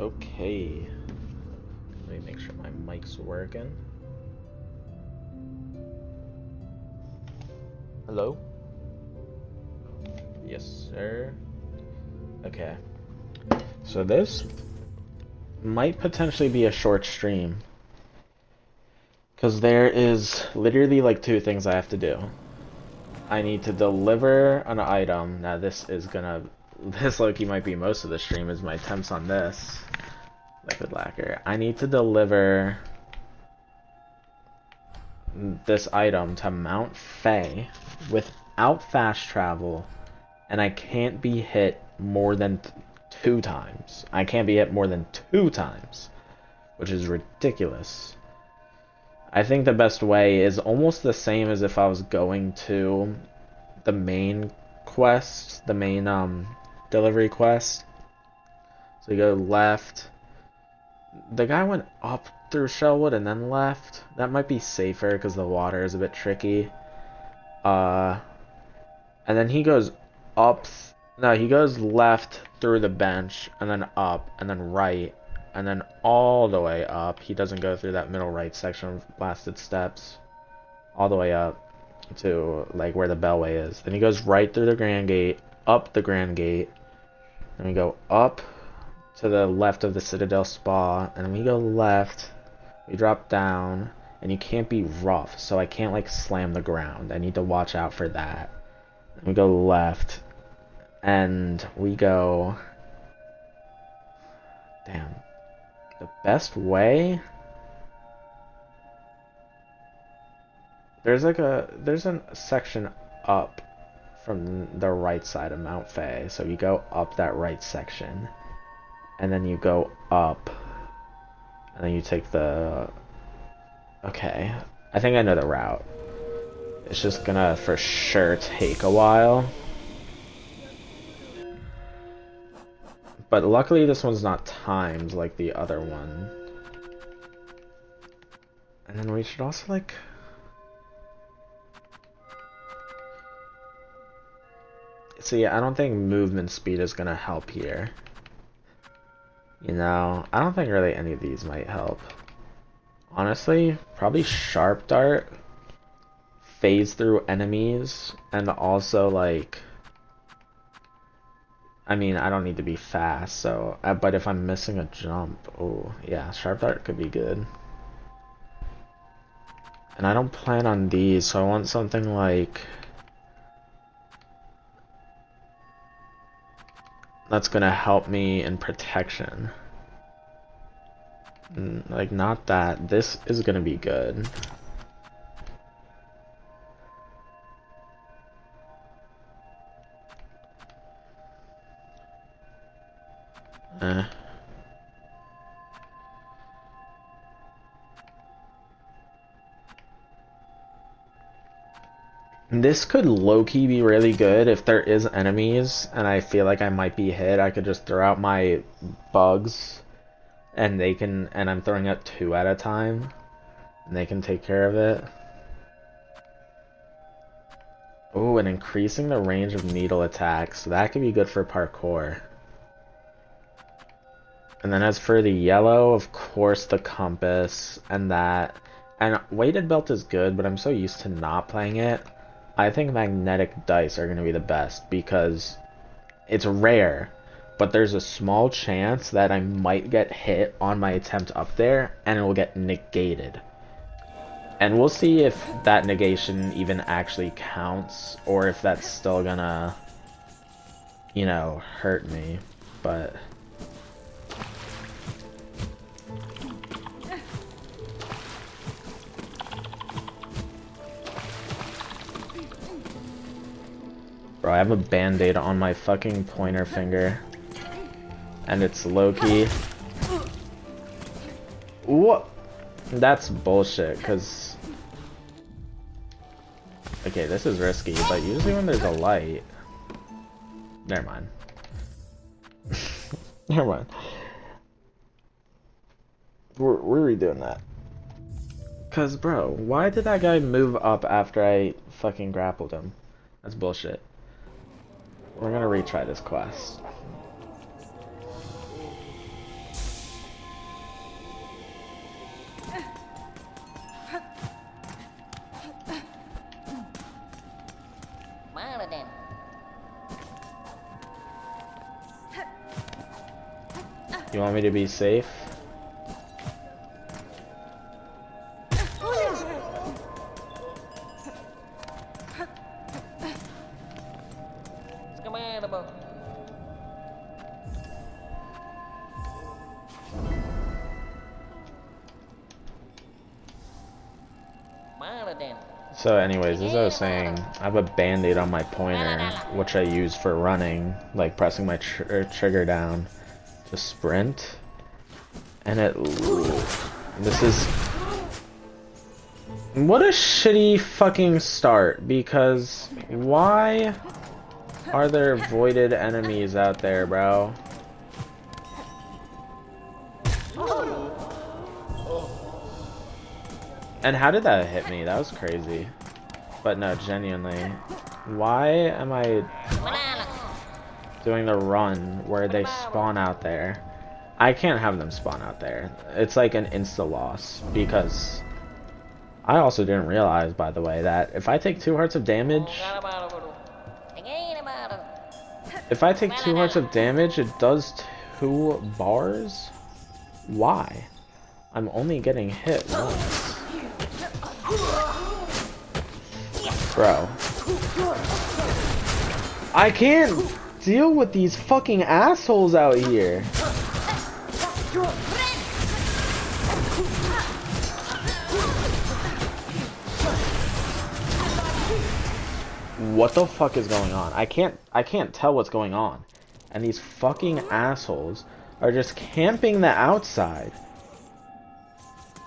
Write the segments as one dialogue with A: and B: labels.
A: Okay. Let me make sure my mic's working. Hello? Yes, sir. Okay. So this might potentially be a short stream. Because there is literally like two things I have to do. I need to deliver an item. Now this low-key might be most of the stream is my attempts on this. Liquid lacquer. I need to deliver this item to Mount Faye without fast travel, and I can't be hit more than 2 times. I can't be hit more than 2 times, which is ridiculous. I think the best way is almost the same as if I was going to the main quest, the main delivery quest. So you go left. The guy went up through Shellwood and then left. That might be safer because the water is a bit tricky. And then he goes up. No, he goes left through the bench and then up and then right and then all the way up. He doesn't go through that middle right section of blasted steps. All the way up to like where the bellway is. Then he goes right through the Grand Gate, up the Grand Gate. Then we go up to the left of the Citadel Spa, and we go left, we drop down, and you can't be rough, so I can't like slam the ground. I need to watch out for that. And we go left, and we go... Damn. The best way? There's a section up from the right side of Mount Faye, so you go up that right section. And then you go up, and then you take the... Okay, I think I know the route. It's just gonna for sure take a while. But luckily this one's not timed like the other one. And then we should also like... So yeah, I don't think movement speed is gonna help here. You know, I don't think really any of these might help. Honestly, probably Sharp Dart, phase through enemies, and also like... I mean, I don't need to be fast, so... but if I'm missing a jump, oh, yeah, Sharp Dart could be good. And I don't plan on these, so I want something like... that's gonna help me in protection. Like, not that. This is gonna be good. This could low-key be really good if there is enemies and I feel like I might be hit. I could just throw out my bugs and they can, and I'm throwing out 2 at a time and they can take care of it. Oh, and increasing the range of needle attacks. That could be good for parkour. And then as for the yellow, of course the compass and that. And weighted belt is good, but I'm so used to not playing it. I think magnetic dice are going to be the best because it's rare, but there's a small chance that I might get hit on my attempt up there and it will get negated. And we'll see if that negation even actually counts or if that's still gonna, you know, hurt me, but... Bro, I have a band-aid on my fucking pointer finger. And it's low-key. What? That's bullshit, because... Okay, this is risky, but usually when there's a light... Never mind. Never mind. We're redoing that. Because, bro, why did that guy move up after I fucking grappled him? That's bullshit. We're gonna retry this quest. You want me to be safe? So anyways, as I was saying, I have a band-aid on my pointer, which I use for running, like pressing my trigger down to sprint. And this is... What a shitty fucking start, because why are there voided enemies out there, bro? And how did that hit me? That was crazy. But no, genuinely. Why am I doing the run where they spawn out there? I can't have them spawn out there. It's like an insta-loss. Because I also didn't realize, by the way, that if I take 2 hearts of damage... If I take 2 hearts of damage, it does 2 bars? Why? I'm only getting hit once. Bro. I can't deal with these fucking assholes out here. What the fuck is going on? I can't tell what's going on. And these fucking assholes are just camping the outside.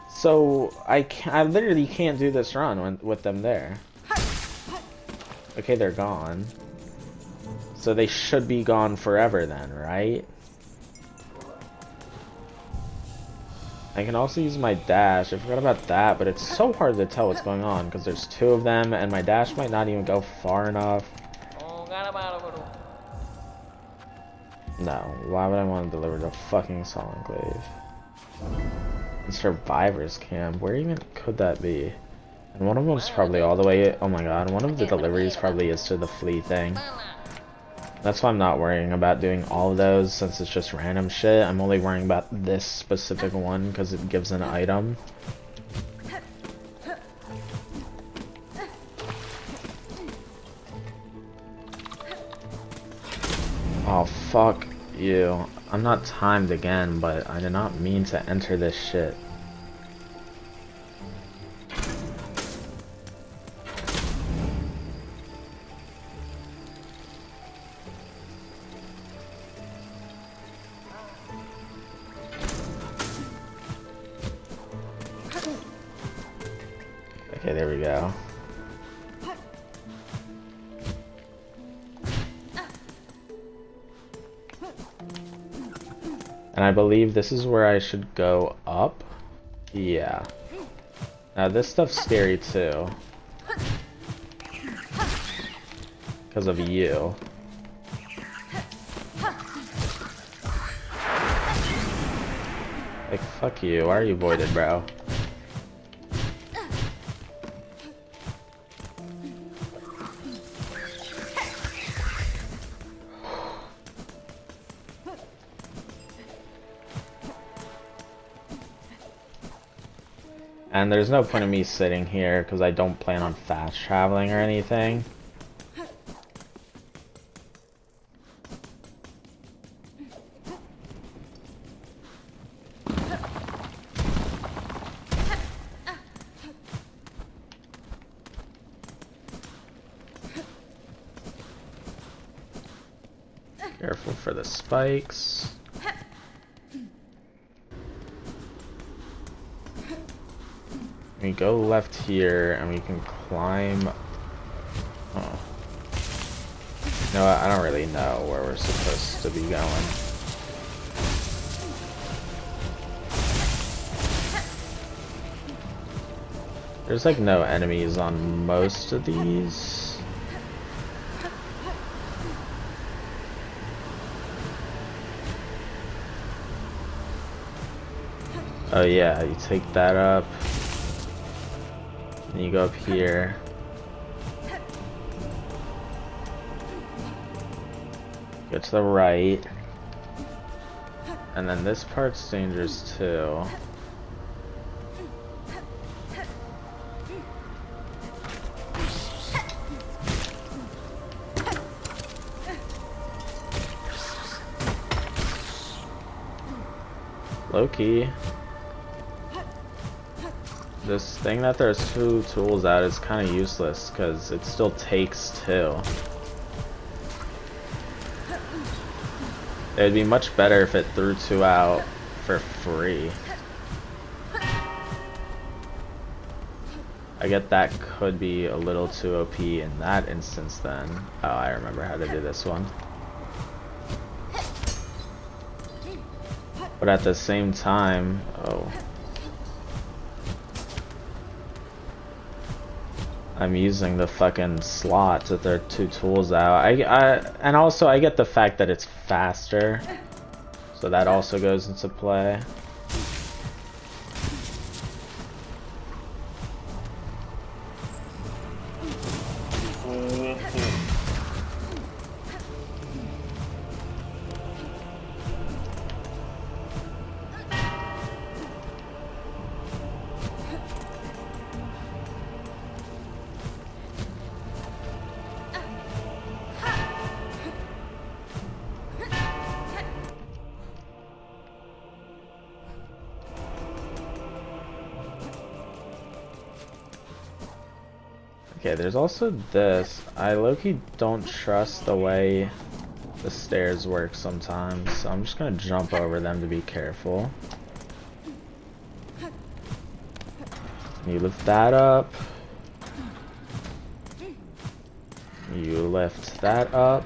A: So I literally can't do this run with them there. Okay, they're gone. So they should be gone forever then, right? I can also use my dash. I forgot about that, but it's so hard to tell what's going on because there's 2 of them and my dash might not even go far enough. No, why would I want to deliver to fucking Sol Enclave? Survivor's camp, where even could that be? And one of them's probably all the way, oh my god, one of the deliveries probably is to the flea thing. That's why I'm not worrying about doing all of those since it's just random shit. I'm only worrying about this specific one because it gives an item. Oh fuck you. I'm not timed again, but I did not mean to enter this shit. Okay, there we go. And I believe this is where I should go up. Yeah. Now this stuff's scary too. Because of you. Like, fuck you. Why are you voided, bro? And there's no point in me sitting here because I don't plan on fast traveling or anything. Careful for the spikes. We go left here and we can climb. Oh. You know what? I don't really know where we're supposed to be going. There's like no enemies on most of these. Oh yeah, you take that up. And you go up here. Go to the right. And then this part's dangerous too. Low-key. This thing that there's 2 tools at is kind of useless because it still takes 2. It would be much better if it threw 2 out for free. I get that could be a little too OP in that instance then. Oh, I remember how to do this one. But at the same time, oh. I'm using the fucking slots that there are 2 tools out. And also I get the fact that it's faster, so that also goes into play. Okay, there's also this. I low-key don't trust the way the stairs work sometimes, so I'm just gonna jump over them to be careful. You lift that up. You lift that up.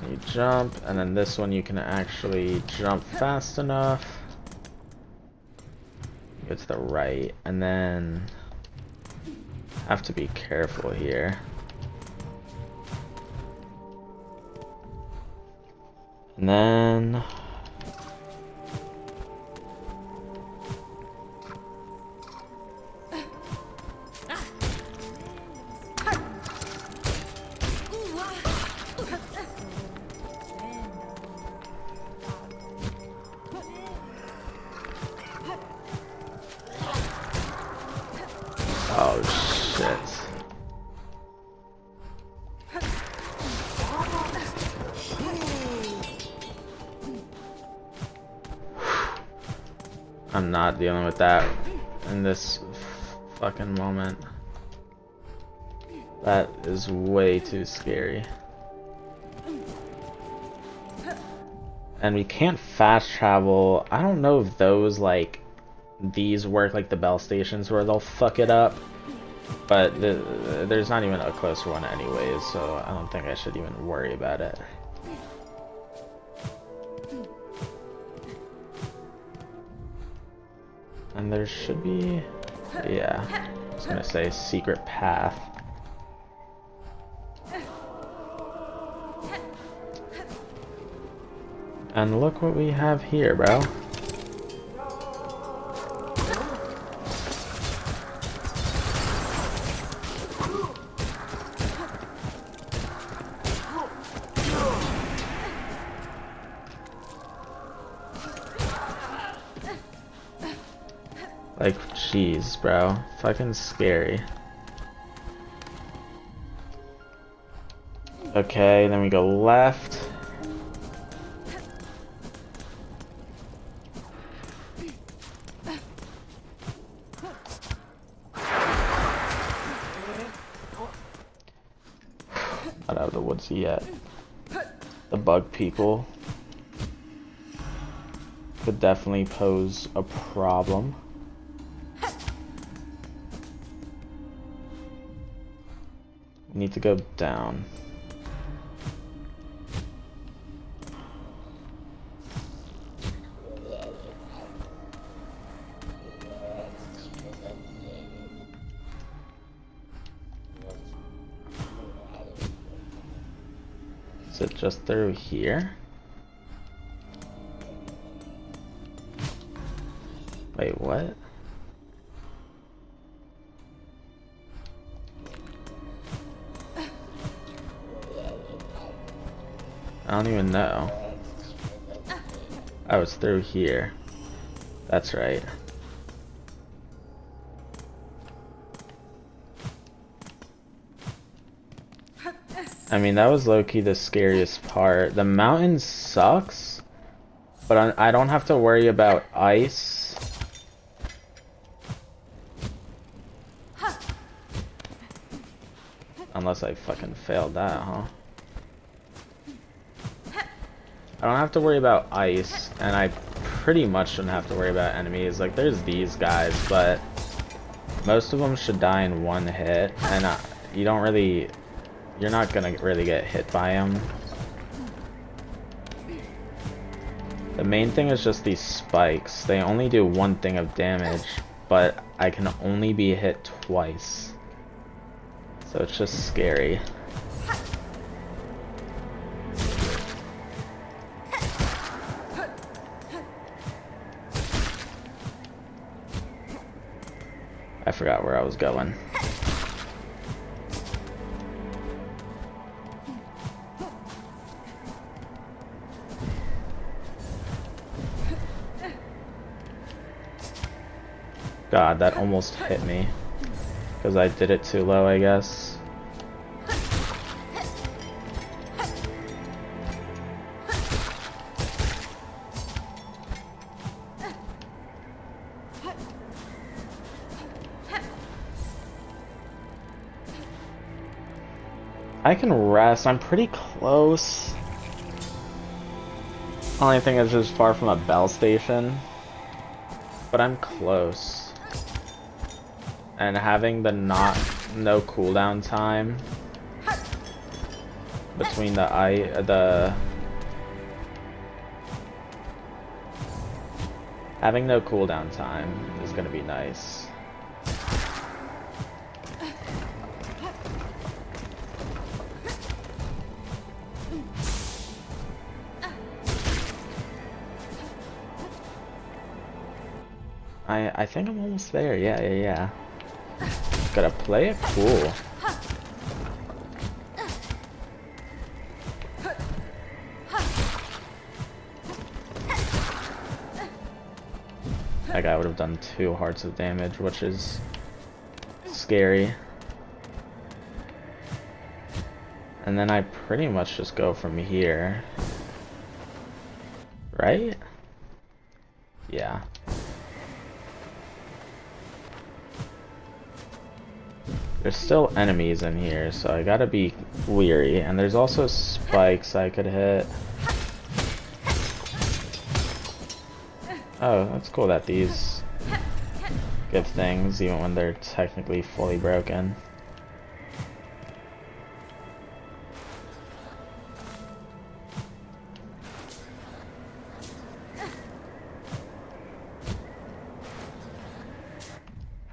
A: You jump, and then this one you can actually jump fast enough. Go to the right, and then have to be careful here. And then oh shit. I'm not dealing with that in this fucking moment. That is way too scary. And we can't fast travel. I don't know if those, like, these work like the bell stations where they'll fuck it up. But there's not even a closer one anyways, so I don't think I should even worry about it. And there should be, yeah, I was gonna say secret path. And look what we have here, bro. Like, jeez, bro. Fucking scary. Okay, then we go left. Not out of the woods yet. The bug people could definitely pose a problem. We need to go down. Is it just through here? Wait, what? I don't even know. Oh, it's through here. That's right. I mean, that was low-key the scariest part. The mountain sucks, but I don't have to worry about ice. Unless I fucking failed that, huh? I don't have to worry about ice, and I pretty much shouldn't have to worry about enemies. Like, there's these guys, but most of them should die in one hit, and you don't really... You're not gonna really get hit by them. The main thing is just these spikes. They only do one thing of damage, but I can only be hit twice. So it's just scary. I forgot where I was going. God, that almost hit me. Because I did it too low, I guess. I can rest. I'm pretty close. Only thing is just far from a bell station. But I'm close. And having the no cooldown time between having no cooldown time is gonna be nice. I think I'm almost there. Yeah. Gotta play it cool. That guy would have done 2 hearts of damage, which is scary. And then I pretty much just go from here. Right? Yeah. There's still enemies in here, so I gotta be weary. And there's also spikes I could hit. Oh, that's cool that these give things even when they're technically fully broken.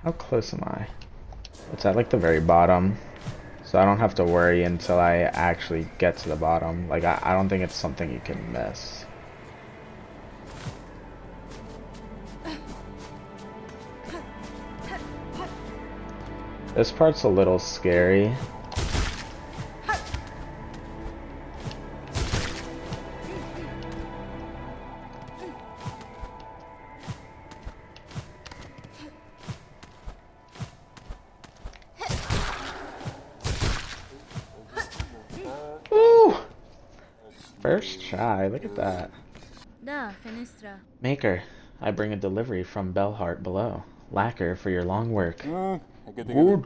A: How close am I? It's at like the very bottom, so I don't have to worry until I actually get to the bottom. Like, I don't think it's something you can miss. This part's a little scary. Woo! First try, look at that. Maker, I bring a delivery from Bellheart below. Lacquer for your long work.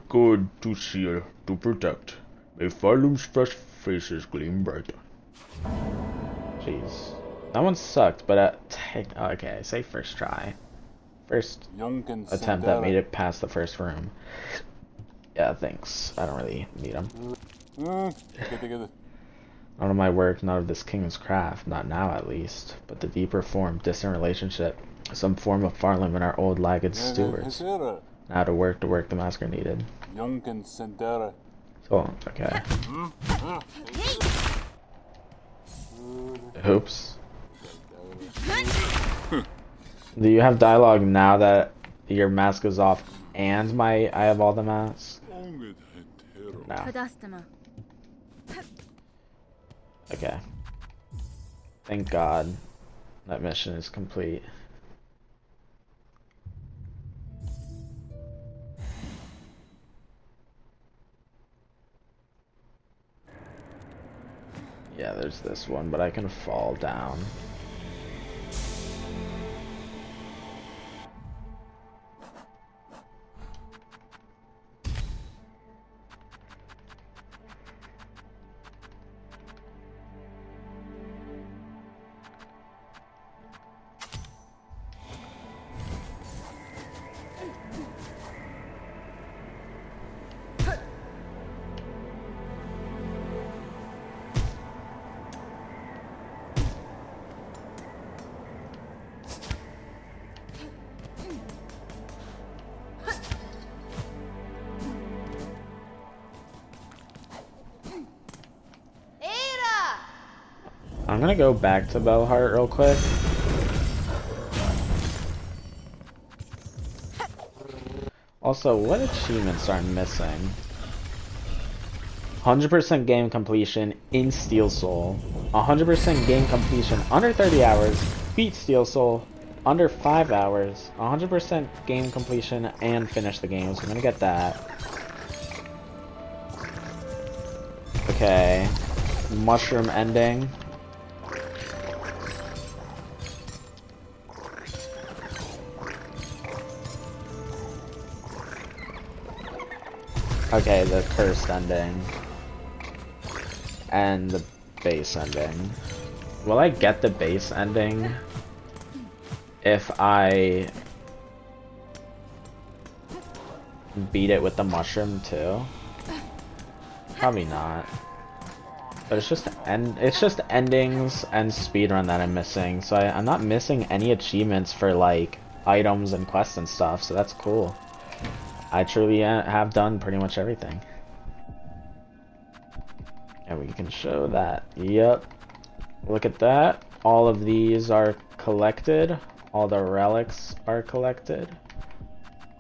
B: Good to see you, to protect. May Farlum's fresh faces gleam brighter.
A: Jeez. That one sucked, but okay, say first try. First attempt that made it past the first room. Yeah, thanks. I don't really need them. None of my work, none of this king's craft, not now at least, but the deeper form, distant relationship, some form of Farlum and our old lagged stewards. Now to work the masker needed. Oh, okay. Oops. Do you have dialogue now that your mask is off and I have all the masks? No. Okay. Thank God that mission is complete. Yeah, there's this one, but I can fall down. I'm gonna go back to Bellheart real quick. Also, what achievements are missing? 100% game completion in Steel Soul. 100% game completion under 30 hours. Beat Steel Soul under 5 hours. 100% game completion and finish the game. So I'm gonna get that. Okay. Mushroom ending. Okay, the cursed ending. And the base ending. Will I get the base ending if I beat it with the mushroom too? Probably not. But it's just endings and speedrun that I'm missing. So I'm not missing any achievements for like items and quests and stuff, so that's cool. I truly have done pretty much everything. And we can show that. Yep. Look at that. All of these are collected. All the relics are collected.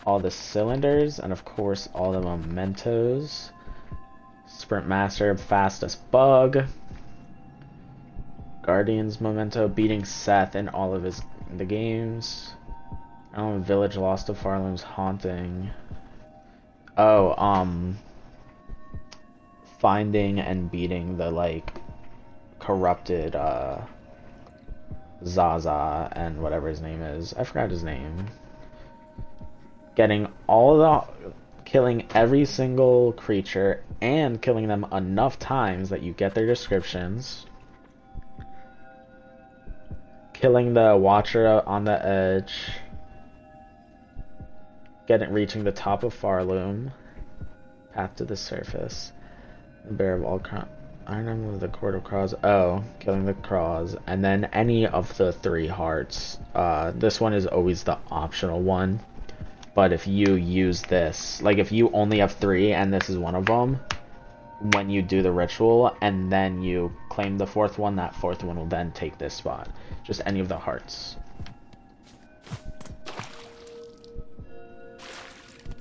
A: All the cylinders. And of course, all the mementos. Sprint Master, fastest bug. Guardian's memento, beating Seth in all of the games. Village lost to Farloom's haunting. Oh, finding and beating the, like, corrupted, Zaza and whatever his name is. I forgot his name. Getting killing every single creature and killing them enough times that you get their descriptions. Killing the Watcher on the edge. Reaching the top of Farloom. Path to the surface. The Bear of all Iron with the Court of Crows. Oh, killing the Crows. And then any of the 3 hearts. This one is always the optional one. But if you use this, like if you only have 3 and this is one of them, when you do the ritual and then you claim the 4th one, that 4th one will then take this spot. Just any of the hearts.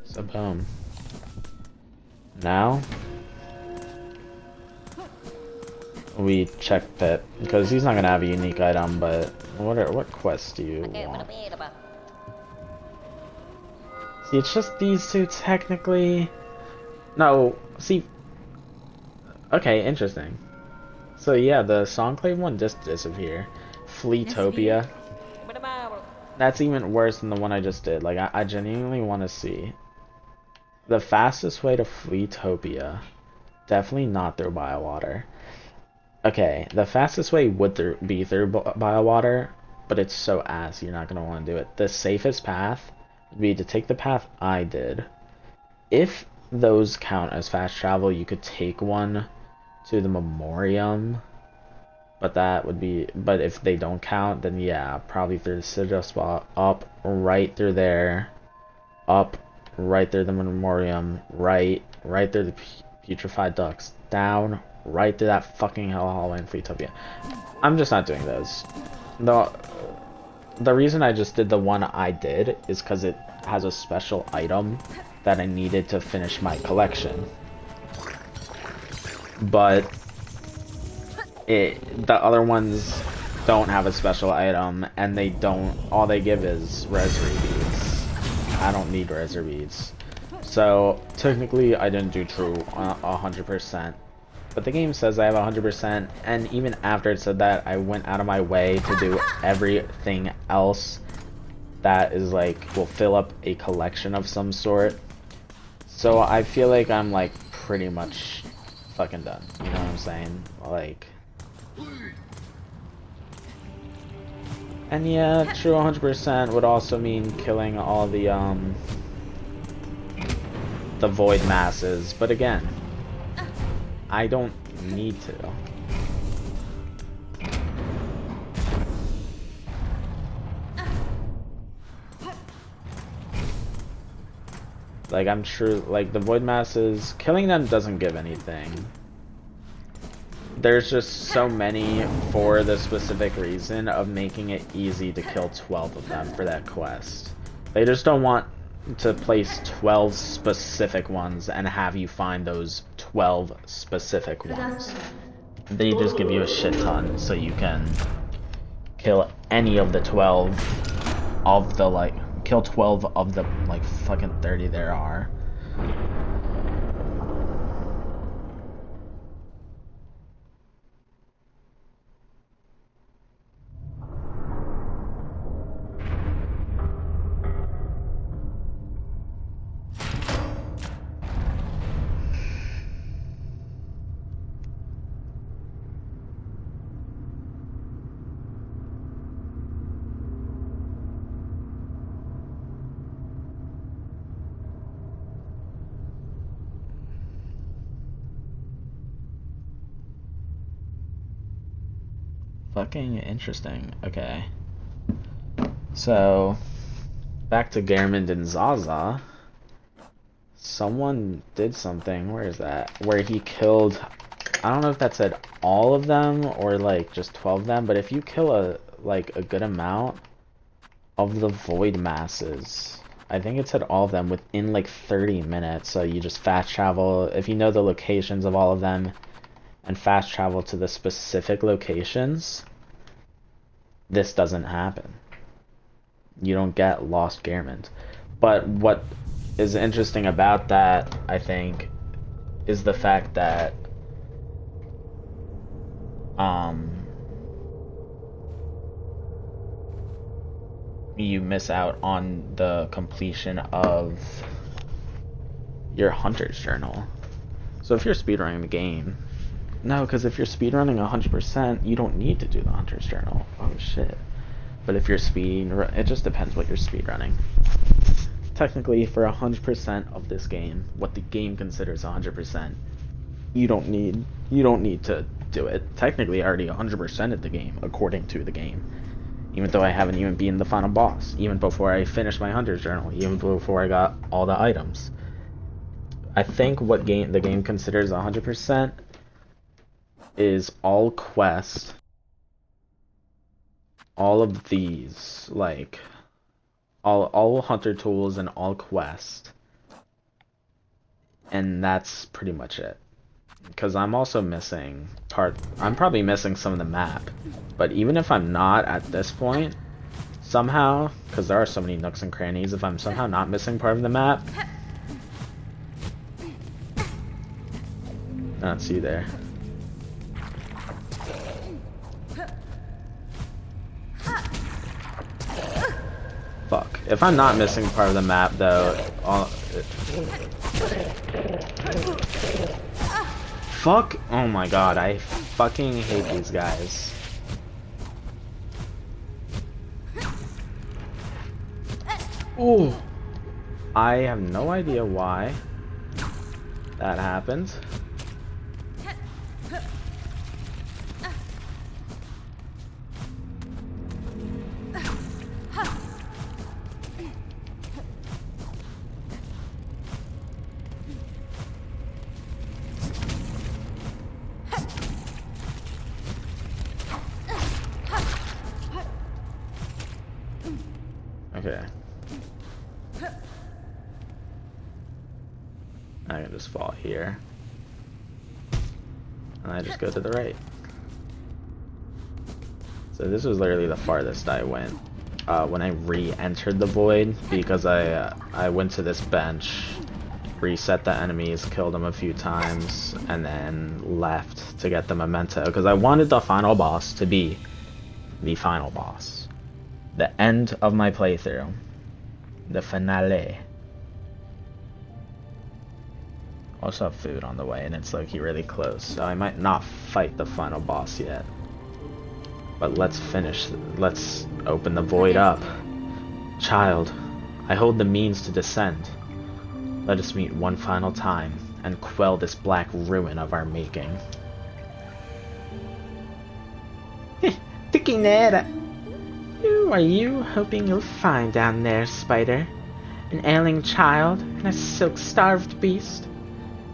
A: So boom. Now we check Pip because he's not gonna have a unique item. But what quests do you want? See, it's just these 2 technically. No, see. Okay, interesting. So yeah, the Songclave one just disappeared. Fleetopia. That's even worse than the one I just did. Like, I genuinely want to see. The fastest way to Fleetopia. Definitely not through Biowater. Okay, the fastest way would be through Biowater, but it's so ass, you're not going to want to do it. The safest path would be to take the path I did. If those count as fast travel, you could take one to the Memoriam. But that would be, but if they don't count, then yeah, probably through the Citadel spot, up, right through there, up, right through the Memoriam, right through the Putrefied Ducks, down, right through that fucking hell hallway in Fleetopia. I'm just not doing those. The reason I just did the one I did is because it has a special item that I needed to finish my collection. But the other ones don't have a special item, and they don't, all they give is rosary beads. I don't need rosary beads. So, technically, I didn't do true 100%. But the game says I have 100%, and even after it said that, I went out of my way to do everything else that is like, will fill up a collection of some sort. So I feel like I'm like pretty much fucking done, you know what I'm saying? Like, and yeah, true 100% would also mean killing all the void masses, but again, I don't need to. Like, I'm sure, like, the void masses, killing them doesn't give anything. There's just so many for the specific reason of making it easy to kill 12 of them for that quest. They just don't want to place 12 specific ones and have you find those 12 specific ones. They just give you a shit ton so you can kill any of the 12 of the, like, kill 12 of the, like, fucking 30 there are. Fucking interesting. Okay. So, back to Gehrman and Zaza. Someone did something. Where is that? Where he killed... I don't know if that said all of them or, like, just 12 of them. But if you kill a good amount of the void masses... I think it said all of them within, like, 30 minutes. So you just fast travel. If you know the locations of all of them... and fast travel to the specific locations, this doesn't happen. You don't get lost Gehrman. But what is interesting about that, I think, is the fact that you miss out on the completion of your Hunter's Journal. So if you're speedrunning the game, no, because if you're speedrunning 100%, you don't need to do the Hunter's Journal. Oh shit. But if you're it just depends what you're speedrunning. Technically, for 100% of this game, what the game considers 100%, you don't need to do it. Technically, I already 100%ed the game, according to the game. Even though I haven't even beaten the final boss. Even before I finished my Hunter's Journal. Even before I got all the items. I think what the game considers 100% is all quests, all of these, like, all hunter tools and all quests, and that's pretty much it. Because I'm also missing I'm probably missing some of the map, but even if I'm not at this point, somehow, because there are so many nooks and crannies, if I'm somehow not missing part of the map, I don't see there. Fuck. If I'm not missing part of the map, though, fuck! Oh my god, I fucking hate these guys. Ooh! I have no idea why that happened. Okay. I can just fall here. And I just go to the right. So this was literally the farthest I went. When I re-entered the void, because I went to this bench, reset the enemies, killed them a few times, and then left to get the memento, because I wanted the final boss to be the final boss. The end of my playthrough. The finale. Also have food on the way, and it's like really close, so I might not fight the final boss yet. But let's open the void up. Child, I hold the means to descend. Let us meet one final time, and quell this black ruin of our making. Tiquinera! Who are you hoping you'll find down there, Spider? An ailing child and a silk-starved beast?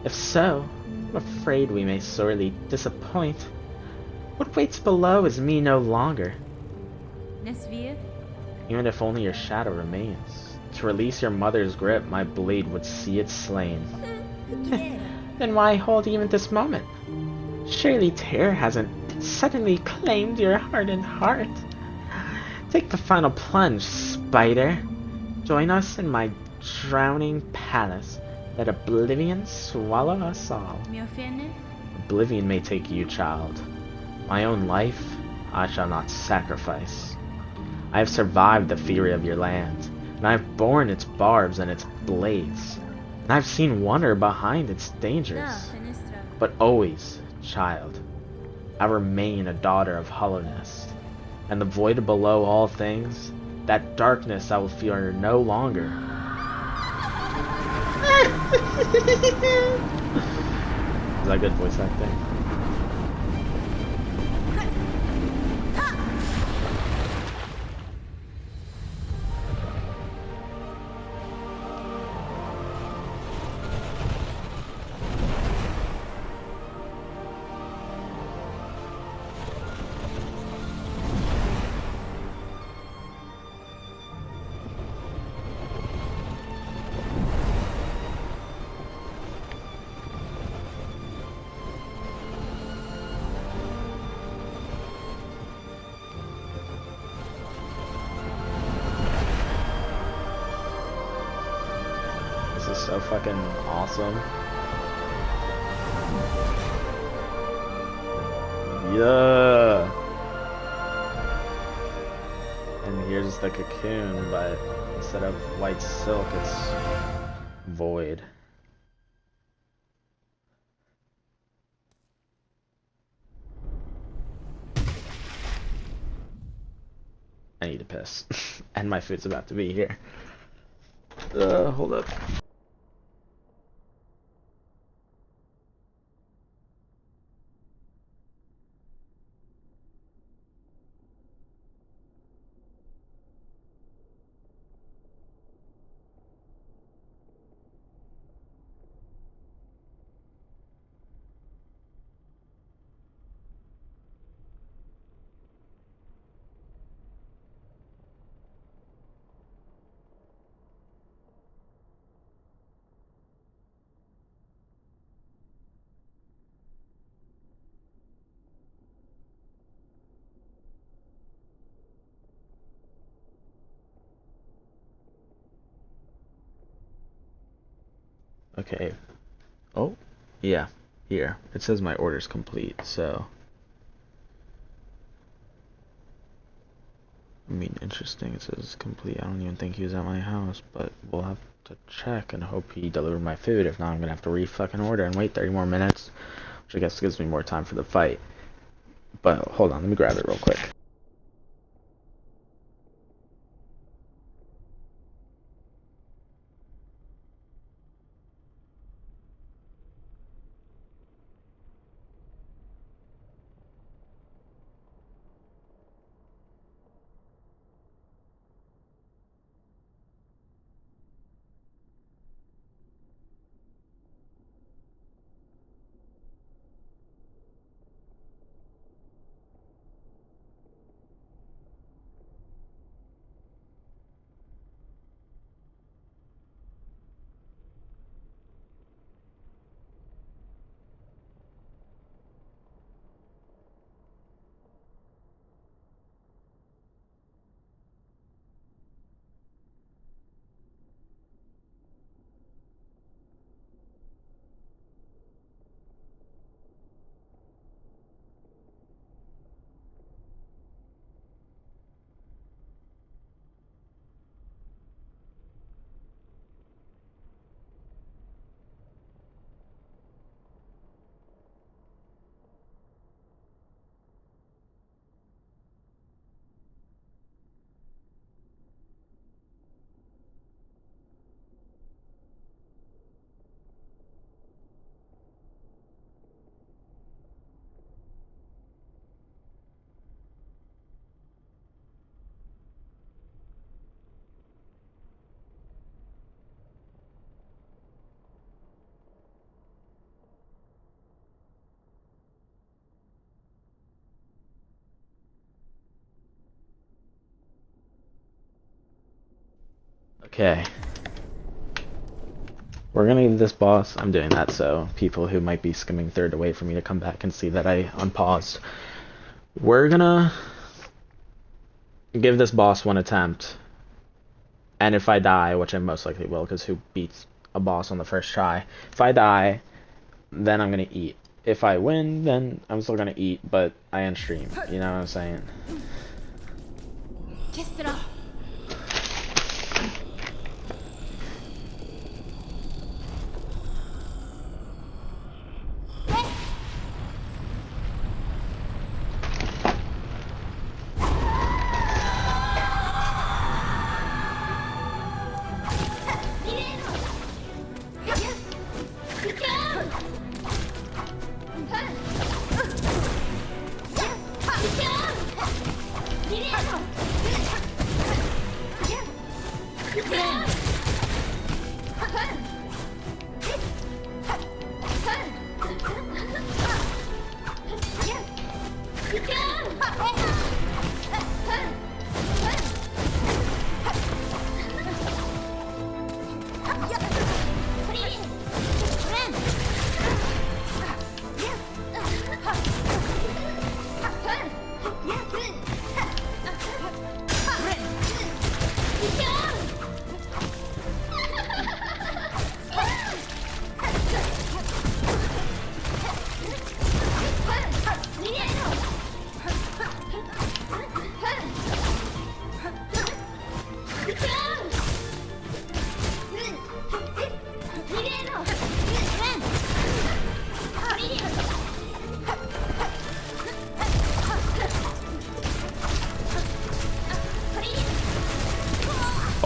A: If so, I'm afraid we may sorely disappoint. What waits below is me no longer. Even if only your shadow remains. To release your mother's grip, my blade would see it slain. Then why hold even this moment? Surely terror hasn't suddenly claimed your hardened heart. Take the final plunge, Spider. Join us in my drowning palace. Let oblivion swallow us all. Oblivion may take you, child. My own life, I shall not sacrifice. I have survived the fury of your land, and I have borne its barbs and its blades, and I have seen wonder behind its dangers. But always, child, I remain a daughter of hollowness, and the void below all things, that darkness I will fear no longer. Is that good voice acting? This is so fucking awesome. Yeah. And here's the cocoon, but instead of white silk, it's void. I need to piss. And my food's about to be here. Hold up. Okay. Oh, yeah. Here. It says my order's complete, so. I mean, interesting. It says complete. I don't even think he was at my house, but we'll have to check and hope he delivered my food. If not, I'm gonna have to re-fucking order and wait 30 more minutes, which I guess gives me more time for the fight. But hold on, let me grab it real quick. Okay. We're gonna leave this boss. I'm doing that so people who might be skimming through to wait for me to come back and see that I unpaused. We're gonna give this boss one attempt. And if I die, which I most likely will, because who beats a boss on the first try? If I die, then I'm gonna eat. If I win, then I'm still gonna eat, but I end stream. You know what I'm saying?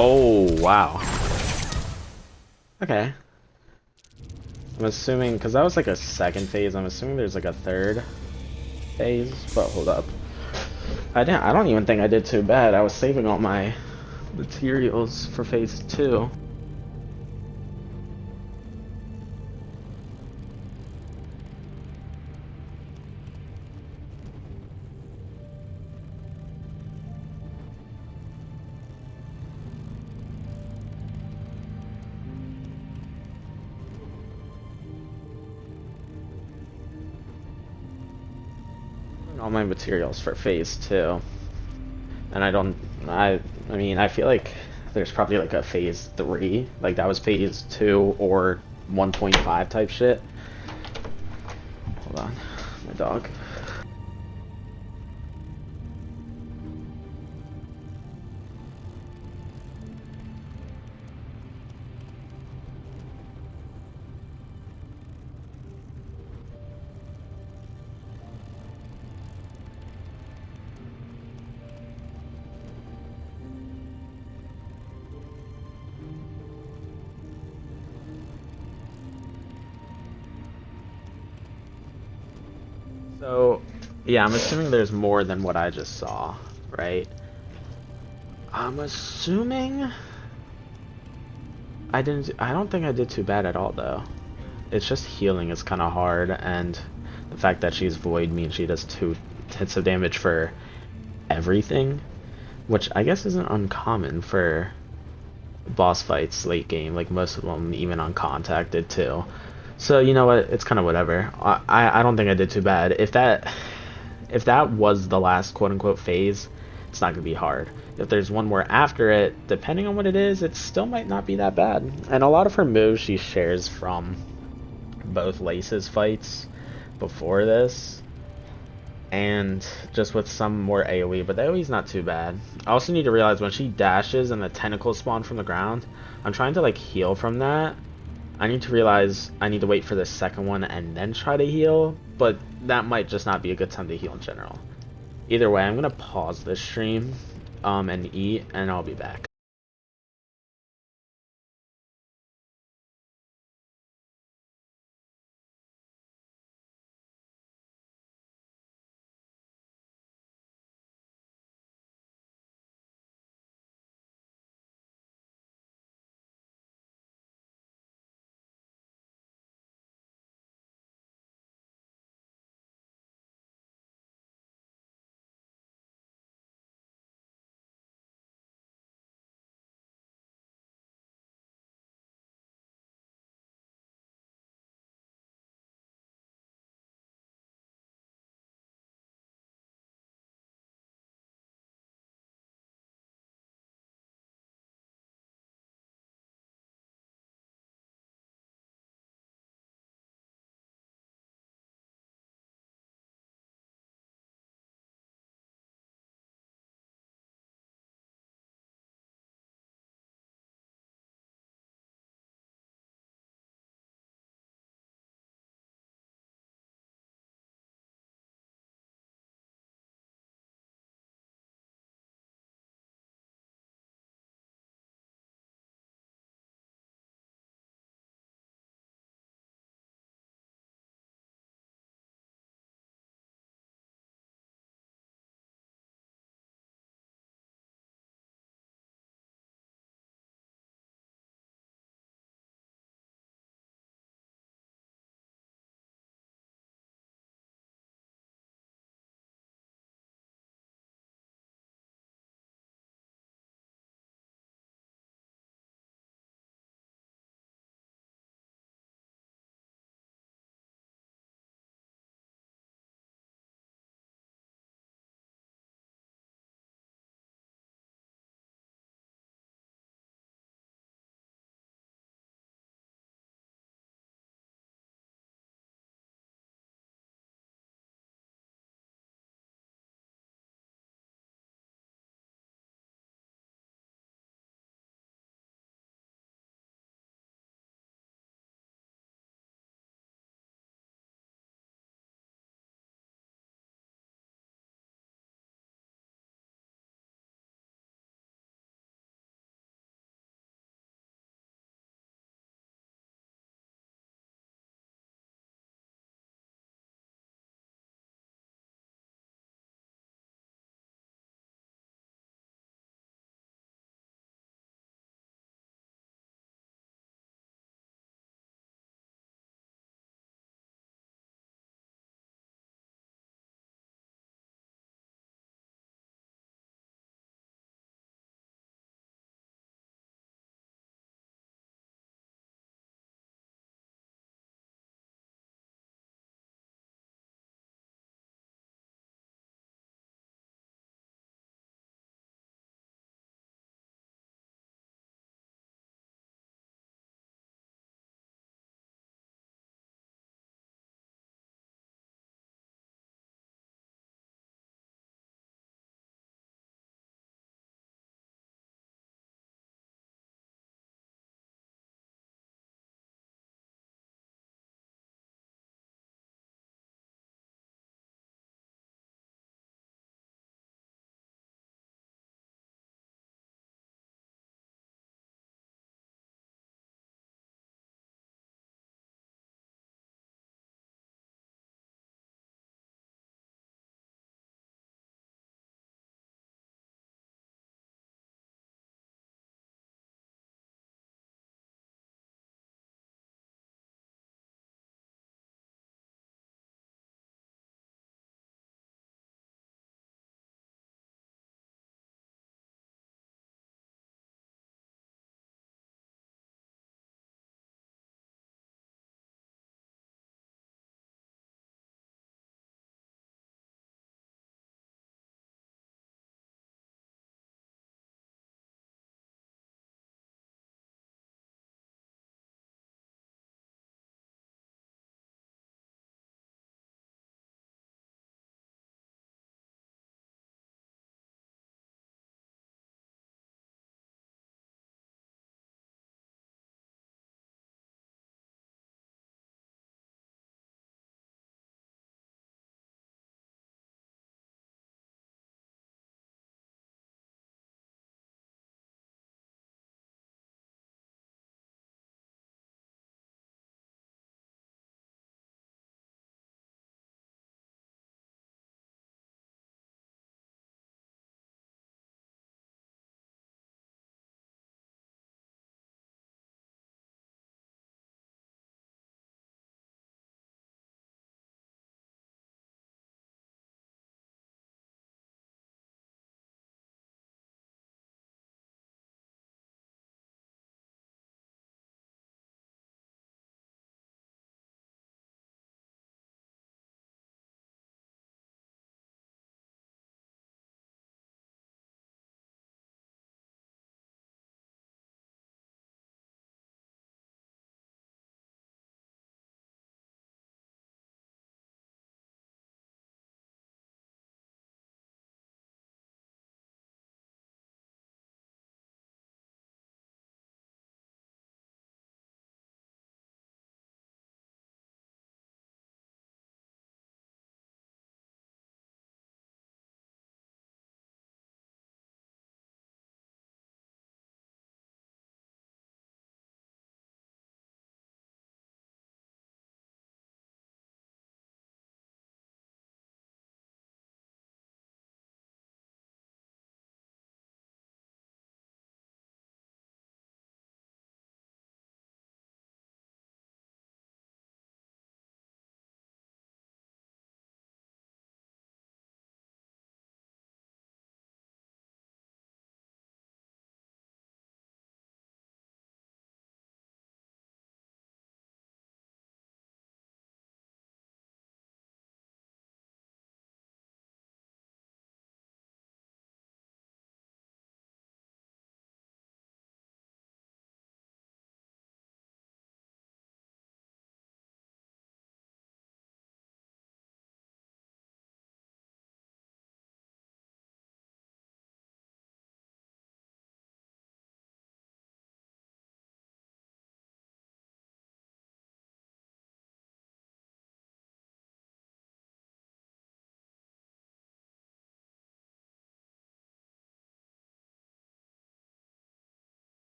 A: Oh, wow. Okay. I'm assuming, because that was like a second phase, I'm assuming there's like a third phase, but hold up. I don't even think I did too bad. I was saving all my materials for phase 2. All my materials for phase 2. And I mean, I feel like there's probably like a phase 3, like that was phase 2 or 1.5 type shit. Hold on, my dog. So, yeah, I'm assuming there's more than what I just saw, right? I'm assuming I don't think I did too bad at all, though. It's just healing is kind of hard, and the fact that she's void means she does 2 hits of damage for everything, which I guess isn't uncommon for boss fights late game. Like, most of them, even on contact, did too. So, you know what? It's kind of whatever. I don't think I did too bad. If that was the last quote-unquote phase, it's not going to be hard. If there's one more after it, depending on what it is, it still might not be that bad. And a lot of her moves she shares from both Lace's fights before this, and just with some more AoE, but the AoE's not too bad. I also need to realize when she dashes and the tentacles spawn from the ground, I'm trying to like heal from that. I need to realize I need to wait for the second one and then try to heal, but that might just not be a good time to heal in general. Either way, I'm gonna pause this stream and eat, and I'll be back.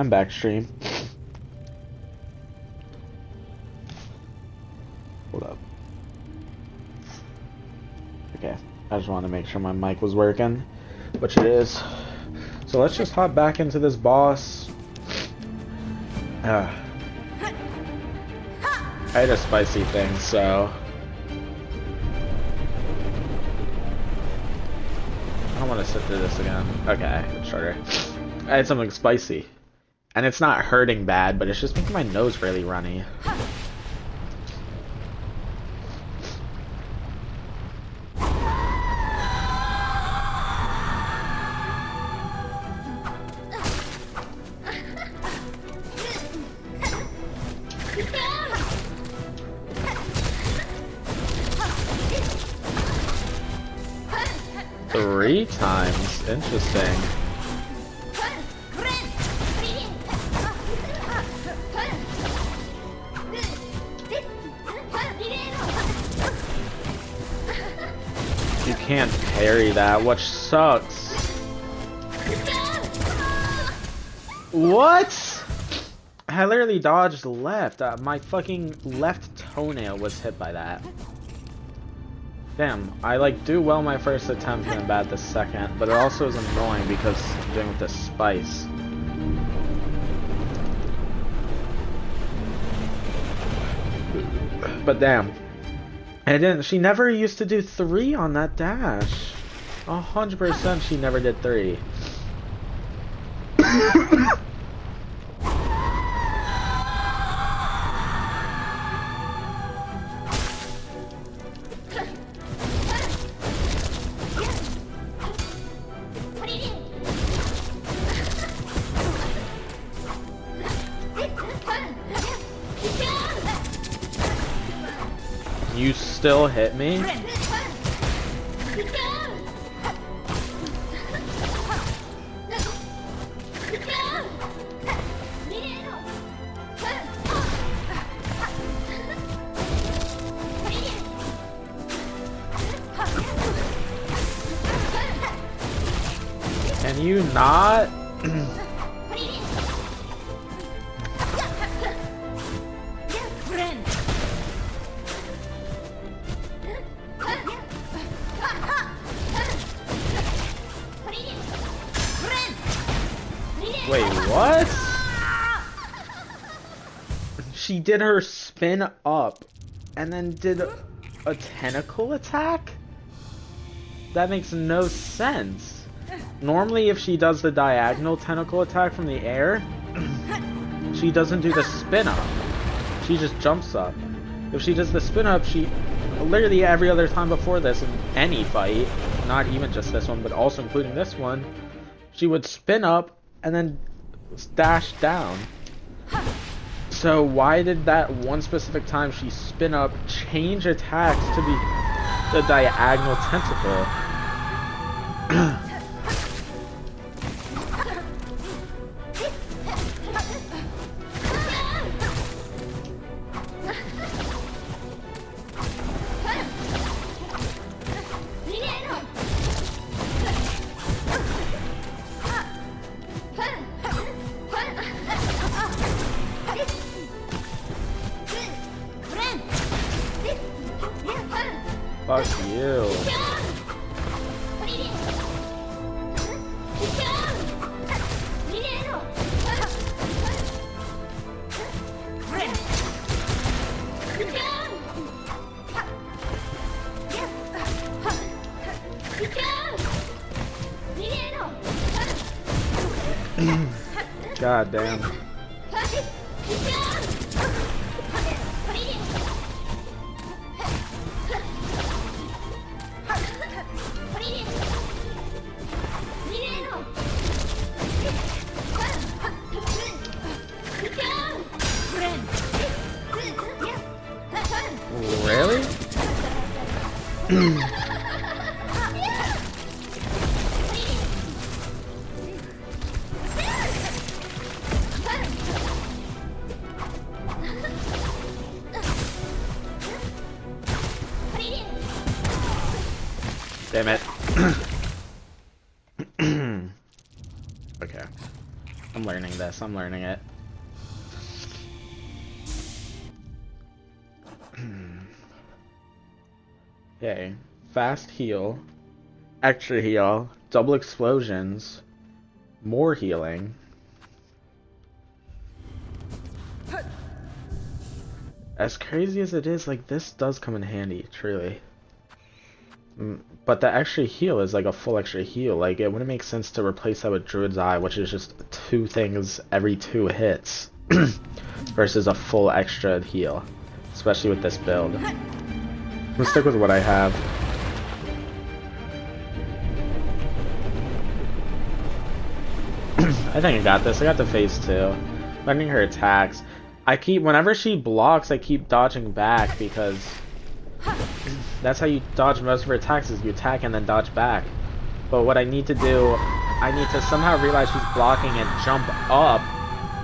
A: I'm back stream. Hold up. Okay, I just wanted to make sure my mic was working, which it is. So let's just hop back into this boss. I had a spicy thing, so I don't want to sit through this again. Okay, good starter. I had something spicy. And it's not hurting bad, but it's just making my nose really runny. Three times? Interesting. You can't parry that, which sucks. What? I literally dodged left. My fucking left toenail was hit by that. Damn, I like do well my first attempt and bad the second, but it also is annoying because I'm doing with the spice. But damn. I didn't. She never used to do 3 on that dash. 100% she never did 3. You still hit me? Can you not? Wait, what? She did her spin up and then did a tentacle attack? That makes no sense. Normally if she does the diagonal tentacle attack from the air, she doesn't do the spin up. She just jumps up. If she does the spin up, she literally every other time before this in any fight, not even just this one, but also including this one, she would spin up and then dash down. So why did that one specific time she spin up change attacks to be the diagonal tentacle? Fuck you. God damn. Really? Damn it. Okay. I'm learning this. I'm learning it. Okay. Fast heal. Extra heal. Double explosions. More healing. As crazy as it is, like, this does come in handy, truly. But the extra heal is like a full extra heal. Like, it wouldn't make sense to replace that with Druid's Eye, which is just 2 things every 2 hits. Versus a full extra heal. Especially with this build. I'm gonna stick with what I have. I think I got this. I got the phase 2. Learning her attacks. Whenever she blocks, I keep dodging back because that's how you dodge most of her attacks, is you attack and then dodge back. But what I need to do, I need to somehow realize she's blocking and jump up,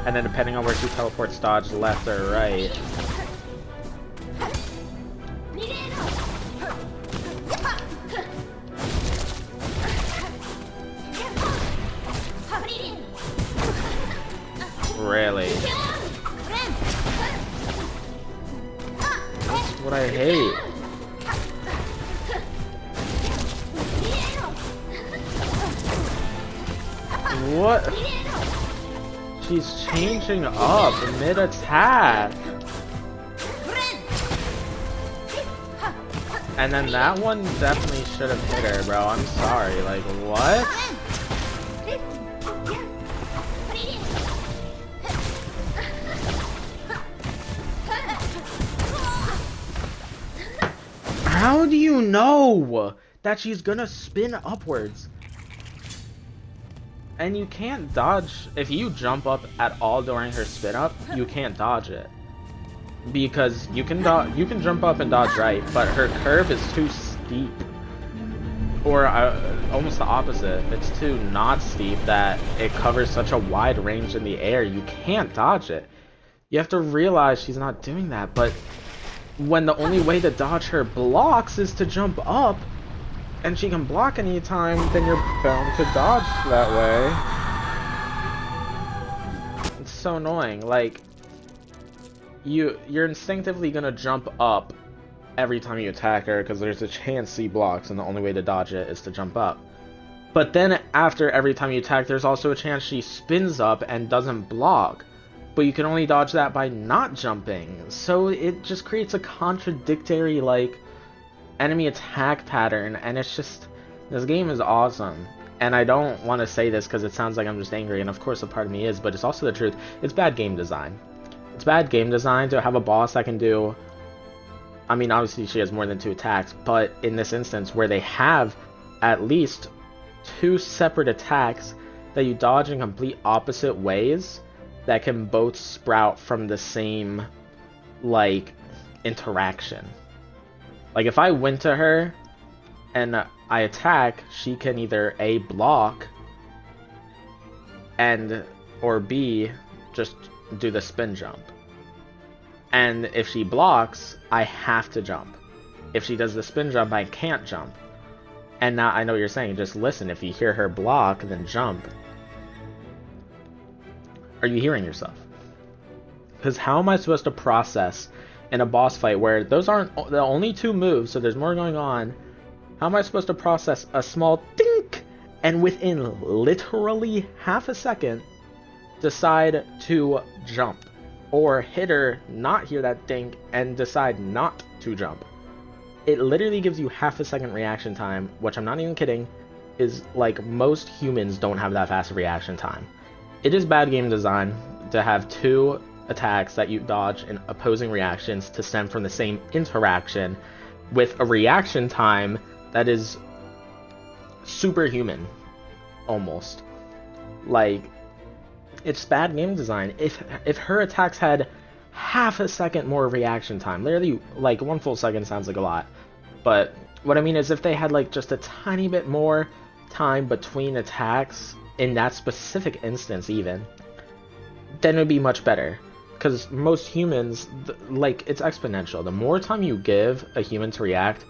A: and then depending on where she teleports, dodge left or right. Really? That's what I hate. What? She's changing up mid-attack. And then that one definitely should have hit her, bro. I'm sorry. Like, what? How do you know that she's gonna spin upwards? And you can't dodge. If you jump up at all during her spin up, you can't dodge it. Because you can jump up and dodge right, but her curve is too steep. Or almost the opposite. It's too not steep that it covers such a wide range in the air. You can't dodge it. You have to realize she's not doing that, but when the only way to dodge her blocks is to jump up, and she can block anytime, then you're bound to dodge that way. It's so annoying. Like, you're instinctively gonna jump up every time you attack her because there's a chance she blocks, and the only way to dodge it is to jump up. But then after every time you attack, there's also a chance she spins up and doesn't block. But you can only dodge that by not jumping. So it just creates a contradictory, like, enemy attack pattern. And it's just, this game is awesome. And I don't want to say this because it sounds like I'm just angry. And of course a part of me is, but it's also the truth. It's bad game design. It's bad game design to have a boss that can do, I mean, obviously she has more than 2 attacks. But in this instance where they have at least 2 separate attacks that you dodge in complete opposite ways, that can both sprout from the same, like, interaction. Like, if I went to her and I attack, she can either A, block, and or B, just do the spin jump. And if she blocks, I have to jump. If she does the spin jump, I can't jump. And now I know what you're saying, just listen, if you hear her block, then jump. Are you hearing yourself? Because how am I supposed to process in a boss fight where those aren't the only 2 moves, so there's more going on? How am I supposed to process a small dink and within literally half a second decide to jump? Or hit her, not hear that dink, and decide not to jump? It literally gives you half a second reaction time, which I'm not even kidding, is like most humans don't have that fast reaction time. It is bad game design to have 2 attacks that you dodge in opposing reactions to stem from the same interaction with a reaction time that is superhuman, almost. Like, it's bad game design. If her attacks had half a second more reaction time, literally, like, 1 full second sounds like a lot, but what I mean is if they had, like, just a tiny bit more time between attacks, in that specific instance even, then it would be much better. Because most humans, like, it's exponential. The more time you give a human to react,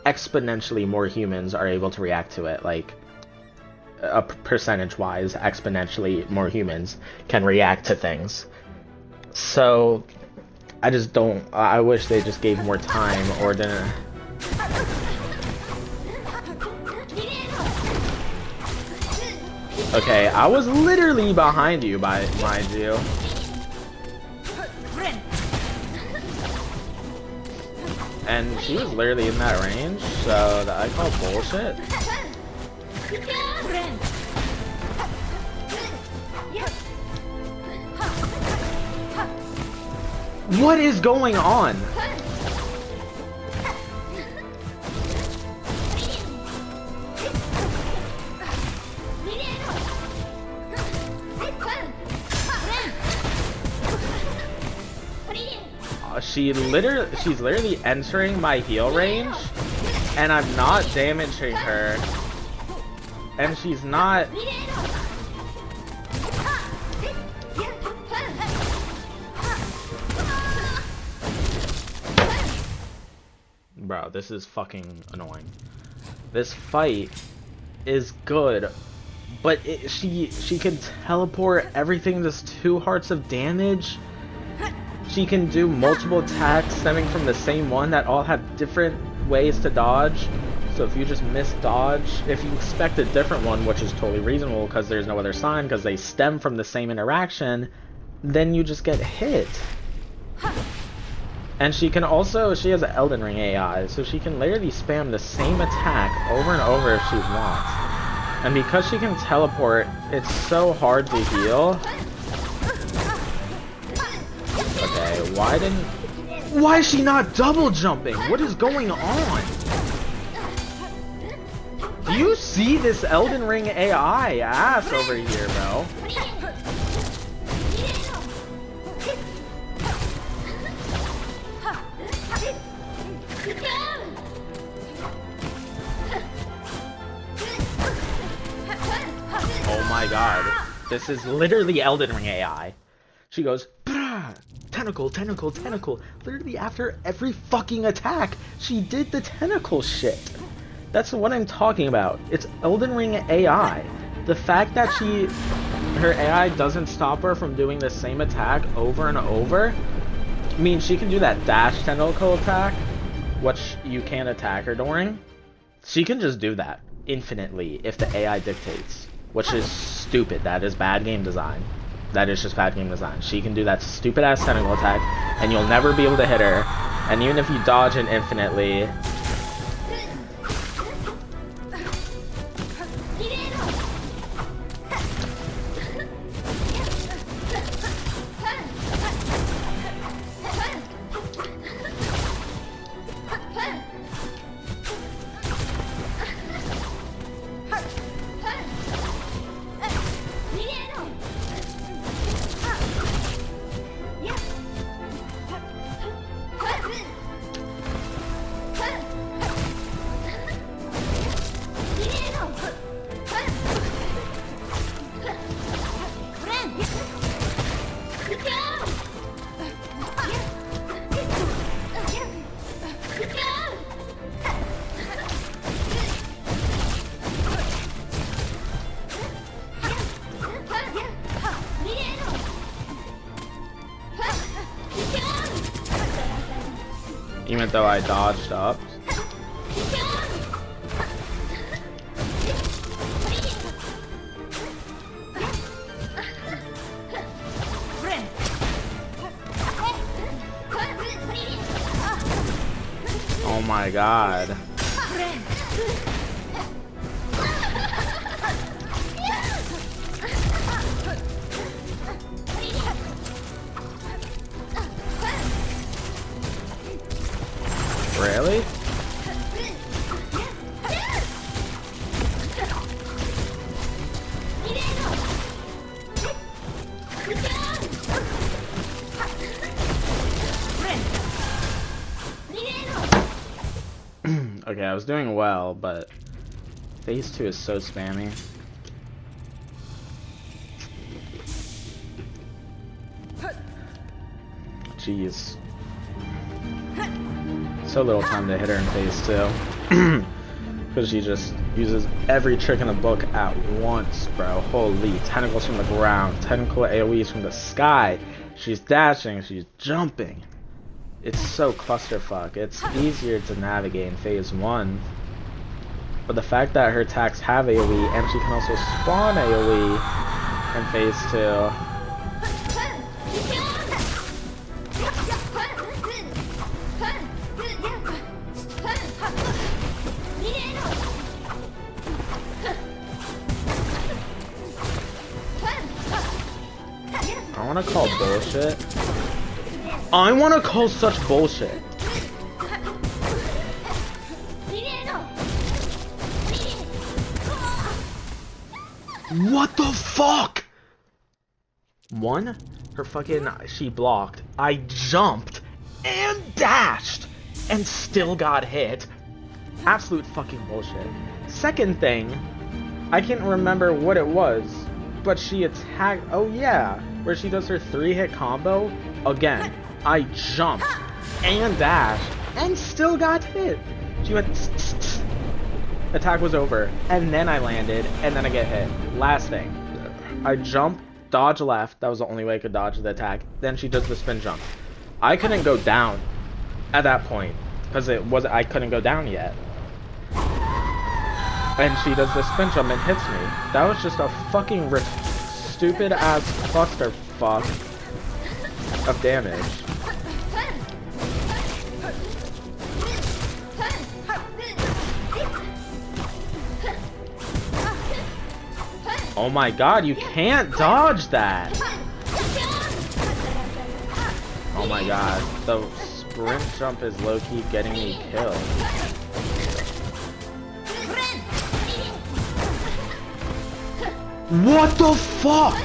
A: exponentially more humans are able to react to it. Like, percentage-wise, exponentially more humans can react to things. So I just don't. I wish they just gave more time or didn't. Okay, I was literally behind you, mind you. And she was literally in that range, so that I call bullshit. What is going on? She's literally entering my heal range, and I'm not damaging her, and she's not. Bro, this is fucking annoying. This fight is good, but she can teleport everything. Does 2 hearts of damage. She can do multiple attacks stemming from the same one that all have different ways to dodge. So if you just miss dodge, if you expect a different one, which is totally reasonable because there's no other sign because they stem from the same interaction, then you just get hit. And she can also, she has an Elden Ring AI, so she can literally spam the same attack over and over if she wants. And because she can teleport, it's so hard to heal. Okay, why is she not double jumping? What is going on? Do you see this Elden Ring AI ass over here, bro? Oh my god. This is literally Elden Ring AI. She goes, tentacle, tentacle, tentacle. Literally after every fucking attack, she did the tentacle shit. That's what I'm talking about. It's Elden Ring AI. The fact that her AI doesn't stop her from doing the same attack over and over means she can do that dash tentacle attack, which you can't attack her during. She can just do that infinitely if the AI dictates, which is stupid. That is bad game design. That is just bad game design. She can do that stupid ass tentacle attack, and you'll never be able to hit her. And even if you dodge it infinitely, even though I dodged up. Oh my god. Really? Okay, I was doing well, but phase 2 is so spammy. Jeez. So little time to hit her in phase 2. Because she just Uses every trick in the book at once, bro. Holy, tentacles from the ground, tentacle AoEs from the sky. She's dashing, she's jumping. It's so clusterfuck. It's easier to navigate in phase 1. But the fact that her attacks have AoE and she can also spawn AoE in phase 2. I want to call bullshit. I want to call such bullshit. What the fuck? One, her fucking, she blocked. I jumped and dashed and still got hit. Absolute fucking bullshit. Second thing, I can't remember what it was, but she attacked, oh yeah, where she does her 3-hit combo. Again, I jumped and dashed and still got hit. She went attack was over, and then I landed, and then I get hit. Last thing, I jump, dodge left, that was the only way I could dodge the attack, then she does the spin jump. I couldn't go down at that point, because I couldn't go down yet. And she does the spin jump and hits me. That was just a fucking stupid ass clusterfuck of damage. Oh my god, you can't dodge that! Oh my god, the sprint jump is low-key getting me killed. What the fuck?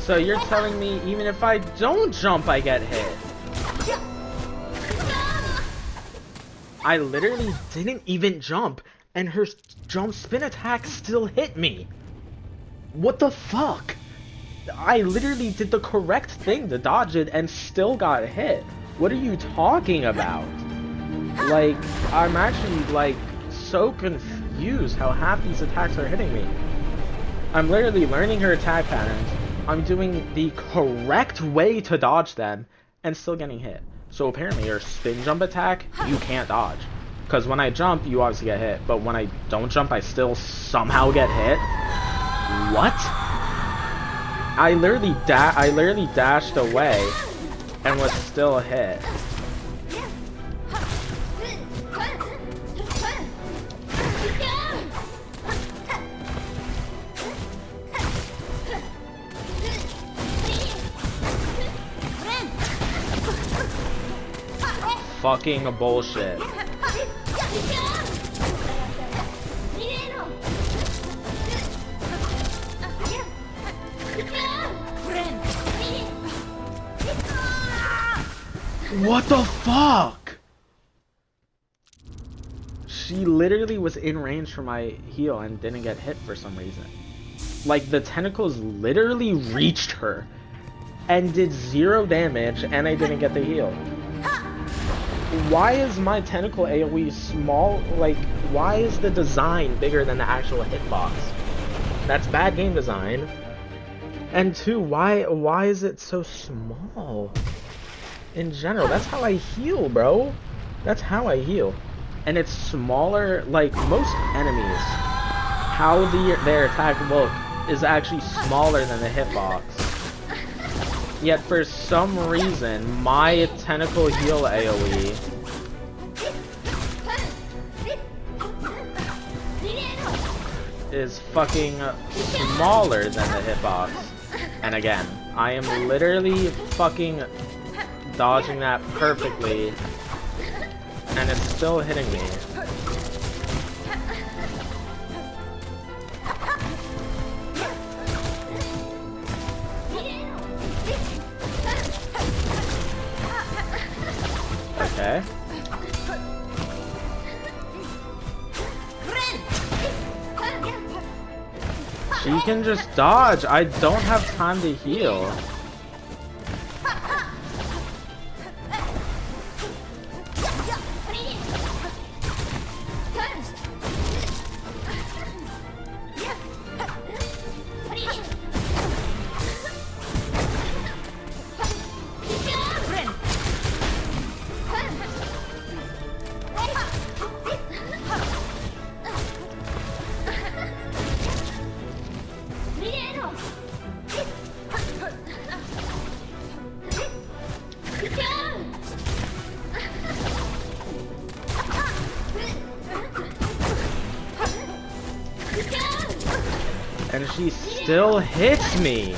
A: So you're telling me even if I don't jump, I get hit? I literally didn't even jump, and her jump spin attack still hit me. What the fuck? I literally did the correct thing to dodge it and still got hit. What are you talking about? Like, I'm actually like so confused how half these attacks are hitting me. I'm literally learning her attack patterns. I'm doing the correct way to dodge them and still getting hit. So apparently her spin jump attack, you can't dodge. Because when I jump, you obviously get hit. But when I don't jump, I still somehow get hit? What? I literally dashed away and was still hit. Fucking bullshit. What the fuck? She literally was in range for my heal and didn't get hit for some reason. Like, the tentacles literally reached her and did 0 damage, and I didn't get the heal. Why is my tentacle AoE small? Like, why is the design bigger than the actual hitbox? That's bad game design. And 2, why is it so small? In general, that's how I heal, bro. That's how I heal. And it's smaller, like most enemies. How their attack look is actually smaller than the hitbox. Yet for some reason, my tentacle heal AoE is fucking smaller than the hitbox. And again, I am literally fucking dodging that perfectly, and it's still hitting me. Okay. She can just dodge. I don't have time to heal. And she still hits me!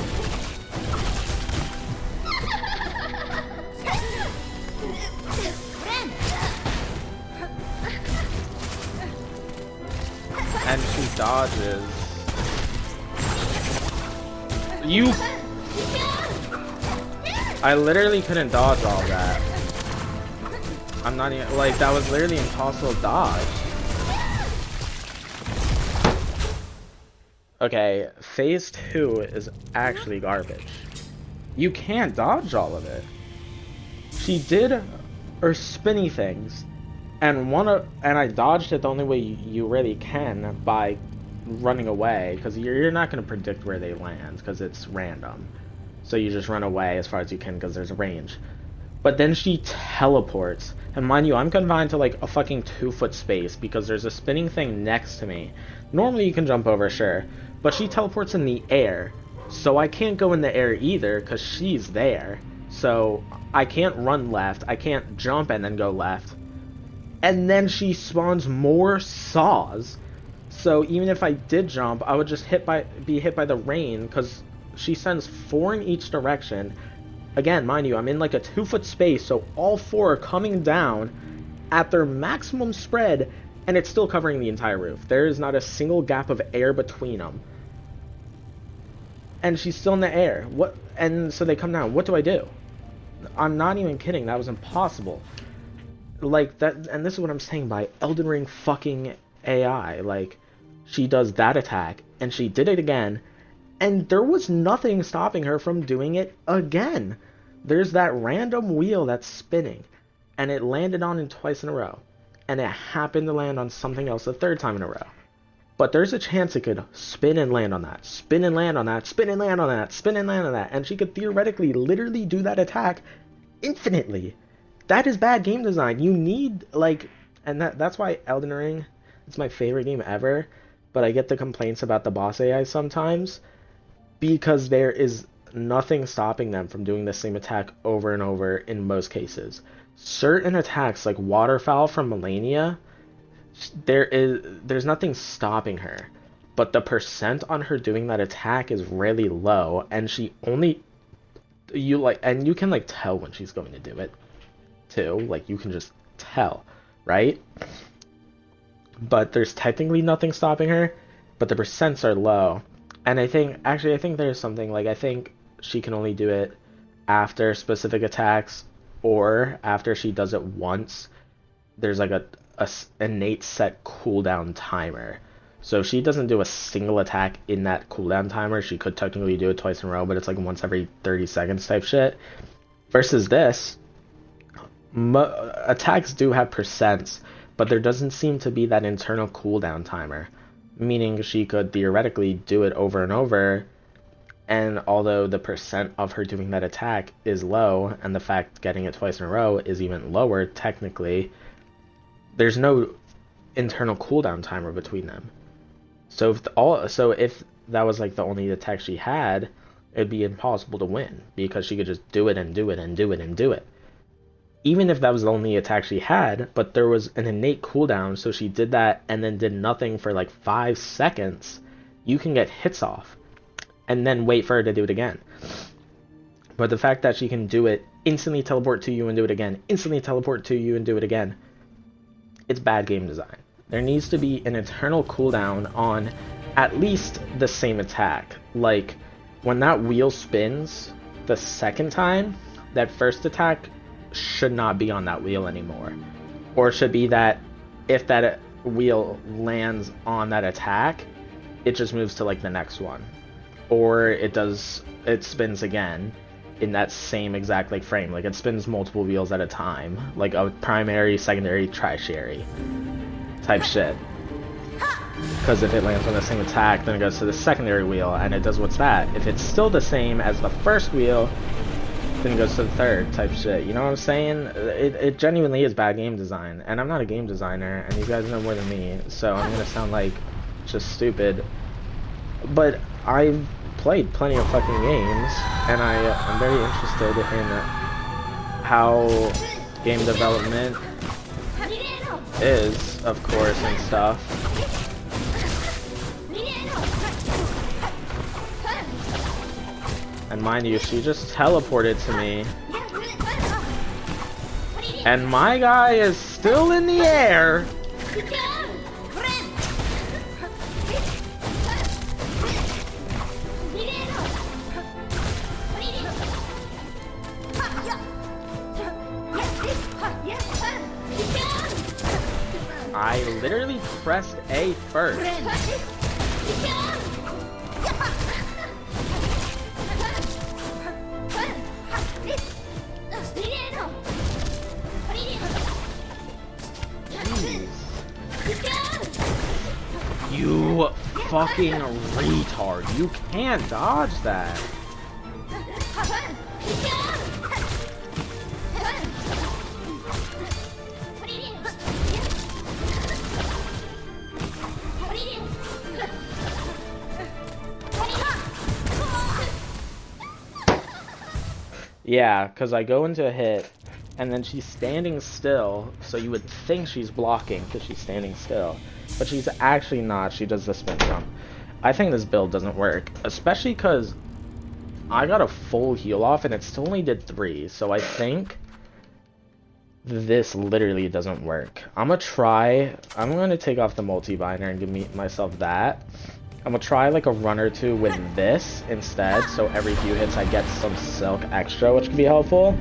A: And she dodges. You... I literally couldn't dodge all that. I'm not even... Like, that was literally impossible to dodge. Okay, phase 2 is actually garbage. You can't dodge all of it. She did her spinny things, and I dodged it the only way you really can, by running away, because you're not going to predict where they land because it's random. So you just run away as far as you can because there's a range. But then she teleports, and mind you, I'm confined to like a fucking 2-foot space because there's a spinning thing next to me. Normally you can jump over, sure, but she teleports in the air, so I can't go in the air either because she's there. So I can't run left, I can't jump and then go left. And then she spawns more saws. So even if I did jump, I would just be hit by the rain, because she sends 4 in each direction. Again, mind you, I'm in like a 2-foot space, so all 4 are coming down at their maximum spread, and it's still covering the entire roof. There is not a single gap of air between them. And she's still in the air. What? And so they come down. What do I do? I'm not even kidding. That was impossible. Like, that, and this is what I'm saying by Elden Ring fucking AI. Like, she does that attack, and she did it again, and there was nothing stopping her from doing it again. There's that random wheel that's spinning, and it landed on it twice in a row, and it happened to land on something else a 3rd time in a row. But there's a chance it could spin and land on that, spin and land on that, spin and land on that, spin and land on that, and she could theoretically literally do that attack infinitely. That is bad game design. You need, like, and that's why Elden Ring, it's my favorite game ever, but I get the complaints about the boss AI sometimes, because there is nothing stopping them from doing the same attack over and over in most cases. Certain attacks, like Waterfowl from Melania, there's nothing stopping her, but the percent on her doing that attack is really low, and she only, and you can like tell when she's going to do it too, like you can just tell, right? But there's technically nothing stopping her, but the percents are low. And I think there's something, like, I think she can only do it after specific attacks, or after she does it once, there's like a innate set cooldown timer. So if she doesn't do a single attack in that cooldown timer, she could technically do it twice in a row, but it's like once every 30 seconds type shit. Versus this, attacks do have percents, but there doesn't seem to be that internal cooldown timer. Meaning she could theoretically do it over and over, and although the percent of her doing that attack is low, and the fact getting it twice in a row is even lower technically, there's no internal cooldown timer between them. So if that was like the only attack she had, it'd be impossible to win, because she could just do it and do it and do it and do it. Even if that was the only attack she had, but there was an innate cooldown, so she did that and then did nothing for like 5 seconds, you can get hits off, and then wait for her to do it again. But the fact that she can do it, instantly teleport to you and do it again, instantly teleport to you and do it again, it's bad game design. There needs to be an internal cooldown on at least the same attack. Like, when that wheel spins the 2nd time, that first attack should not be on that wheel anymore. Or it should be that if that wheel lands on that attack, it just moves to like the next one. Or it spins again in that same exact like frame. Like, it spins multiple wheels at a time. Like a primary, secondary, tertiary type shit. Because if it lands on the same attack, then it goes to the secondary wheel, and it does what's that. If it's still the same as the first wheel, then it goes to the 3rd type shit. You know what I'm saying? It genuinely is bad game design, and I'm not a game designer, and these guys know more than me, so I'm gonna sound like just stupid. But I've played plenty of fucking games, and I'm very interested in how game development is, of course, and stuff. And mind you, she just teleported to me. And my guy is still in the air. I literally pressed A first. You fucking retard. You can't dodge that. Yeah, because I go into a hit, and then she's standing still, so you would think she's blocking because she's standing still. But she's actually not. She does the spin jump. I think this build doesn't work, especially because I got a full heal off, and it still only did 3, so I think this literally doesn't work. I'm going to take off the multi-binder and give myself that. I'm gonna try like a run or two with this instead, so every few hits I get some silk extra, which can be helpful.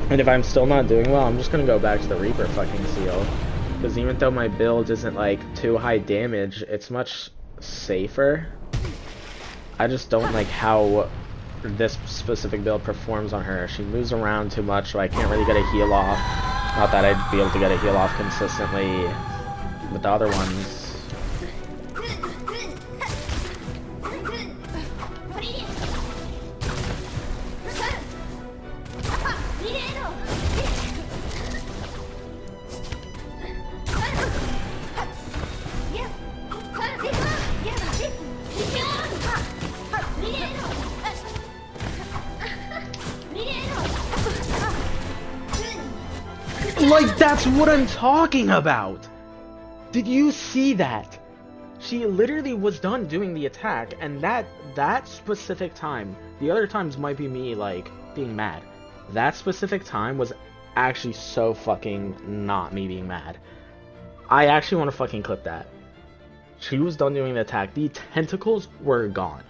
A: And if I'm still not doing well, I'm just gonna go back to the Reaper fucking seal. Because even though my build isn't like too high damage, it's much safer. I just don't like how this specific build performs on her. She moves around too much, so I can't really get a heal off. Not that I'd be able to get a heal off consistently with the other ones. Like, that's what I'm talking about! Did you see that? She literally was done doing the attack, and that specific time, the other times might be me, like, being mad. That specific time was actually so fucking not me being mad. I actually want to fucking clip that. She was done doing the attack. The tentacles were gone.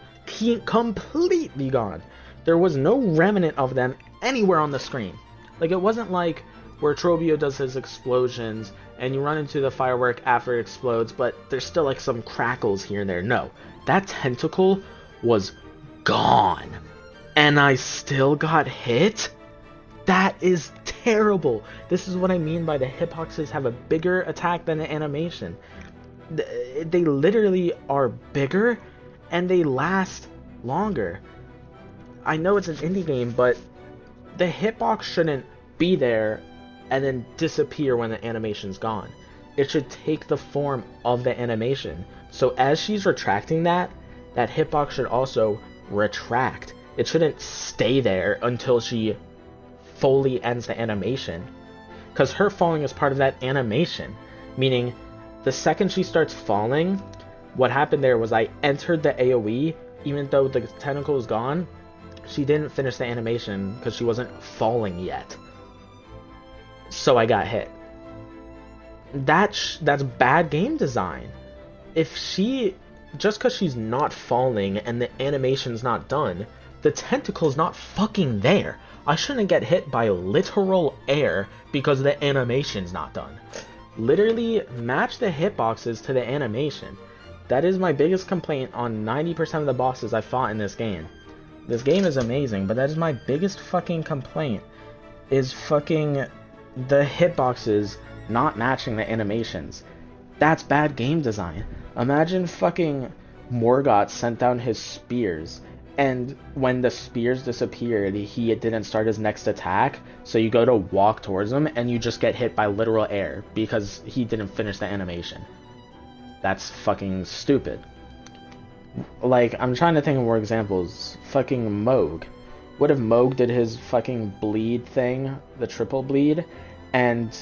A: Completely gone. There was no remnant of them anywhere on the screen. Like, it wasn't like where Trobio does his explosions and you run into the firework after it explodes, but there's still like some crackles here and there. No, that tentacle was gone. And I still got hit? That is terrible. This is what I mean by the hitboxes have a bigger attack than the animation. They literally are bigger and they last longer. I know it's an indie game, but the hitbox shouldn't be there and then disappear when the animation's gone. It should take the form of the animation. So as she's retracting that hitbox should also retract. It shouldn't stay there until she fully ends the animation. Because her falling is part of that animation. Meaning, the second she starts falling, what happened there was I entered the AoE, even though the tentacle is gone, she didn't finish the animation because she wasn't falling yet. So I got hit. That's bad game design. If she, just because she's not falling and the animation's not done, the tentacle's not fucking there. I shouldn't get hit by literal air because the animation's not done. Literally match the hitboxes to the animation. That is my biggest complaint on 90% of the bosses I fought in this game. This game is amazing, but that is my biggest fucking complaint. Is fucking the hitboxes not matching the animations. That's bad game design. Imagine fucking Morgott sent down his spears, and when the spears disappeared, he didn't start his next attack, so you go to walk towards him, and you just get hit by literal air, because he didn't finish the animation. That's fucking stupid. Like, I'm trying to think of more examples. Fucking Moog. What if Moog did his fucking bleed thing, the triple bleed, and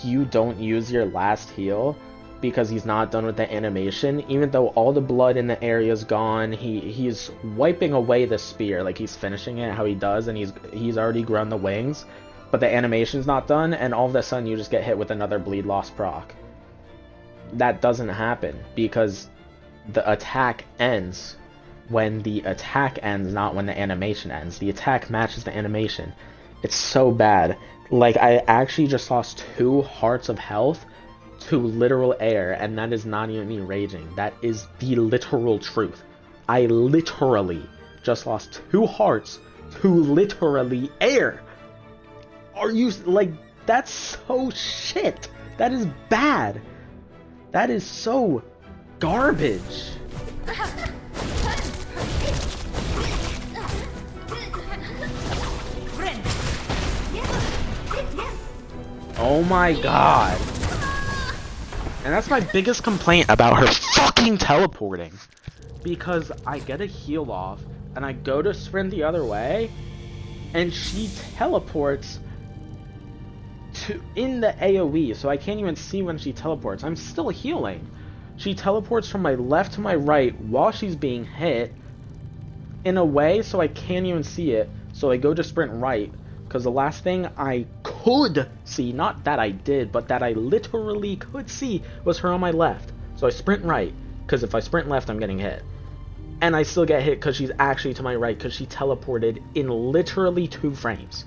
A: you don't use your last heal? because he's not done with the animation. Even though all the blood in the area is gone, he's wiping away the spear, like he's finishing it how he does, and he's already grown the wings, but the animation's not done, and all of a sudden you just get hit with another bleed loss proc. That doesn't happen because the attack ends when the attack ends, not when the animation ends. The attack matches the animation. It's so bad. Like, I actually just lost 2 hearts of health to literal air, and that is not even me raging. That is the literal truth. I literally just lost 2 hearts to literally air. Are you, like, that's so shit. That is bad. That is so garbage. Oh my god. And that's my biggest complaint about her fucking teleporting. Because I get a heal off, and I go to sprint the other way, and she teleports in the AoE, so I can't even see when she teleports. I'm still healing. She teleports from my left to my right while she's being hit, in a way so I can't even see it, so I go to sprint right. Because the last thing I could see, not that I did, but that I literally could see, was her on my left. So I sprint right, because if I sprint left, I'm getting hit. And I still get hit because she's actually to my right, because she teleported in literally 2 frames.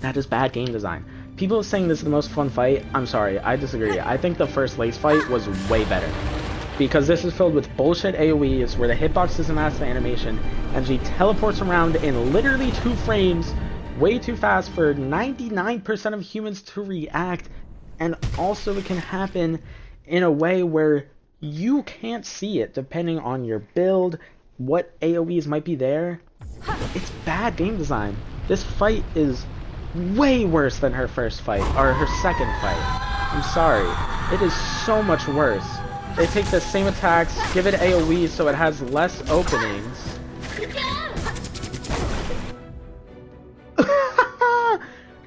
A: That is bad game design. People are saying this is the most fun fight. I'm sorry, I disagree. I think the first Lace fight was way better. Because this is filled with bullshit AoEs, where the hitbox doesn't match the animation, and she teleports around in literally 2 frames, way too fast for 99% of humans to react, and also it can happen in a way where you can't see it depending on your build, what AoEs might be there. It's bad game design. This fight is way worse than her first fight, or her second fight. I'm sorry. It is so much worse. They take the same attacks, give it AoE so it has less openings.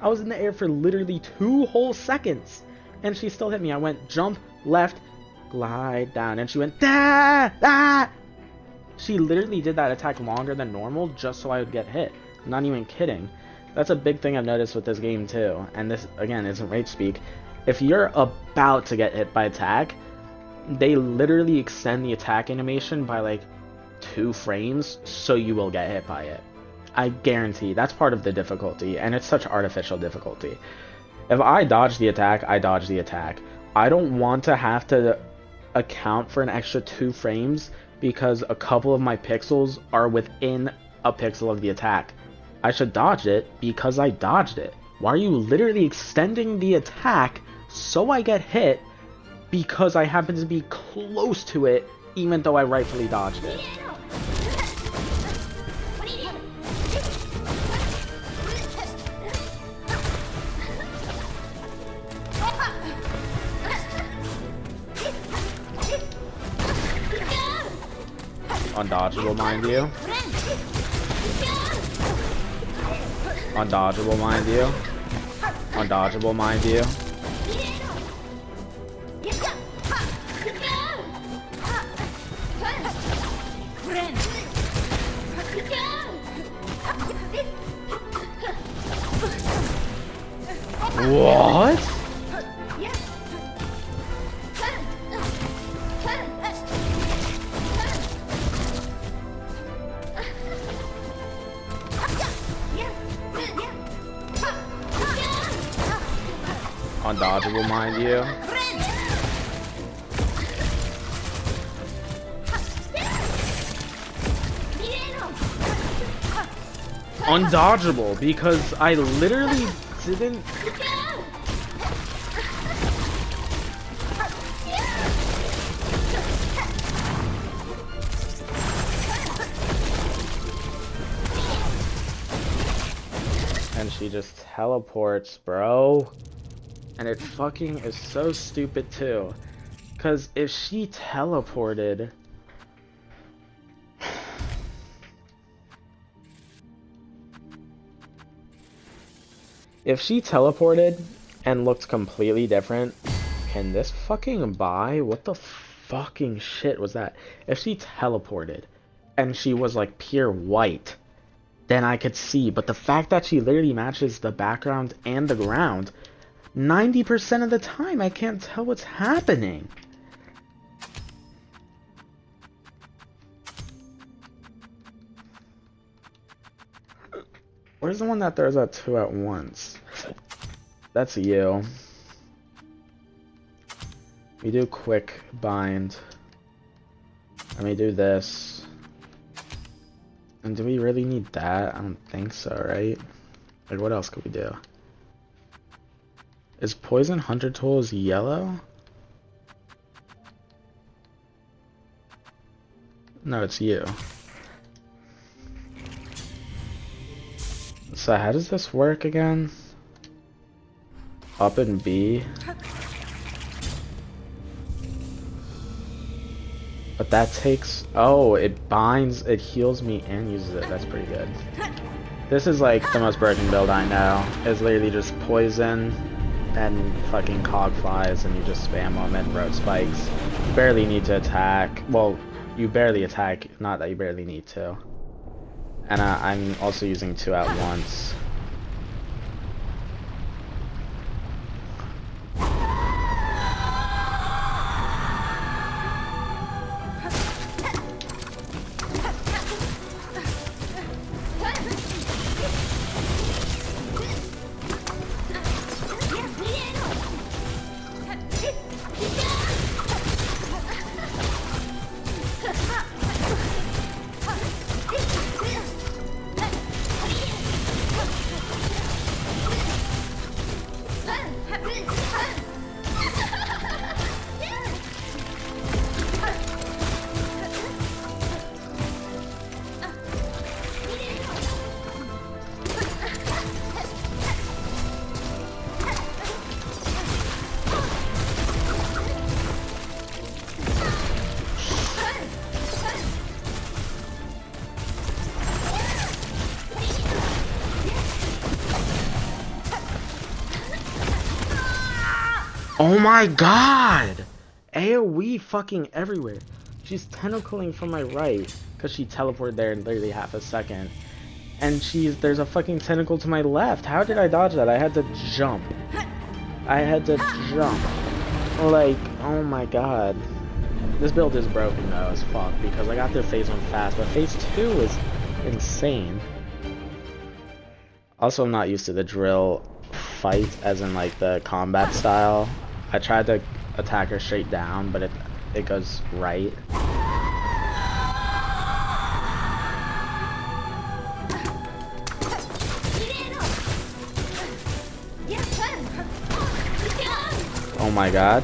A: I was in the air for literally 2 whole seconds, and she still hit me. I went jump, left, glide down, and she went da da. She literally did that attack longer than normal just so I would get hit. I'm not even kidding. That's a big thing I've noticed with this game too, and this again isn't rage speak. If you're about to get hit by attack, they literally extend the attack animation by like 2 frames so you will get hit by it. I guarantee that's part of the difficulty, and it's such artificial difficulty. If I dodge the attack, I dodge the attack. I don't want to have to account for an extra 2 frames because a couple of my pixels are within a pixel of the attack. I should dodge it because I dodged it. Why are you literally extending the attack so I get hit because I happen to be close to it even though I rightfully dodged it? Undodgeable, mind you. Undodgeable, mind you. Undodgeable, mind you. What? Undodgeable, mind you. Undodgeable, because I literally didn't... And she just teleports, bro. And it fucking is so stupid too. Because if she teleported... If she teleported and looked completely different Can this fucking buy? What the fucking shit was that? If she teleported and she was like pure white, then I could see. But the fact that she literally matches the background and the ground, 90% of the time I can't tell what's happening. Where's the one that throws out 2 at once? That's you. We do quick bind. And we do this. And do we really need that? I don't think so, right? Like, what else could we do? Is Poison Hunter Tools yellow? No, it's you. So how does this work again? Up and B. But that takes... Oh, it binds, it heals me and uses it. That's pretty good. This is like the most broken build I know. It's literally just poison and fucking cog flies, and you just spam them and road spikes. You barely need to attack. Well, you barely attack, not that you barely need to. And I'm also using 2 at once. Oh my god! AoE fucking everywhere. She's tentacling from my right, because she teleported there in literally half a second. And there's a fucking tentacle to my left. How did I dodge that? I had to jump. I had to jump. Like, oh my god. This build is broken though as fuck, because I got through phase 1 fast, but phase 2 is insane. Also, I'm not used to the drill fight, as in like the combat style. I tried to attack her straight down, but it goes right. Oh my god.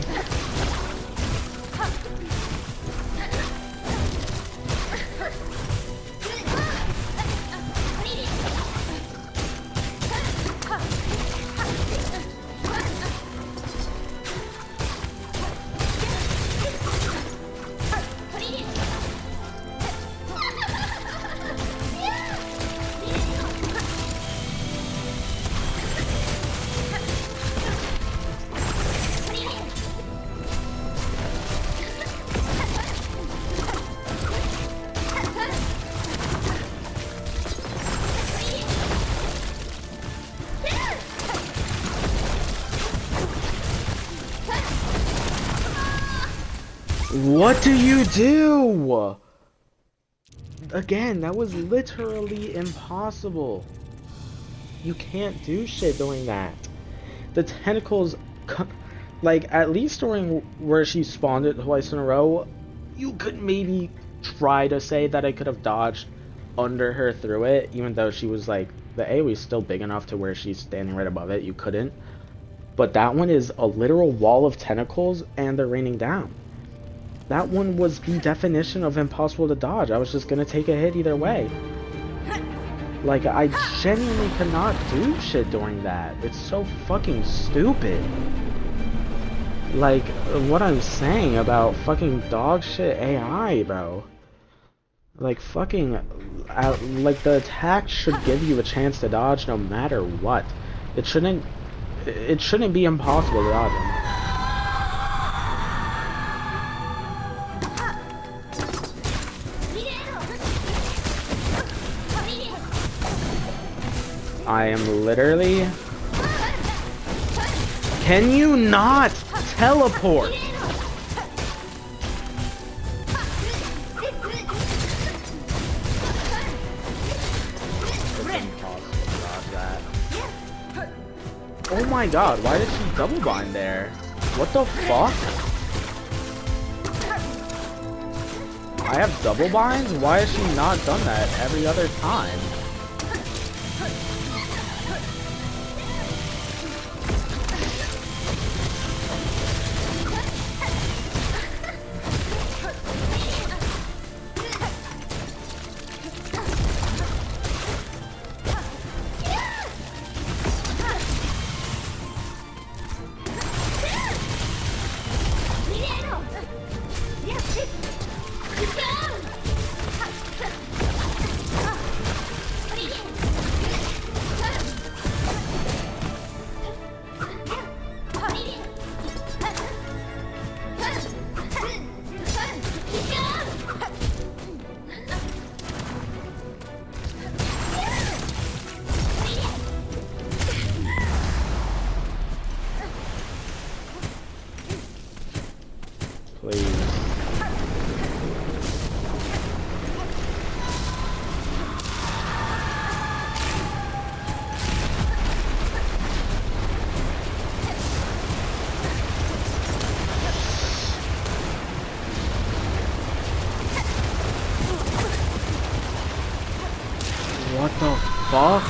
A: What do you do? Again, that was literally impossible. You can't do shit doing that. The tentacles, like, at least during where she spawned it twice in a row, you could maybe try to say that I could have dodged under her through it, even though she was like, the AoE is still big enough to where she's standing right above it. You couldn't. But that one is a literal wall of tentacles and they're raining down. That one was the definition of impossible to dodge. I was just gonna take a hit either way. Like, I genuinely could not do shit during that. It's so fucking stupid. Like, what I'm saying about fucking dog shit AI, bro. Like, fucking, like, the attack should give you a chance to dodge no matter what. It shouldn't be impossible to dodge them. I am literally... Can you not teleport? Oh my god, why did she double bind there? What the fuck? I have double binds? Why has she not done that every other time? Please. What the fuck?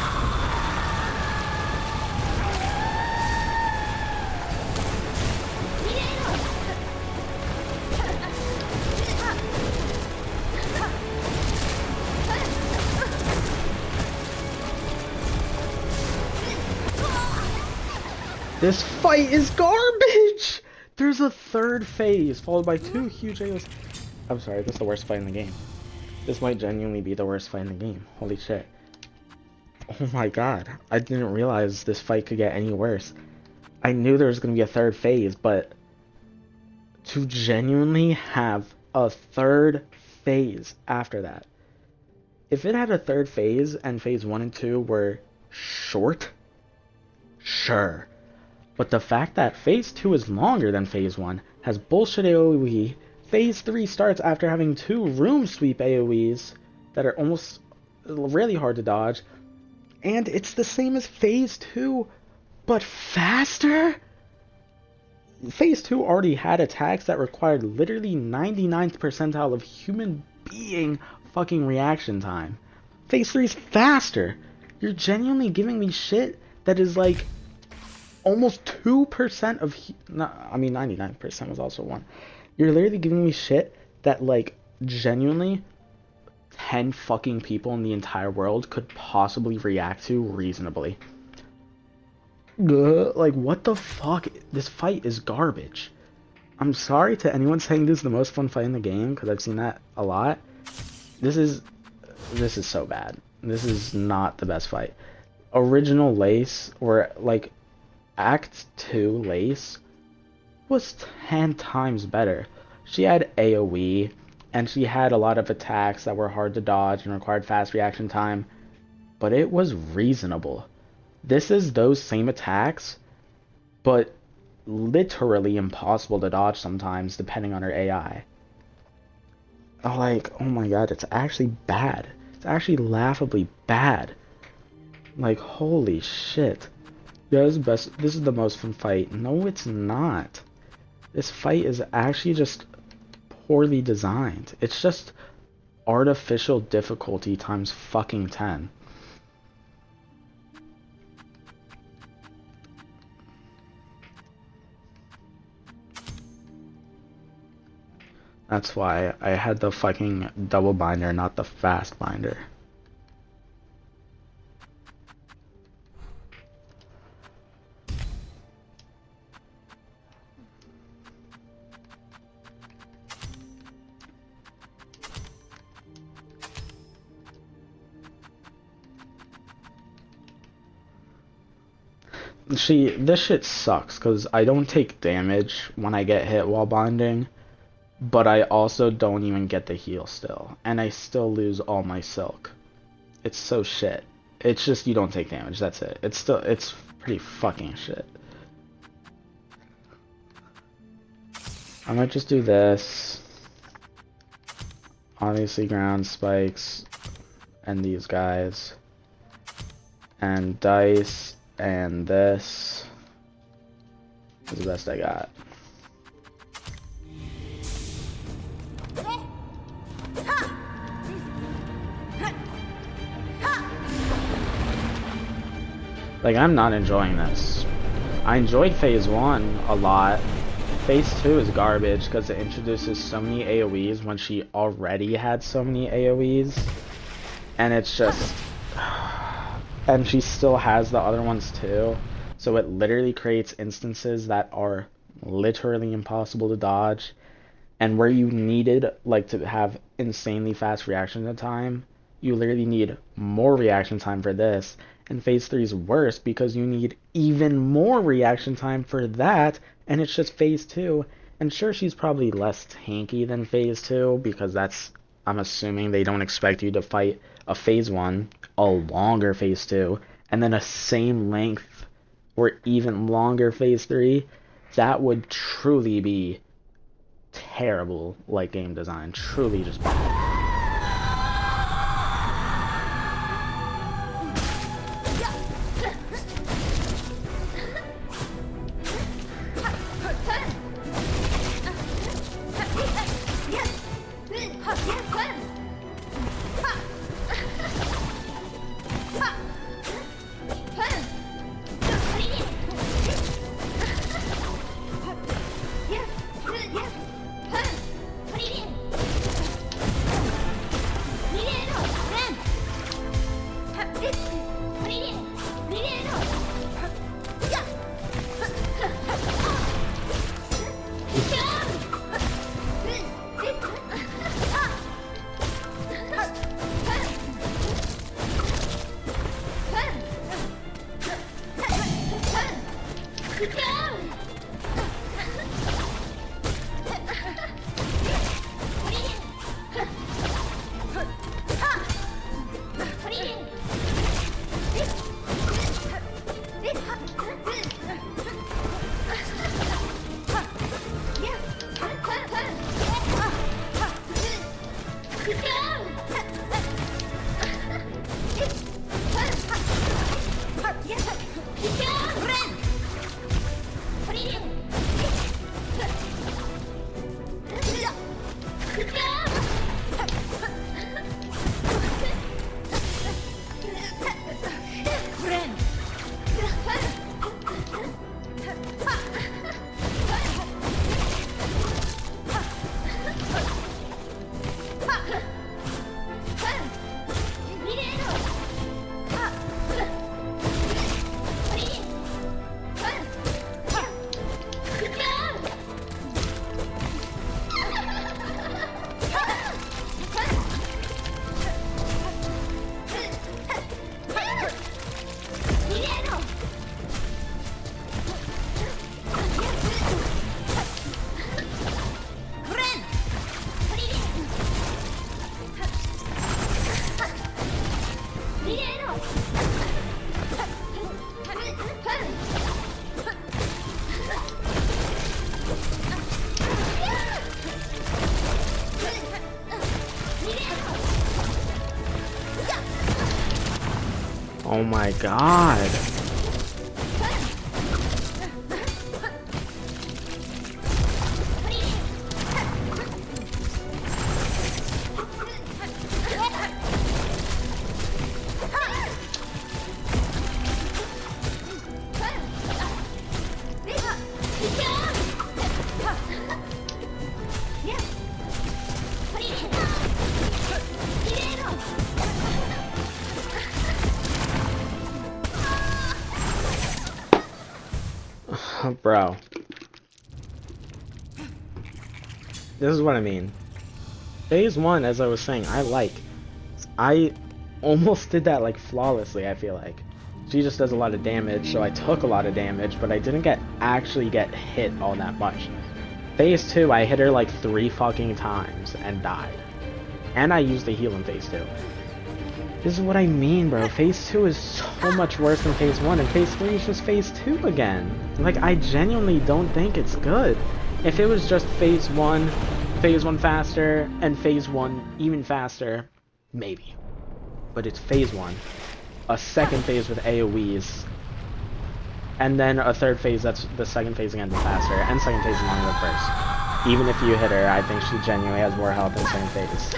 A: This fight is garbage! There's a third phase, followed by 2 huge AOs. I'm sorry, this is the worst fight in the game. This might genuinely be the worst fight in the game. Holy shit. Oh my god. I didn't realize this fight could get any worse. I knew there was going to be a third phase, but... to genuinely have a third phase after that. If it had a third phase, and phase 1 and 2 were short, sure. But the fact that phase 2 is longer than phase 1, has bullshit AoE, phase 3 starts after having 2 room sweep AoEs that are almost really hard to dodge, and it's the same as phase 2, but faster? Phase 2 already had attacks that required literally 99th percentile of human being fucking reaction time. Phase 3 is faster. You're genuinely giving me shit that is like almost 2% of... I mean, 99% was also 1. You're literally giving me shit that, like, genuinely 10 fucking people in the entire world could possibly react to reasonably. Like, what the fuck? This fight is garbage. I'm sorry to anyone saying this is the most fun fight in the game, because I've seen that a lot. This is so bad. This is not the best fight. Original Lace, or, like, Act 2 Lace was 10 times better. She had AoE, and she had a lot of attacks that were hard to dodge and required fast reaction time, but it was reasonable. This is those same attacks, but literally impossible to dodge sometimes, depending on her AI. Like, oh my god, it's actually bad. It's actually laughably bad. Like, holy shit. Yeah, this is the most fun fight. No, it's not. This fight is actually just poorly designed. It's just artificial difficulty times fucking 10. That's why I had the fucking double binder, not the fast binder. This shit sucks, because I don't take damage when I get hit while binding, but I also don't even get the heal still, and I still lose all my silk. It's so shit.
C: It's just you don't take damage, that's it. It's pretty fucking shit. I might just do this. Obviously ground spikes and these guys. And dice and this is the best I got. Like, I'm not enjoying this. I enjoyed Phase 1 a lot. Phase 2 is garbage because it introduces so many AoEs when she already had so many AoEs. And it's just... And she still has the other ones too. So it literally creates instances that are literally impossible to dodge. And where you needed, like, to have insanely fast reaction time, you literally need more reaction time for this. And Phase 3 is worse because you need even more reaction time for that, and it's just Phase 2. And sure, she's probably less tanky than Phase 2, because that's, I'm assuming they don't expect you to fight a Phase 1, a longer Phase 2, and then a same length or even longer Phase 3. That would truly be terrible, like, game design. Truly just bad. Oh my god. Bro. This is what I mean. Phase 1, as I was saying, I almost did that, like, flawlessly, I feel like. She just does a lot of damage, so I took a lot of damage, but I didn't actually get hit all that much. Phase 2, I hit her like 3 fucking times and died. And I used the heal in Phase 2. This is what I mean, bro. Phase 2 is so much worse than Phase 1, and Phase 3 is just Phase 2 again. Like, I genuinely don't think it's good. If it was just Phase 1 faster, and Phase 1 even faster, maybe. But it's Phase 1. A second phase with AoEs. And then a third phase that's the second phase again faster, and second phase is longer than first. Even if you hit her, I think she genuinely has more health in second phase.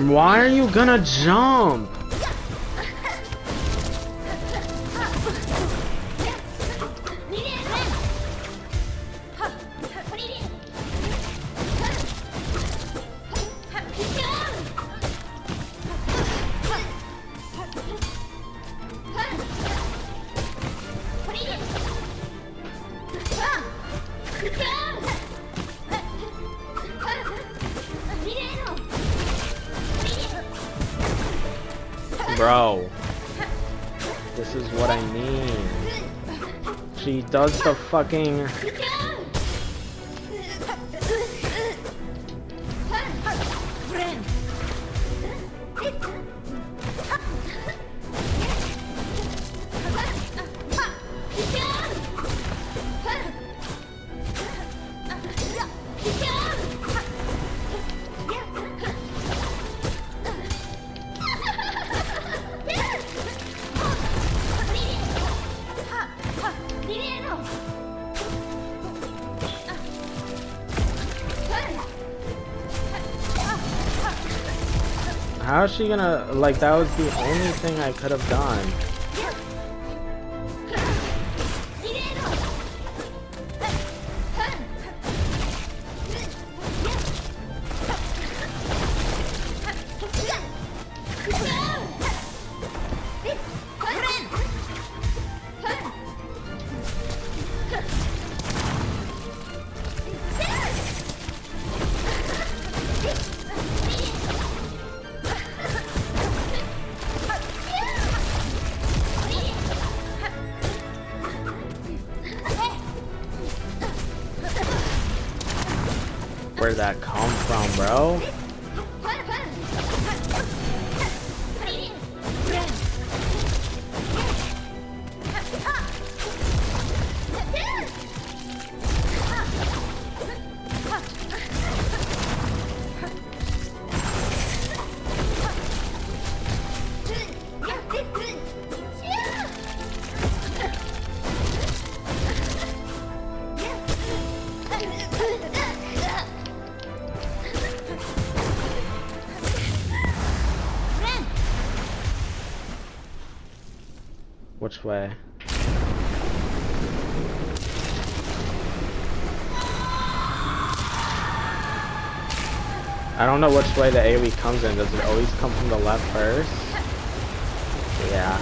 C: Why are you gonna jump? Bro, this is what I mean. She does the fucking... How is she gonna, like, that was the only thing I could have done. Where'd that come from, bro? Which way? I don't know which way the AoE comes in. Does it always come from the left first? Yeah.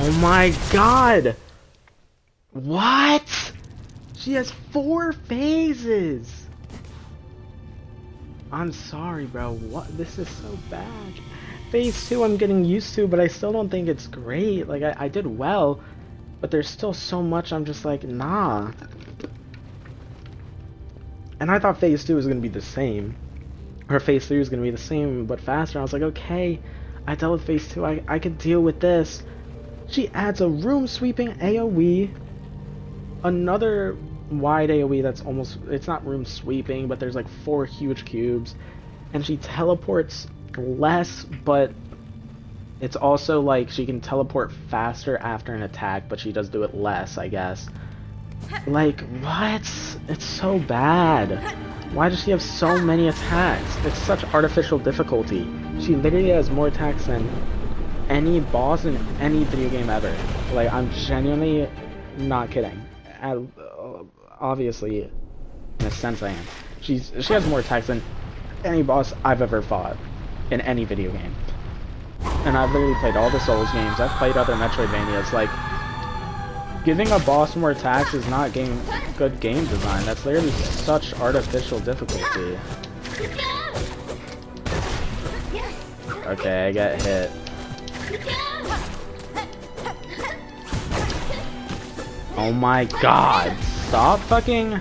C: Oh my god! What? She has 4 phases! I'm sorry, bro. What? This is so bad. Phase 2 I'm getting used to, but I still don't think it's great. Like, I did well, but there's still so much I'm just like, nah. And I thought Phase 2 was going to be the same. Or Phase 3 was going to be the same, but faster. I was like, okay, I dealt with Phase 2. I could deal with this. She adds a room sweeping AoE. Another wide AoE that's almost... It's not room sweeping, but there's like 4 huge cubes. And she teleports less, but it's also like she can teleport faster after an attack, but she does do it less, I guess. Like, what? It's so bad. Why does she have so many attacks? It's such artificial difficulty. She literally has more attacks than any boss in any video game ever. Like, I'm genuinely not kidding. Obviously, in a sense I am. She has more attacks than any boss I've ever fought in any video game. And I've literally played all the Souls games. I've played other Metroidvanias. Like, giving a boss more attacks is not good game design. That's literally such artificial difficulty. Okay, I got hit. Oh my god. Stop fucking...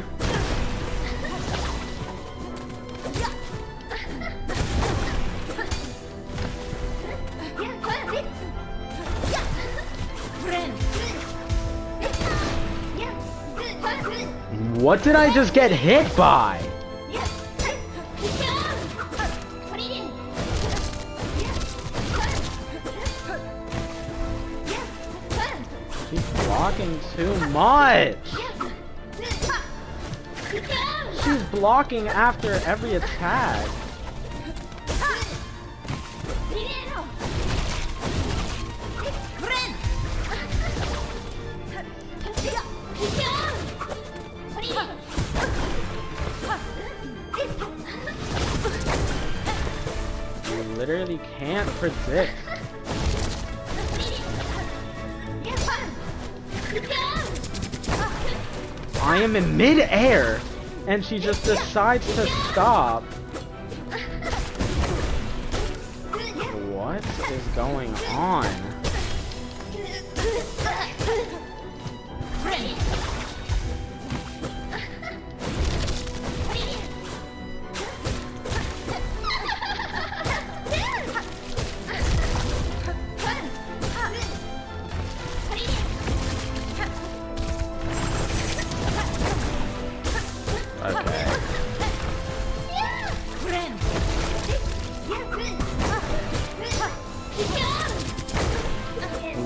C: What did I just get hit by? She's blocking too much. She's blocking after every attack. Literally can't predict. I am in mid-air and she just decides to stop. What is going on?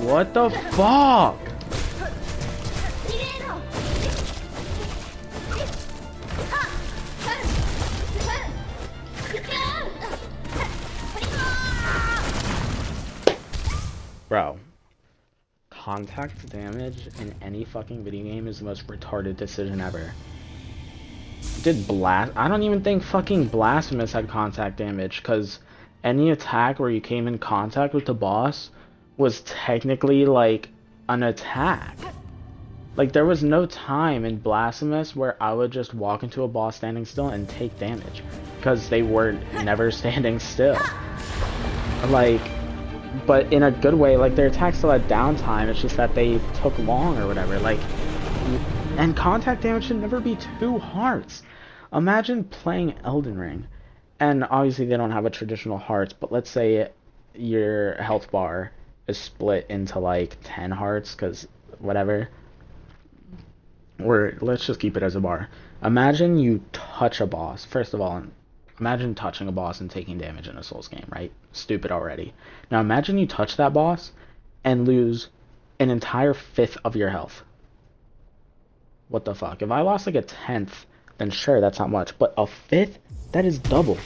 C: What the fuck? Bro, contact damage in any fucking video game is the most retarded decision ever. I don't even think fucking Blasphemous had contact damage, because any attack where you came in contact with the boss was technically like an attack. Like, there was no time in Blasphemous where I would just walk into a boss standing still and take damage, because they were never standing still. Like, but in a good way, like, their attacks still had downtime, it's just that they took long or whatever. Like, and contact damage should never be 2 hearts. Imagine playing Elden Ring, and obviously they don't have a traditional hearts, but let's say your health bar is split into like 10 hearts, because whatever, or let's just keep it as a bar. Imagine you touch a boss. First of all, imagine touching a boss and taking damage in a Souls game, right? Stupid already. Now imagine you touch that boss and lose an entire 1/5 of your health. What the fuck? If I lost like a 1/10, then sure, that's not much, but a 1/5, that is double.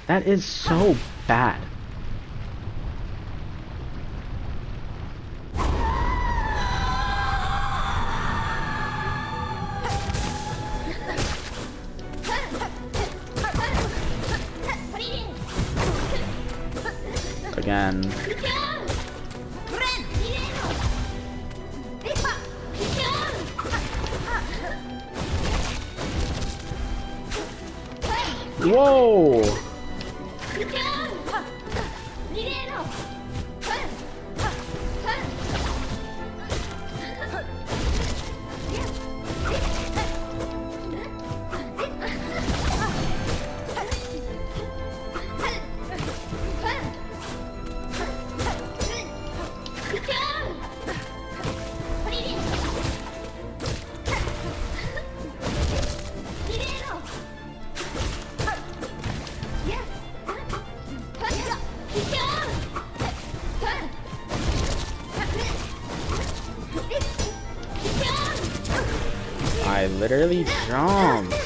C: That is so bad. Again. Whoa! I literally jumped.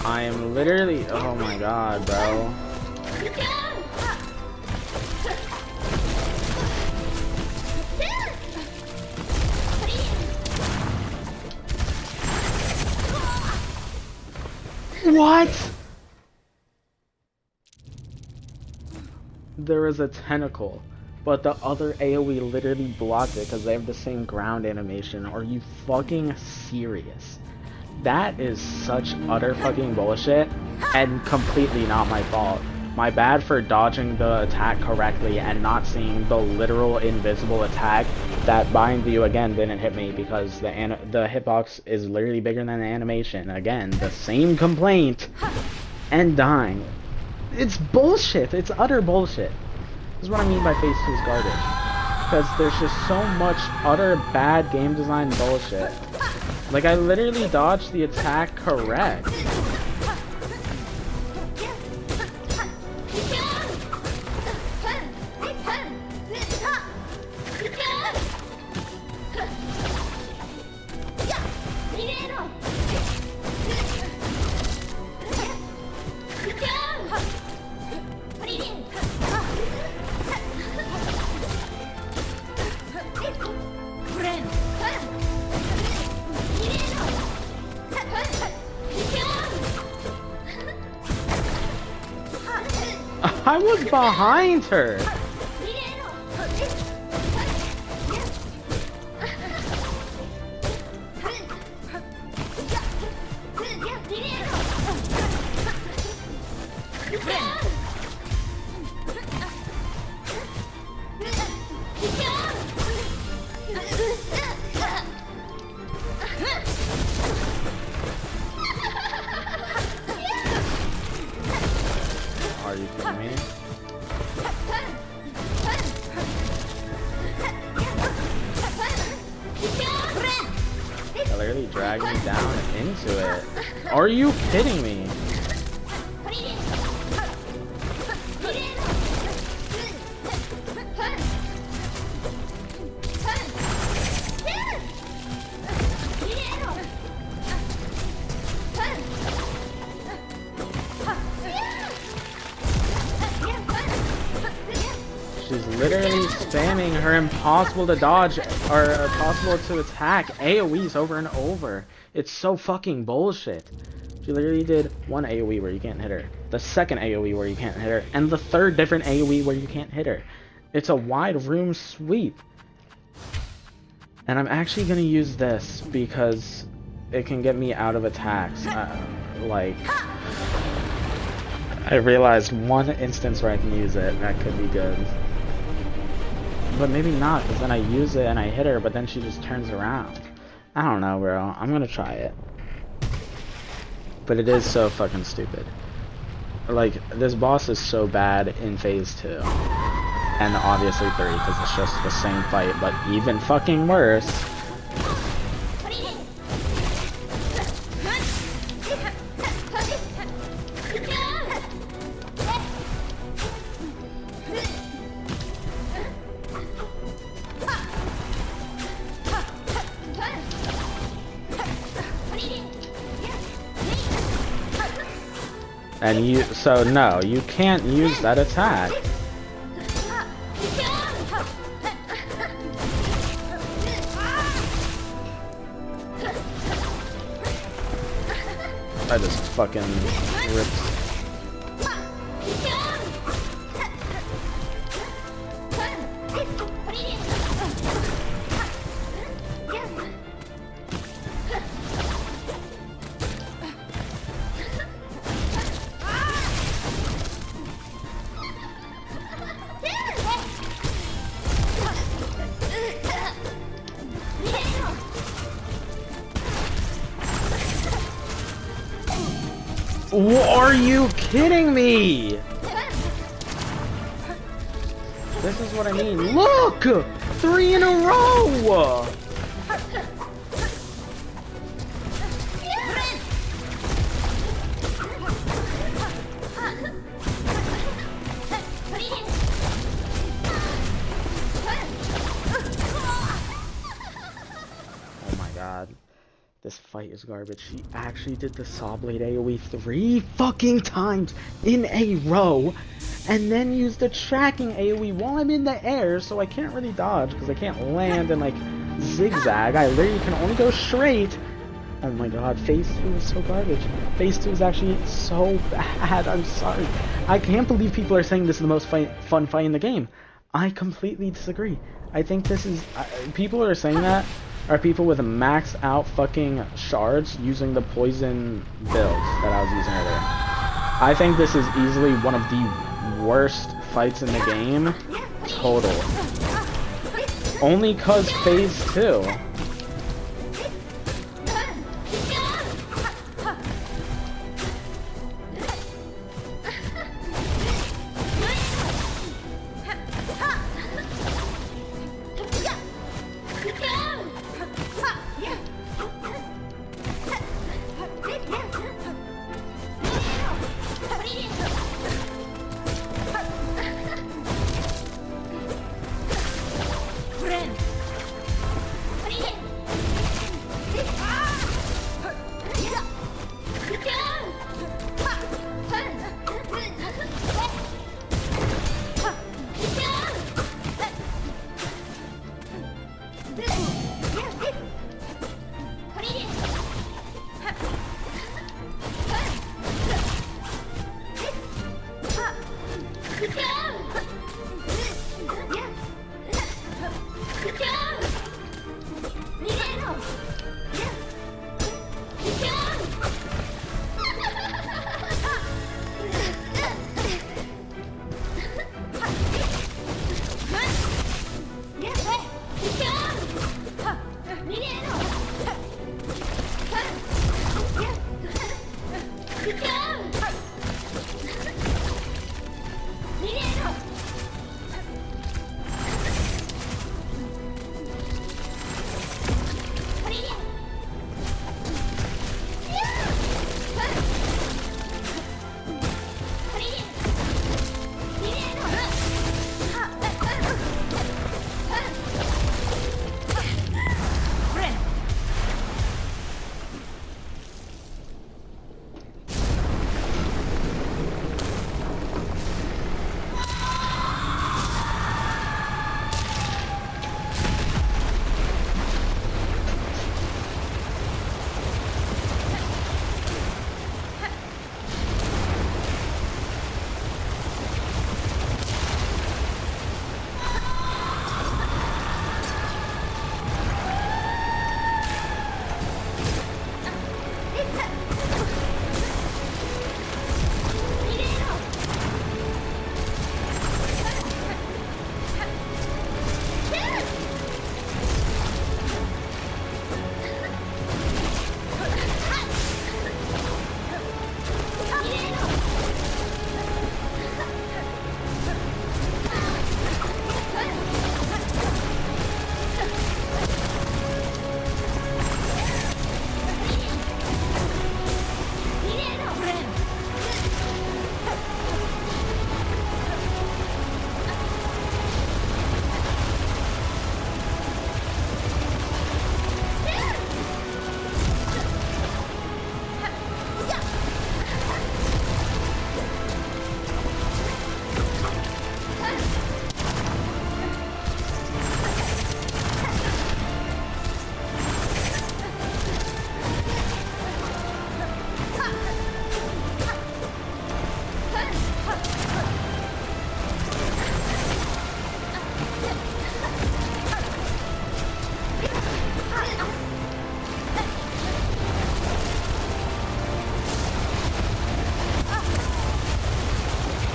C: I am literally, oh my god, bro. What? There is a tentacle, but the other AoE literally blocked it because they have the same ground animation. Are you fucking serious? That is such utter fucking bullshit, and completely not my fault. My bad for dodging the attack correctly and not seeing the literal invisible attack that bind view again didn't hit me because the hitbox is literally bigger than the animation. Again, the same complaint, and dying. It's bullshit. It's utter bullshit. This is what I mean by Phase 2's garbage. Because there's just so much utter bad game design bullshit. Like, I literally dodged the attack correct. I was behind her. Are you kidding me? They literally dragged me down into it. Are you kidding me? She's literally spamming her impossible to dodge or impossible to attack AoEs over and over. It's so fucking bullshit. She literally did one AoE where you can't hit her, the second AoE where you can't hit her, and the third different AoE where you can't hit her. It's a wide room sweep. And I'm actually gonna use this because it can get me out of attacks. Like, I realized one instance where I can use it, that could be good. But maybe not, because then I use it and I hit her, but then she just turns around. I don't know, bro. I'm gonna try it. But it is so fucking stupid. Like, this boss is so bad in Phase 2. And obviously 3, because it's just the same fight, but even fucking worse. And so no, you can't use that attack. I just fucking ripped. Are you kidding me? This is what I mean. Look! 3 in a row! Oh my god. This fight is garbage. She actually did the Saw Blade AoE 3 fucking times in a row, and then used the tracking AoE while I'm in the air, so I can't really dodge because I can't land and like zigzag. I literally can only go straight. Oh my god, Phase 2 is so garbage. Phase 2 is actually so bad. I'm sorry. I can't believe people are saying this is the most fun fight in the game. I completely disagree. I think this is... people are saying that are people with max out fucking shards using the poison builds that I was using earlier. I think this is easily one of the worst fights in the game. Total. Only cause Phase 2.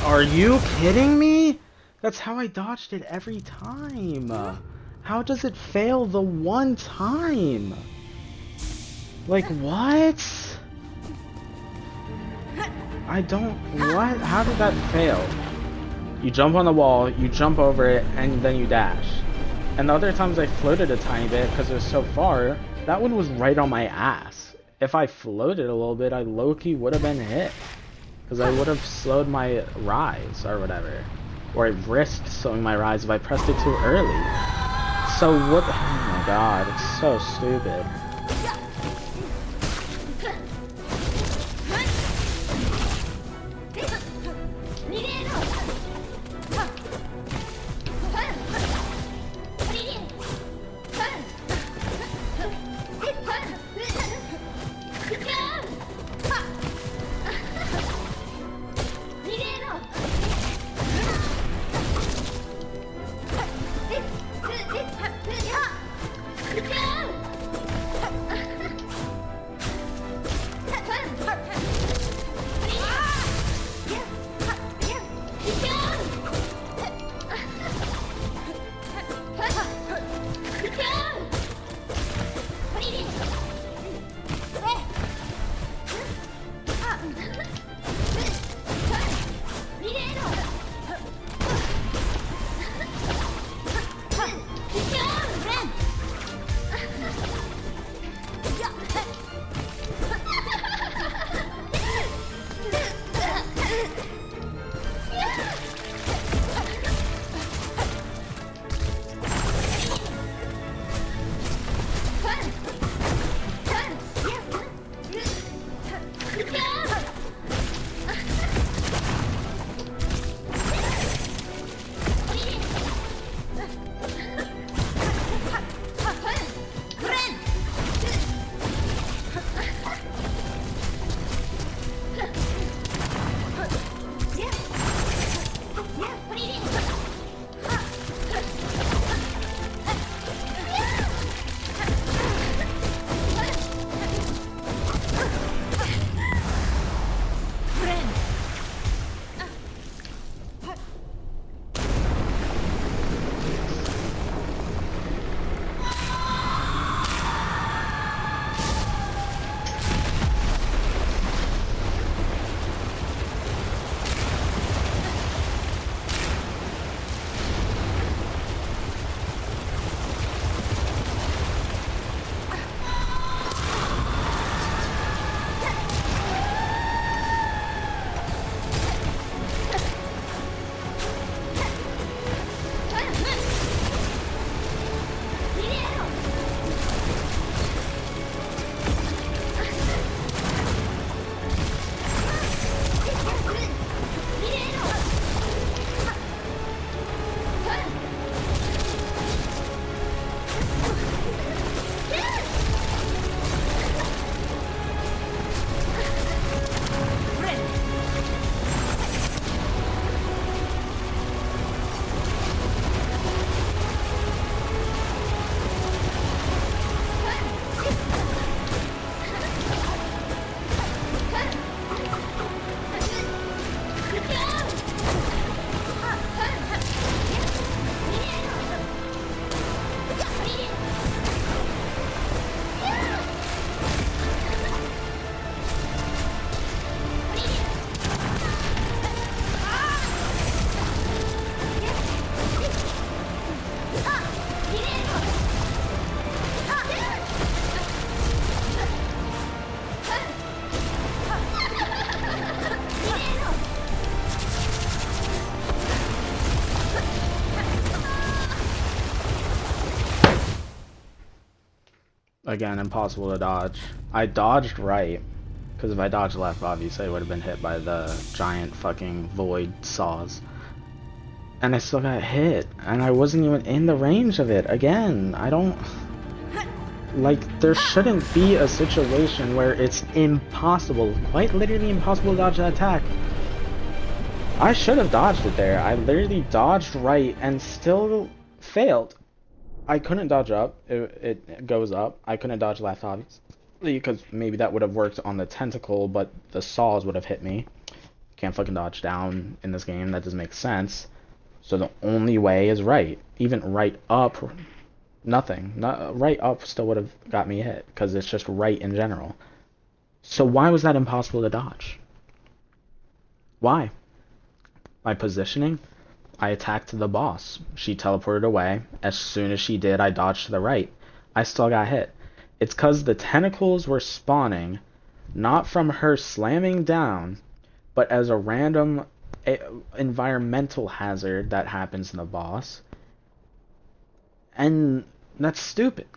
C: Are you kidding me? That's how I dodged it every time. How does it fail the one time? Like, what? I don't... What? How did that fail? You jump on the wall, you jump over it, and then you dash. And the other times I floated a tiny bit because it was so far. That one was right on my ass. If I floated a little bit, I low-key would have been hit. Because I would have slowed my rise, or whatever. Or I risked slowing my rise if I pressed it too early. So what? Oh my god, it's so stupid. Again, impossible to dodge. I dodged right, because if I dodged left, obviously I would have been hit by the giant fucking void saws. And I still got hit, and I wasn't even in the range of it. Again, I don't... Like, there shouldn't be a situation where it's impossible, quite literally impossible to dodge that attack. I should have dodged it there. I literally dodged right and still failed. I couldn't dodge up. It goes up. I couldn't dodge left, obviously, because maybe that would have worked on the tentacle, but the saws would have hit me. Can't fucking dodge down in this game. That doesn't make sense. So the only way is right. Even right up, nothing. Right up still would have got me hit, because it's just right in general. So why was that impossible to dodge? Why? My positioning? I attacked the boss. She teleported away. As soon as she did, I dodged to the right. I still got hit. It's because the tentacles were spawning, not from her slamming down, but as a random environmental hazard that happens in the boss. And that's stupid.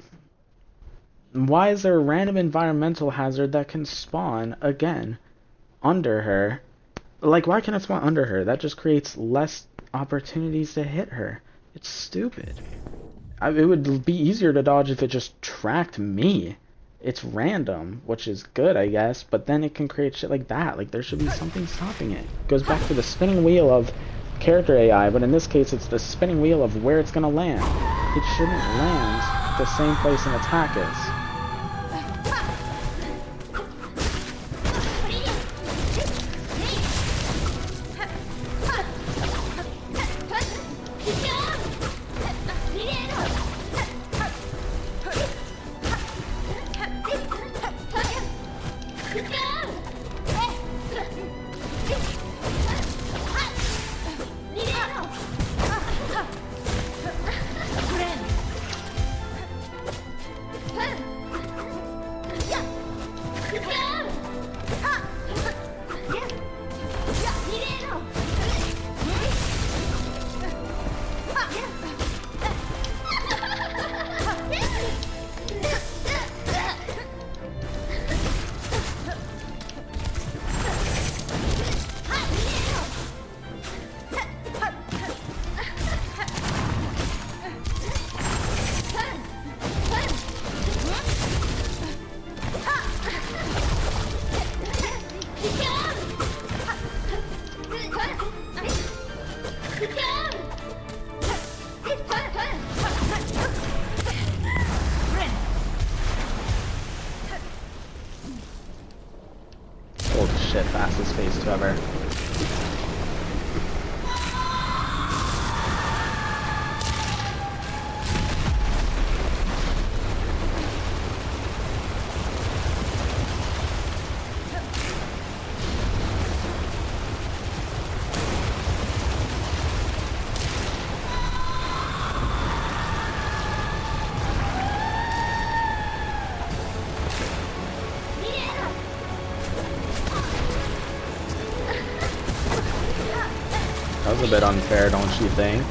C: Why is there a random environmental hazard that can spawn again under her? Like, why can it spawn under her? That just creates less opportunities to hit her. It's stupid. It would be easier to dodge if it just tracked me. It's random, which is good, I guess, but then it can create shit like that. Like, there should be something stopping it. It goes back to the spinning wheel of character AI, but in this case, it's the spinning wheel of where it's gonna land. It shouldn't land the same place an attack is. Holy shit, fastest phase 2 ever. That was a bit unfair, don't you think?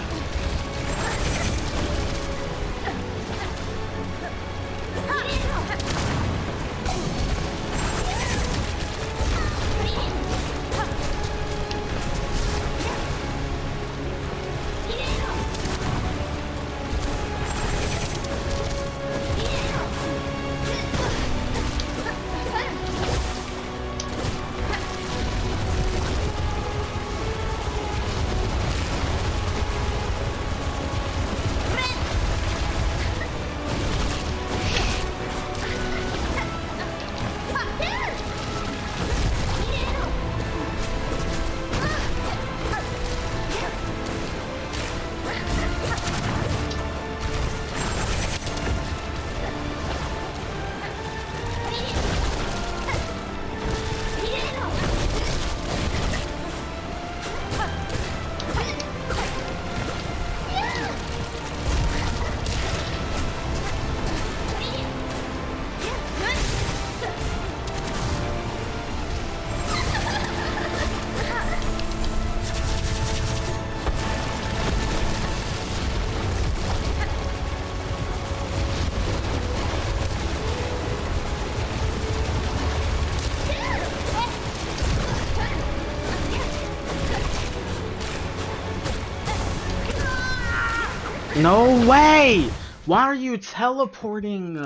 C: No way! Why are you teleporting?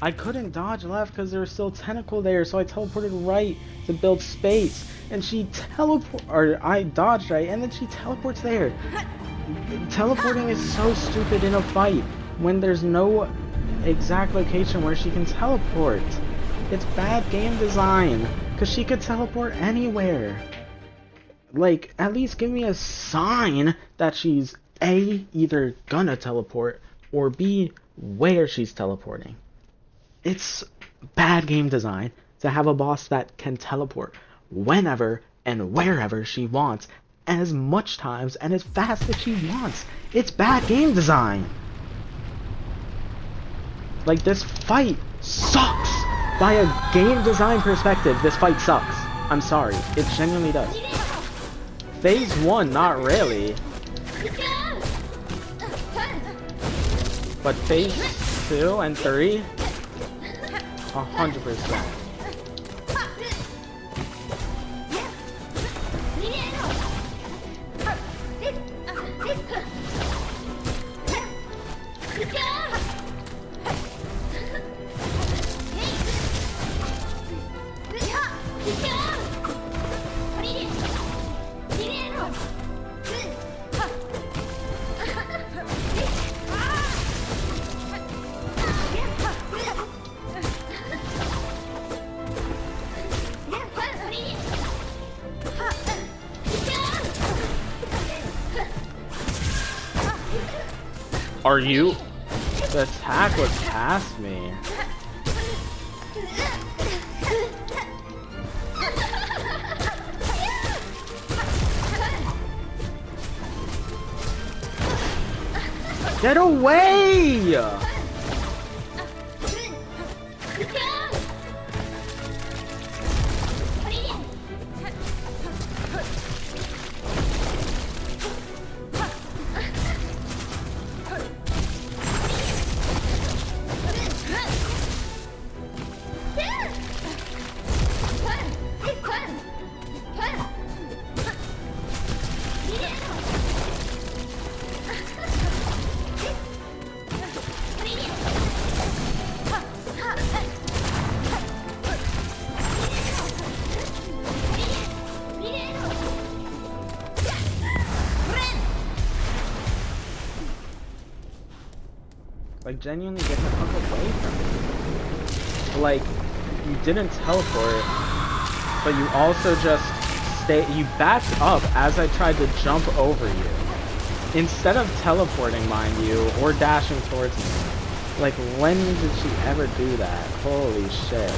C: I couldn't dodge left because there was still tentacle there, so I teleported right to build space. And she I dodged right, and then she teleports there. Teleporting is so stupid in a fight when there's no exact location where she can teleport. It's bad game design, because she could teleport anywhere. Like, at least give me a sign that she's A, either gonna teleport, or B, where she's teleporting. It's bad game design to have a boss that can teleport whenever and wherever she wants, as much times and as fast as she wants. It's bad game design. Like, this fight sucks. By a game design perspective, this fight sucks. I'm sorry, it genuinely does. Phase 1, not really. But phase 2 and 3, 100%. Are you? The attack was past me. Get away! Like, genuinely get the fuck away from me. Like, you didn't teleport, but you also just you backed up as I tried to jump over you. Instead of teleporting, mind you, or dashing towards me. Like, when did she ever do that? Holy shit.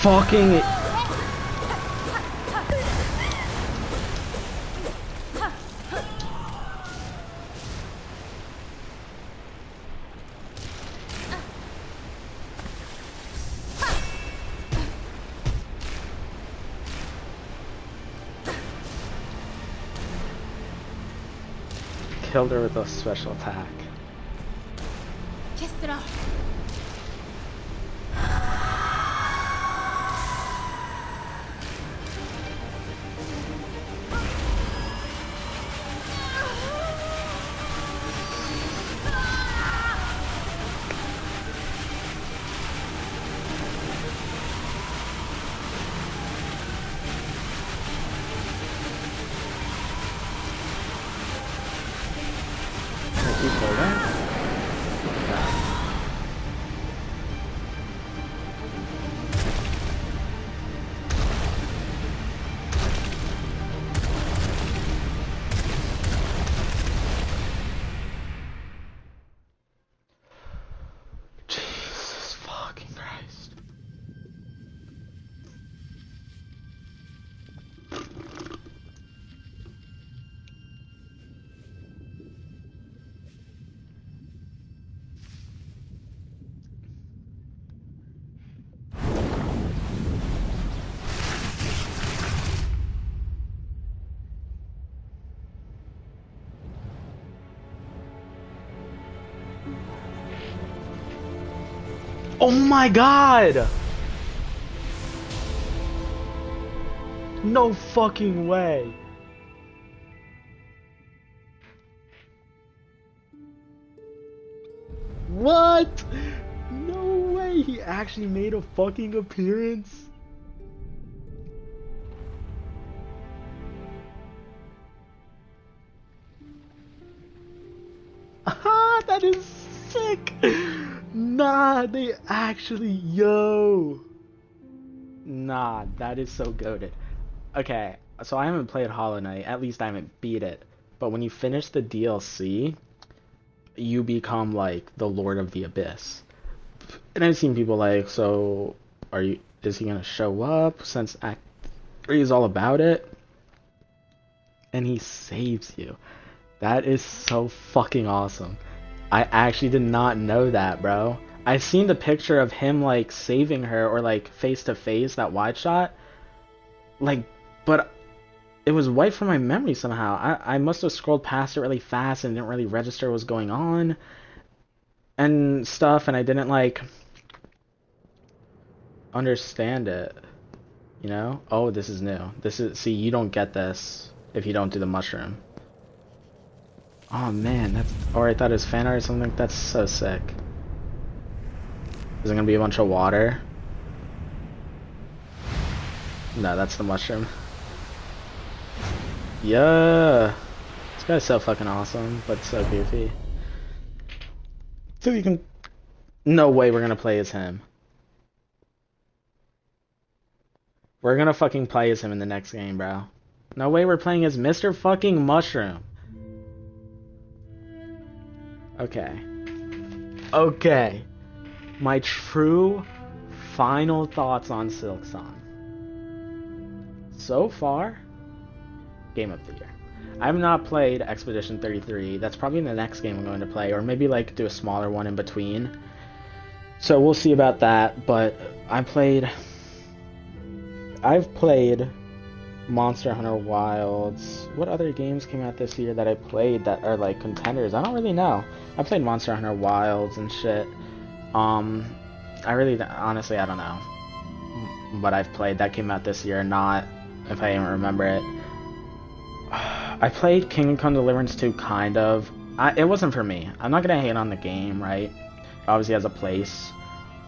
C: Fucking killed her with a special attack.
D: Kestra.
C: Keep holding. Jesus fucking Christ. Oh my god! No fucking way. What? No way, he actually made a fucking appearance. Ah, that is sick. Nah, they actually, yo. Nah, that is so goated. Okay, so I haven't played Hollow Knight, at least I haven't beat it. But when you finish the DLC, you become like the Lord of the Abyss. And I've seen people like, so is he gonna show up since Act 3 is all about it? And he saves you. That is so fucking awesome. I actually did not know that, bro. I seen the picture of him like saving her or like face to face, that wide shot. Like, but it was wiped from my memory somehow. I must have scrolled past it really fast and didn't really register what was going on and stuff, and I didn't like understand it, you know? Oh, this is new. See, you don't get this if you don't do the mushroom. Oh man, that's, or I thought it was fan art or something. That's so sick. Is it gonna be a bunch of water? No, that's the mushroom. Yeah, this guy's so fucking awesome, but so goofy. So you can, no way we're gonna play as him. We're gonna fucking play as him in the next game, bro. No way we're playing as Mr. fucking Mushroom. Okay. Okay. My true final thoughts on Silksong. So far, game of the year. I have not played Expedition 33. That's probably the next game I'm going to play, or maybe like do a smaller one in between. So we'll see about that, but I've played Monster Hunter Wilds. What other games came out this year that I played that are like contenders? I don't really know. I played Monster Hunter Wilds and shit. Honestly, I don't know. But I've played that came out this year, not if I even remember it. I played Kingdom Come Deliverance 2, kind of. It wasn't for me. I'm not gonna hate on the game, right? It obviously has a place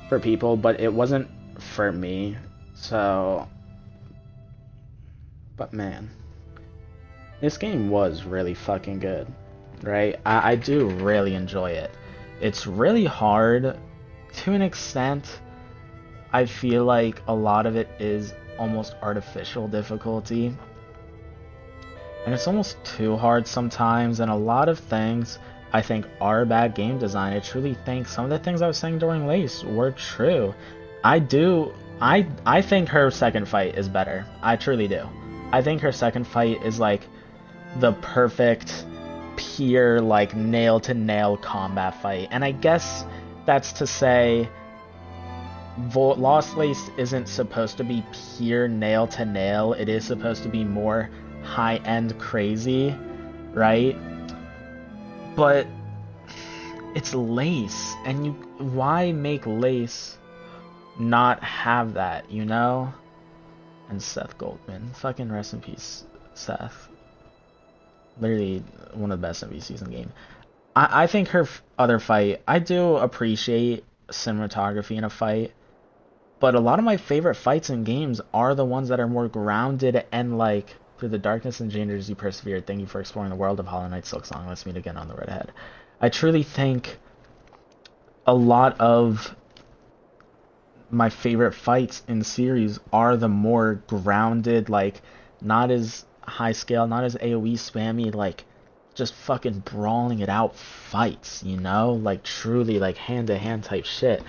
C: for people, but it wasn't for me. So, but man, this game was really fucking good, right? I do really enjoy it. It's really hard to an extent. I feel like a lot of it is almost artificial difficulty. And it's almost too hard sometimes, and a lot of things I think are bad game design. I truly think some of the things I was saying during Lace were true. I think her second fight is better. I truly do. I think her second fight is like the perfect, pure, like nail-to-nail combat fight. And I guess that's to say Lost Lace isn't supposed to be pure nail-to-nail. It is supposed to be more high-end crazy, right? But it's Lace, and why make Lace not have that, you know? And Seth Goldman, fucking rest in peace, Seth. Literally one of the best MVCs in the game. I think her other fight, I do appreciate cinematography in a fight, but a lot of my favorite fights in games are the ones that are more grounded and like, through the darkness and dangers you persevered, thank you for exploring the world of Hollow Knight Silksong, let's meet again on the road ahead. I truly think a lot of my favorite fights in series are the more grounded, like, not as high scale, not as AoE spammy, like, just fucking brawling it out fights, you know? Like, truly, like, hand-to-hand type shit.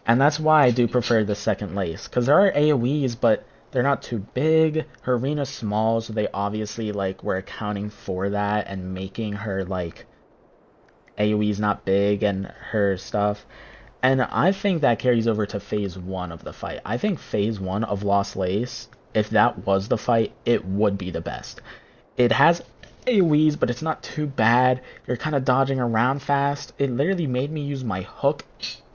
C: And that's why I do prefer the second Lace, because there are AoEs, but they're not too big. Her arena's small, so they obviously, like, were accounting for that and making her, like, AoE's not big and her stuff. And I think that carries over to phase 1 of the fight. I think phase 1 of Lost Lace, if that was the fight, it would be the best. It has AoEs, but it's not too bad. You're kind of dodging around fast. It literally made me use my hook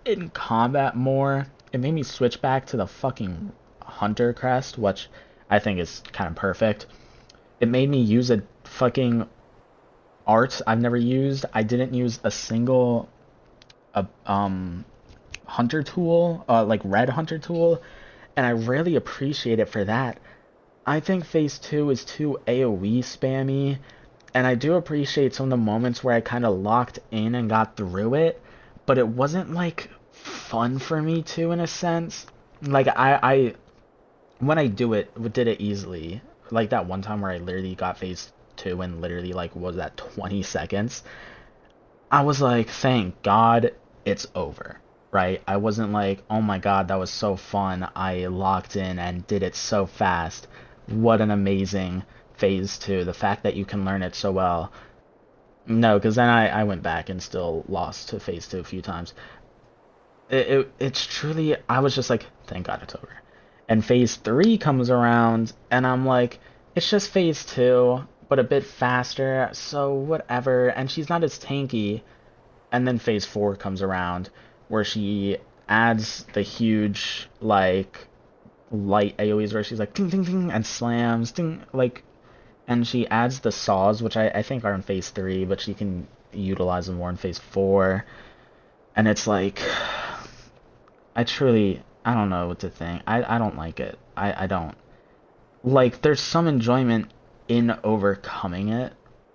C: in combat more. It made me switch back to the fucking Hunter crest, which I think is kind of perfect. It made me use a fucking art I've never used. I didn't use a single hunter tool, like red hunter tool, and I really appreciate it for that. I think phase 2 is too AoE spammy, and I do appreciate some of the moments where I kind of locked in and got through it, but it wasn't like fun for me to, in a sense. Like I when I did it easily. Like that one time where I literally got phase 2 and literally like was that 20 seconds. I was like, thank God it's over, right? I wasn't like, oh my God, that was so fun. I locked in and did it so fast. What an amazing phase 2. The fact that you can learn it so well. No, because then I went back and still lost to phase 2 a few times. It's truly, I was just like, thank God it's over. And phase 3 comes around, and I'm like, it's just phase 2, but a bit faster, so whatever. And she's not as tanky. And then phase 4 comes around, where she adds the huge, like, light AoEs, where she's like, ding, ding, ding, and slams, ding, like, and she adds the saws, which I think are in phase 3, but she can utilize them more in phase 4. And it's like, I don't know what to think. I don't like it. I don't. Like, there's some enjoyment in overcoming it,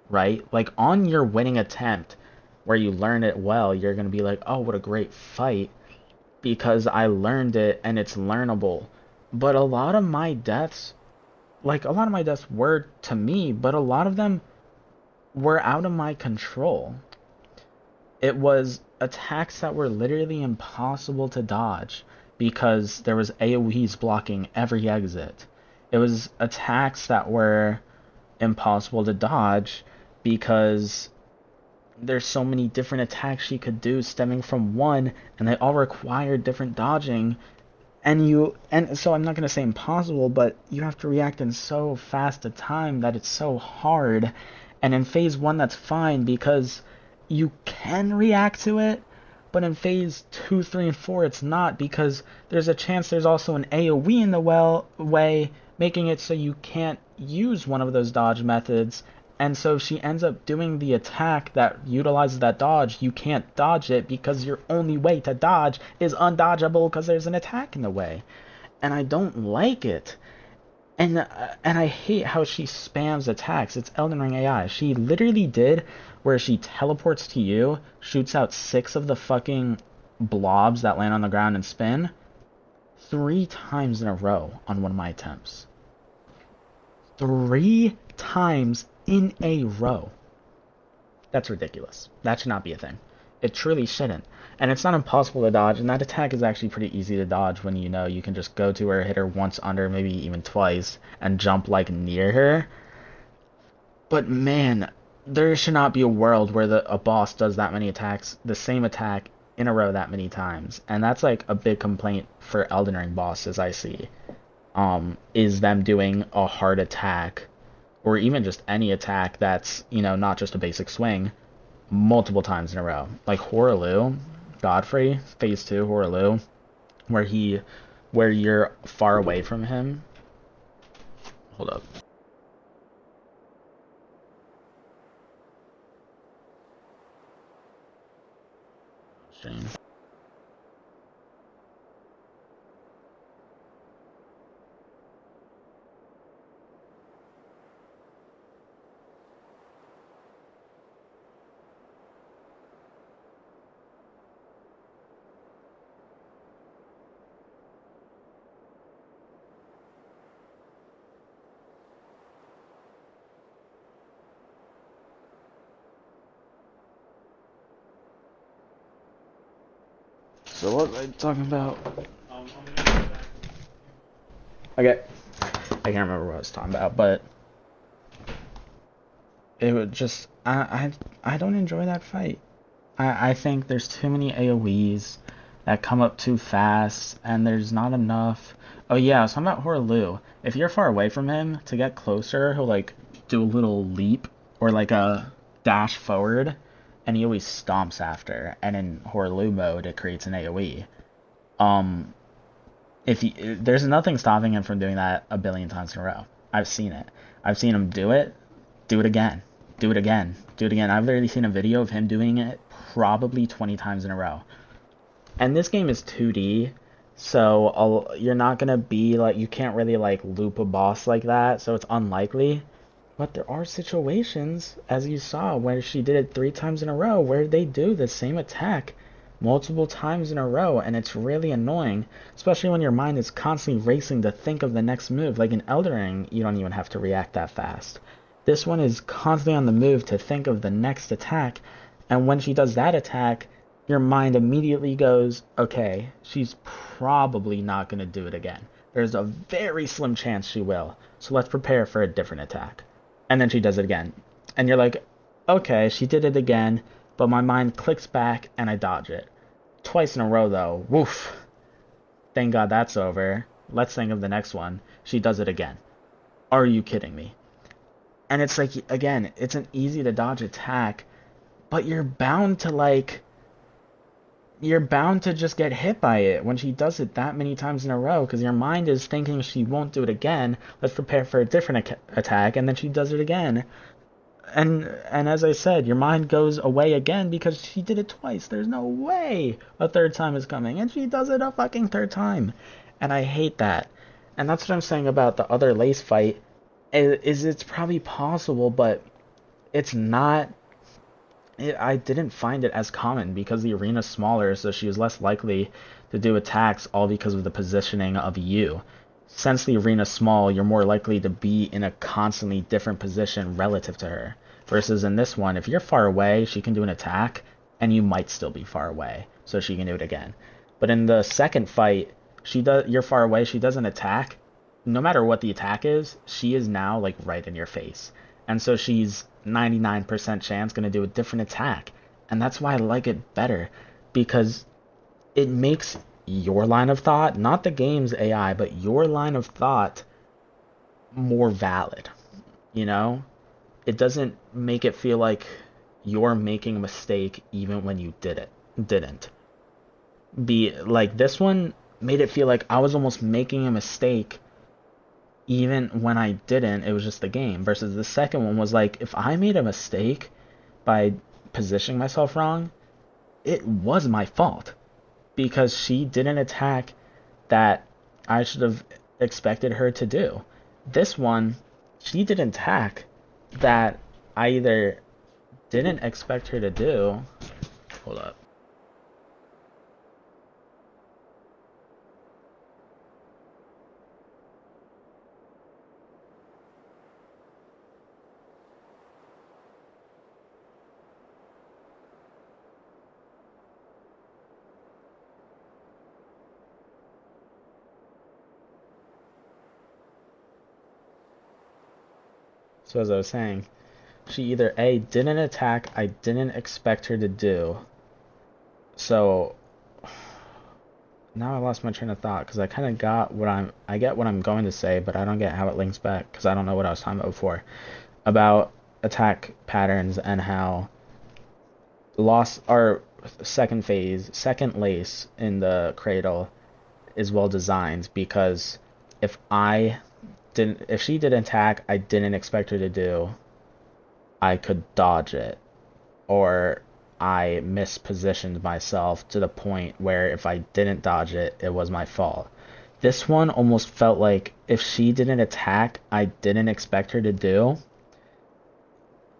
C: right? Like, on your winning attempt, where you learn it well, you're going to be like, oh, what a great fight, because I learned it, and it's learnable. But a lot of my deaths were to me, but a lot of them were out of my control. It was attacks that were literally impossible to dodge, because there was AoEs blocking every exit. It was attacks that were impossible to dodge, because there's so many different attacks she could do stemming from one, and they all require different dodging. And so I'm not going to say impossible, but you have to react in so fast a time that it's so hard. And in phase 1, that's fine, because you can react to it, but in phase 2, 3, and 4, it's not, because there's a chance there's also an AoE in the way, making it so you can't use one of those dodge methods. And so if she ends up doing the attack that utilizes that dodge, you can't dodge it, because your only way to dodge is undodgeable because there's an attack in the way. And I don't like it. And I hate how she spams attacks. It's Elden Ring AI. She literally did where she teleports to you, shoots out 6 of the fucking blobs that land on the ground and spin 3 times in a row on one of my attempts. 3 times in a row. That's ridiculous. That should not be a thing. It truly shouldn't. And it's not impossible to dodge, and that attack is actually pretty easy to dodge when you know you can just go to her, hit her once under, maybe even twice, and jump like near her. But man, there should not be a world where a boss does that many attacks, the same attack in a row that many times. And that's like a big complaint for Elden Ring bosses I see. Is them doing a hard attack, or even just any attack that's, you know, not just a basic swing, multiple times in a row. Like Horaloo, Godfrey, phase 2, Horaloo, where you're far away from him. Hold up. Stream. So what was I talking about? Okay. I can't remember what I was talking about, but it would just I don't enjoy that fight. I think there's too many AoEs that come up too fast, and there's not enough. Oh yeah, I was talking about Horaloo. If you're far away from him, to get closer, he'll like do a little leap or like a dash forward, and he always stomps after. And in Horaloo mode, it creates an AoE. There's nothing stopping him from doing that a billion times in a row. I've seen it. I've seen him do it again, do it again, do it again. I've literally seen a video of him doing it probably 20 times in a row. And this game is 2D, so you're not gonna be like, you can't really like loop a boss like that, so it's unlikely. But there are situations, as you saw, where she did it 3 times in a row, where they do the same attack multiple times in a row, and it's really annoying, especially when your mind is constantly racing to think of the next move. Like in Elden Ring, you don't even have to react that fast. This one is constantly on the move to think of the next attack, and when she does that attack, your mind immediately goes, okay, she's probably not going to do it again. There's a very slim chance she will, so let's prepare for a different attack. And then she does it again. And you're like, okay, she did it again, but my mind clicks back and I dodge it. Twice in a row though, woof. Thank God that's over. Let's think of the next one. She does it again. Are you kidding me? And it's like, again, it's an easy to dodge attack, but you're bound to just get hit by it when she does it that many times in a row, because your mind is thinking she won't do it again. Let's prepare for a different attack, and then she does it again. And as I said, your mind goes away again because she did it twice. There's no way a third time is coming, and she does it a fucking third time. And I hate that. And that's what I'm saying about the other Lace fight, is it's probably possible, but it's not. I didn't find it as common because the arena's smaller, so she was less likely to do attacks, all because of the positioning of you. Since the arena's small, you're more likely to be in a constantly different position relative to her. Versus in this one, if you're far away, she can do an attack, and you might still be far away, so she can do it again. But in the second fight, you're far away, she does an attack. No matter what the attack is, she is now like right in your face. And so she's 99% chance going to do a different attack. And that's why I like it better, because it makes your line of thought, not the game's AI, but your line of thought more valid. You know? It doesn't make it feel like you're making a mistake even when you didn't. Like this one made it feel like I was almost making a mistake even when I didn't. It was just the game. Versus the second one was like, if I made a mistake by positioning myself wrong, it was my fault, because she did an attack that I should have expected her to do. This one, she did an attack that I either didn't expect her to do. Hold up. So as I was saying, she either A, did an attack I didn't expect her to do. So now I lost my train of thought, because I kind of got I get what I'm going to say, but I don't get how it links back, because I don't know what I was talking about before. About attack patterns and how lost our second phase, second lace in the cradle is well designed because if if she did an attack I didn't expect her to do, I could dodge it, or I mispositioned myself to the point where if I didn't dodge it, it was my fault. This one almost felt like if she did an attack I didn't expect her to do,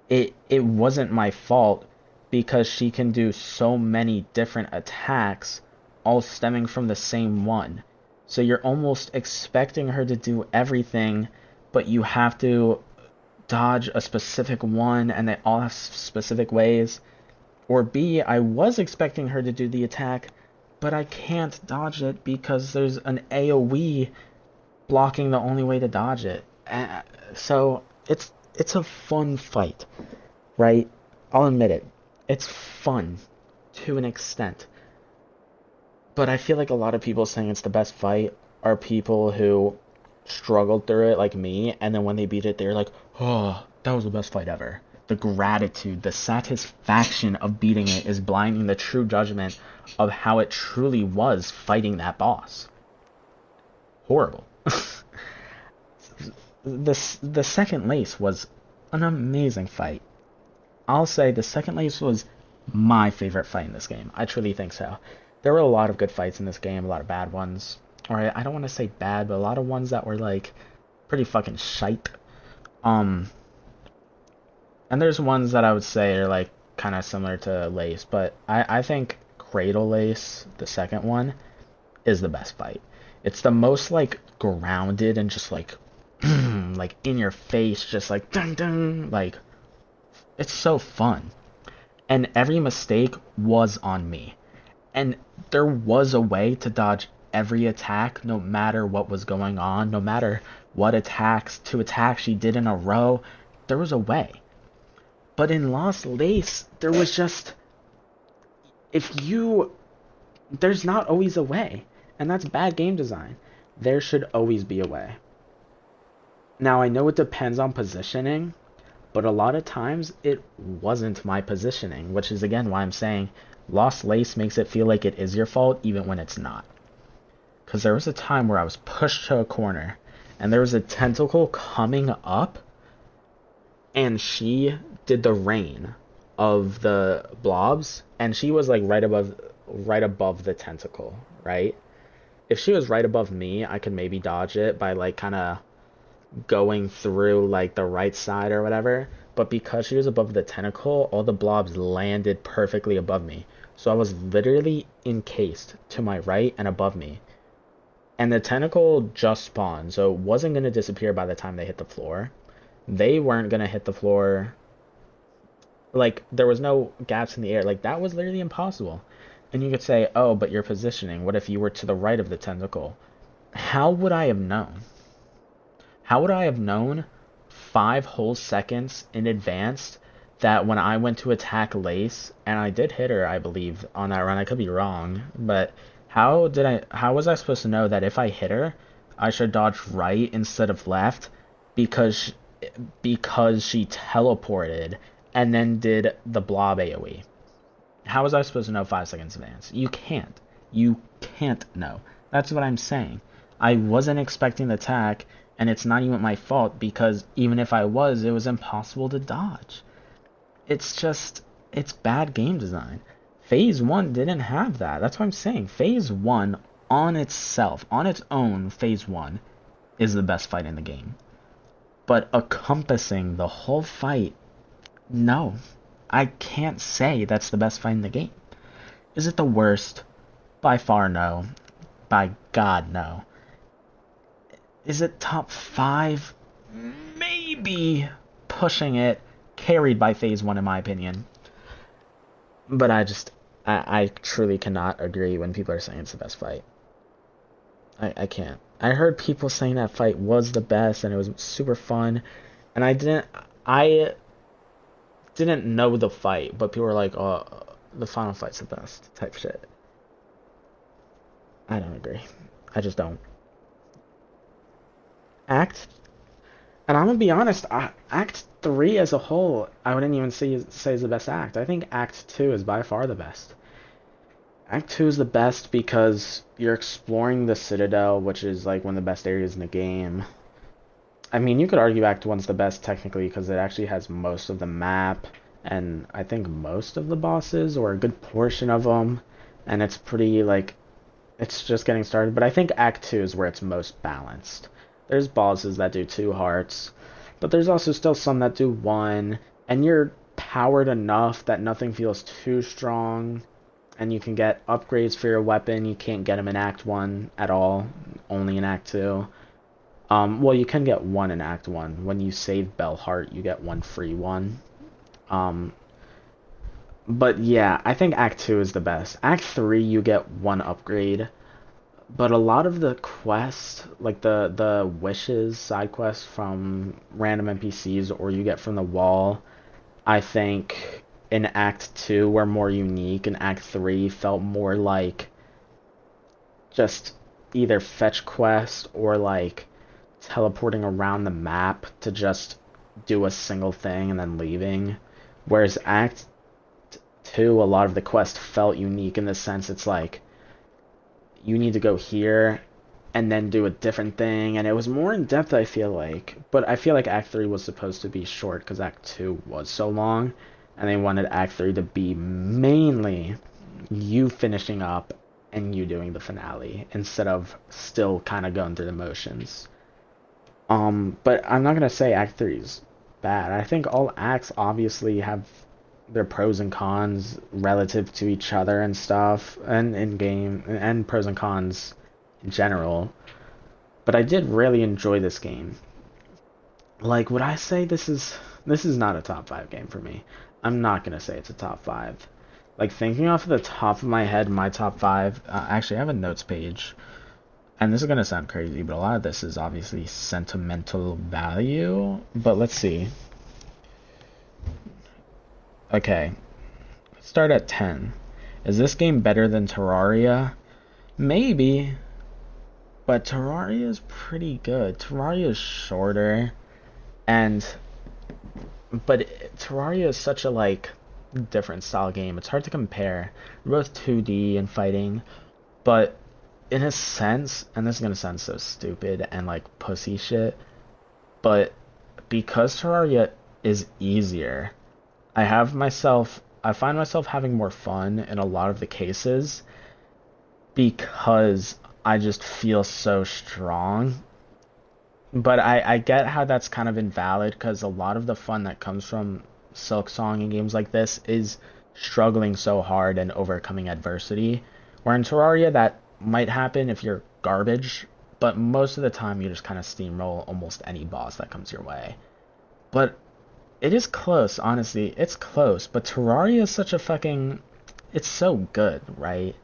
C: it wasn't my fault because she can do so many different attacks all stemming from the same one. So you're almost expecting her to do everything, but you have to dodge a specific one and they all have specific ways. Or B, I was expecting her to do the attack, but I can't dodge it because there's an AoE blocking the only way to dodge it. So it's a fun fight, right? I'll admit it. It's fun to an extent. But I feel like a lot of people saying it's the best fight are people who struggled through it like me, and then when they beat it, they're like, oh, that was the best fight ever. The gratitude, the satisfaction of beating it is blinding the true judgment of how it truly was fighting that boss. Horrible. The second lace was an amazing fight. I'll say the second lace was my favorite fight in this game. I truly think so. There were a lot of good fights in this game, a lot of bad ones. Or I don't want to say bad, but a lot of ones that were like pretty fucking shite. And there's ones that I would say are like kind of similar to Lace, but I think Cradle Lace, the second one, is the best fight. It's the most like grounded and just like like in your face, just like dun dun, like it's so fun. And every mistake was on me. And there was a way to dodge every attack, no matter what was going on, no matter what two attacks she did in a row, there was a way. But in Lost Lace, there was just, there's not always a way. And that's bad game design. There should always be a way. Now, I know it depends on positioning, but a lot of times it wasn't my positioning, which is again why I'm saying Lost Lace makes it feel like it is your fault even when it's not. Because there was a time where I was pushed to a corner and there was a tentacle coming up and she did the rain of the blobs and she was like right above the tentacle, right? If she was right above me, I could maybe dodge it by like kind of going through like the right side or whatever, but because she was above the tentacle, all the blobs landed perfectly above me, so I was literally encased to my right and above me, and the tentacle just spawned, so it wasn't going to disappear by the time they hit the floor. They weren't going to hit the floor, like there was no gaps in the air, like that was literally impossible. And you could say, oh, but your positioning, what if you were to the right of the tentacle? How would I have known? How would I have known 5 whole seconds in advance that when I went to attack Lace, and I did hit her, I believe, on that run, I could be wrong, but how was I supposed to know that if I hit her, I should dodge right instead of left because she teleported and then did the blob AoE? How was I supposed to know 5 seconds in advance? You can't. You can't know. That's what I'm saying. I wasn't expecting the attack, and it's not even my fault because even if I was, it was impossible to dodge. It's bad game design. Phase 1 didn't have that. That's what I'm saying. Phase 1 on itself, on its own, Phase 1 is the best fight in the game. But encompassing the whole fight, no. I can't say that's the best fight in the game. Is it the worst? By far, no. By God, no. Is it top 5? Maybe pushing it, carried by Phase 1 in my opinion. But I truly cannot agree when people are saying it's the best fight. I can't. I heard people saying that fight was the best and it was super fun, and I didn't know the fight, but people were like, oh, the final fight's the best type shit. I don't agree. I just don't. Act And I'm gonna be honest, Act 3 as a whole, I wouldn't even say is the best act. I think Act 2 is by far the best. Act 2 is the best because you're exploring the Citadel, which is like one of the best areas in the game. I mean, you could argue Act 1's the best technically because it actually has most of the map, and I think most of the bosses, or a good portion of them, and it's pretty, like, it's just getting started. But I think Act 2 is where it's most balanced. There's bosses that do 2 hearts, but there's also still some that do 1, and you're powered enough that nothing feels too strong, and you can get upgrades for your weapon. You can't get them in Act 1 at all, only in Act 2. Well, you can get 1 in Act 1. When you save Bellheart, you get 1 free one. But yeah, I think Act 2 is the best. Act 3, you get 1 upgrade. But a lot of the quests, like the wishes, side quests from random NPCs, or you get from the wall, I think in Act 2 were more unique, and Act 3 felt more like just either fetch quest or like teleporting around the map to just do a single thing and then leaving. Whereas Act 2, a lot of the quests felt unique in the sense it's like, you need to go here and then do a different thing, and it was more in depth, I feel like. But I feel like Act 3 was supposed to be short because Act 2 was so long, and they wanted Act 3 to be mainly you finishing up and you doing the finale instead of still kind of going through the motions. But I'm not gonna say Act 3 is bad. I think all acts obviously have their pros and cons relative to each other and stuff, and in game, and pros and cons in general. But I did really enjoy this game. Like, would I say this is not a top 5 game for me? I'm not gonna say it's a top 5. Like, thinking off the top of my head, my top 5. Actually, I have a notes page. And this is going to sound crazy, but a lot of this is obviously sentimental value. But let's see. Okay. Let's start at 10. Is this game better than Terraria? Maybe. But Terraria is pretty good. Terraria is shorter. But Terraria is such a, like, different style game. It's hard to compare. We're both 2D and fighting. But in a sense, and this is gonna sound so stupid and like pussy shit, but because Terraria is easier, I find myself having more fun in a lot of the cases because I just feel so strong. But I get how that's kind of invalid because a lot of the fun that comes from Silksong and games like this is struggling so hard and overcoming adversity. Where in Terraria, that might happen if you're garbage, but most of the time you just kind of steamroll almost any boss that comes your way. But it is close, honestly. It's close, but Terraria is such a fucking... It's so good, right?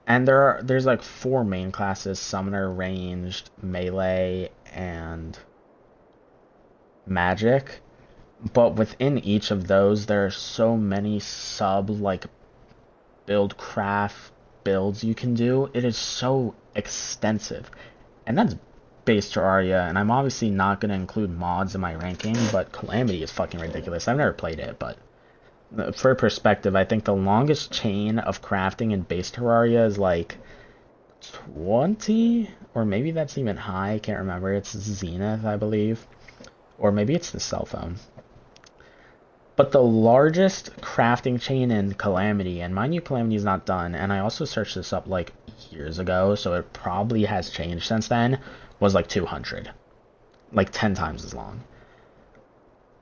C: And there's like 4 main classes: Summoner, Ranged, Melee, and Magic. But within each of those, there are so many like builds you can do. It is so extensive, and that's base Terraria. And I'm obviously not going to include mods in my ranking, but Calamity is fucking ridiculous. I've never played it, but for perspective, I think the longest chain of crafting in base Terraria is like 20, or maybe that's even high. I can't remember. It's Zenith, I believe, or maybe it's the cell phone. But the largest crafting chain in Calamity, and mind you, Calamity is not done, and I also searched this up like years ago, so it probably has changed since then, was like 200. Like 10 times as long.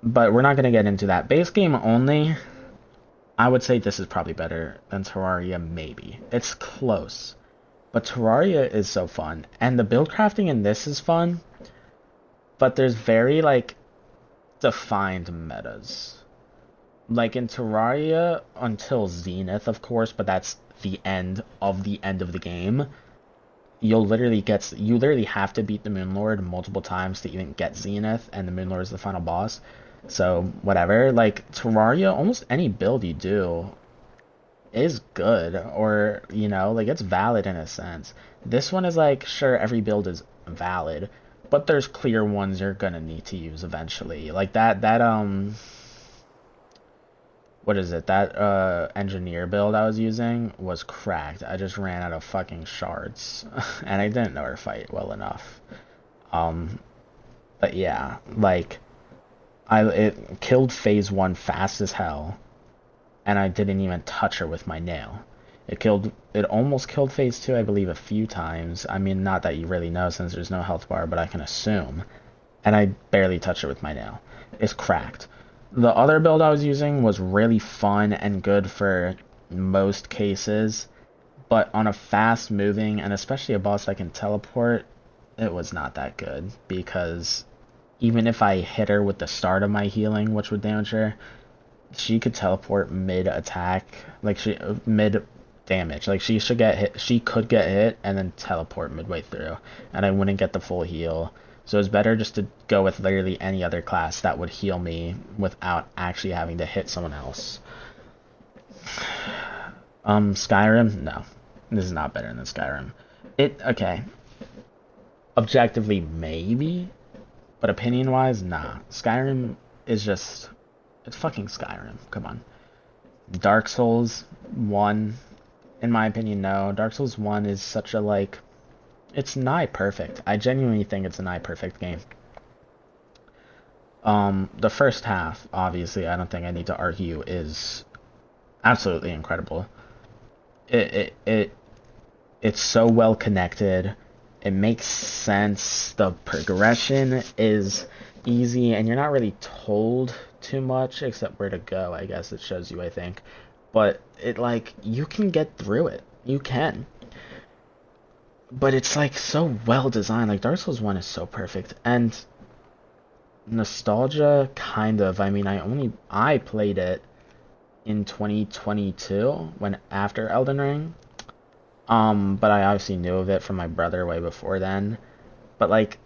C: But we're not going to get into that. Base game only, I would say this is probably better than Terraria, maybe. It's close. But Terraria is so fun, and the build crafting in this is fun, but there's very, like, defined metas. Like in Terraria, until Zenith, of course, but that's the end of the game. You literally have to beat the Moonlord multiple times to even get Zenith, and the Moonlord is the final boss. So, whatever. Like, Terraria, almost any build you do is good, or, you know, like, it's valid in a sense. This one is like, sure, every build is valid, but there's clear ones you're gonna need to use eventually. Like that what is it? That engineer build I was using was cracked. I just ran out of fucking shards, and I didn't know her fight well enough. But yeah, like it killed phase 1 fast as hell, and I didn't even touch her with my nail. It almost killed phase 2, I believe, a few times. I mean, not that you really know since there's no health bar, but I can assume. And I barely touched her with my nail. It's cracked. The other build I was using was really fun and good for most cases, but on a fast moving, and especially a boss that can teleport, it was not that good, because even if I hit her with the start of my healing, which would damage her, she could teleport mid-attack, like mid-damage. Like, she could get hit and then teleport midway through, and I wouldn't get the full heal. So it's better just to go with literally any other class that would heal me without actually having to hit someone else. Skyrim? No. This is not better than Skyrim. Okay. Objectively, maybe, but opinion-wise, nah. Skyrim is just... It's fucking Skyrim. Come on. Dark Souls 1, in my opinion, no. Dark Souls 1 is such a, like... It's nigh perfect. I genuinely think it's a nigh perfect game. The first half, obviously, I don't think I need to argue, is absolutely incredible. It's so well connected. It makes sense. The progression is easy, and you're not really told too much except where to go. I guess it shows you, I think. But it, like, you can get through it. You can. But it's, like, so well designed. Like, Dark Souls 1 is so perfect. And nostalgia, kind of. I mean, I played it in 2022, when after Elden Ring. But I obviously knew of it from my brother way before then. But, like,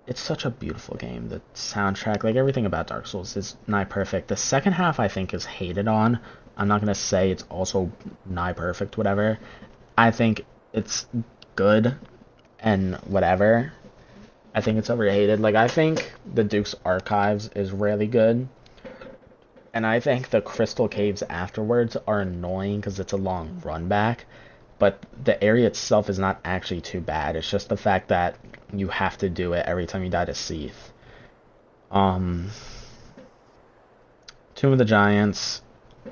C: it's such a beautiful game. The soundtrack, like, everything about Dark Souls is nigh perfect. The second half, I think, is hated on. I'm not gonna say it's also nigh perfect, whatever. I think it's good and whatever. I think it's overhated. Like, I think the Duke's Archives is really good, and I think the Crystal Caves afterwards are annoying because it's a long run back, but the area itself is not actually too bad. It's just the fact that you have to do it every time you die to Seath. Tomb of the Giants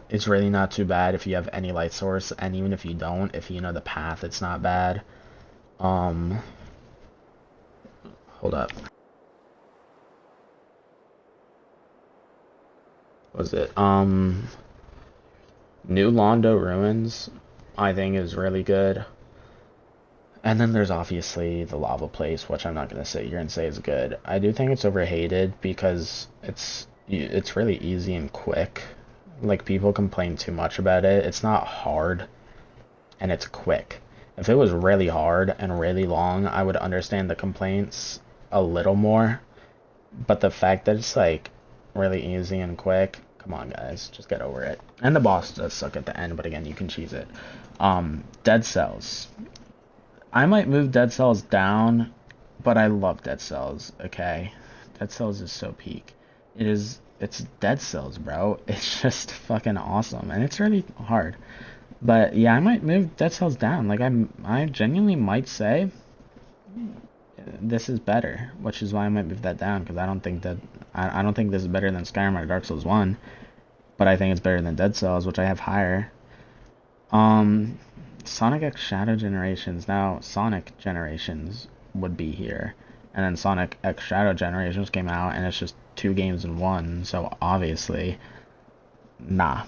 C: is really not too bad if you have any light source, and even if you don't, if you know the path, it's not bad. Hold up. What was it? New Londo Ruins, I think, is really good. And then there's obviously the Lava Place, which I'm not gonna sit here and say is good. I do think it's overhated because it's really easy and quick. Like, people complain too much about it. It's not hard, and it's quick. If it was really hard and really long, I would understand the complaints a little more. But the fact that it's, like, really easy and quick, come on, guys, just get over it. And the boss does suck at the end, but again, you can cheese it. Dead Cells. I might move Dead Cells down, but I love Dead Cells, okay? Dead Cells is so peak. It's Dead Cells, bro. It's just fucking awesome, and it's really hard. But yeah, I might move Dead Cells down. Like, I genuinely might say this is better, which is why I might move that down, because I don't think this is better than Skyrim or Dark Souls 1, but I think it's better than Dead Cells, which I have higher. Sonic X Shadow Generations. Now, Sonic Generations would be here, and then Sonic X Shadow Generations came out, and it's just 2 games in 1, so obviously, nah,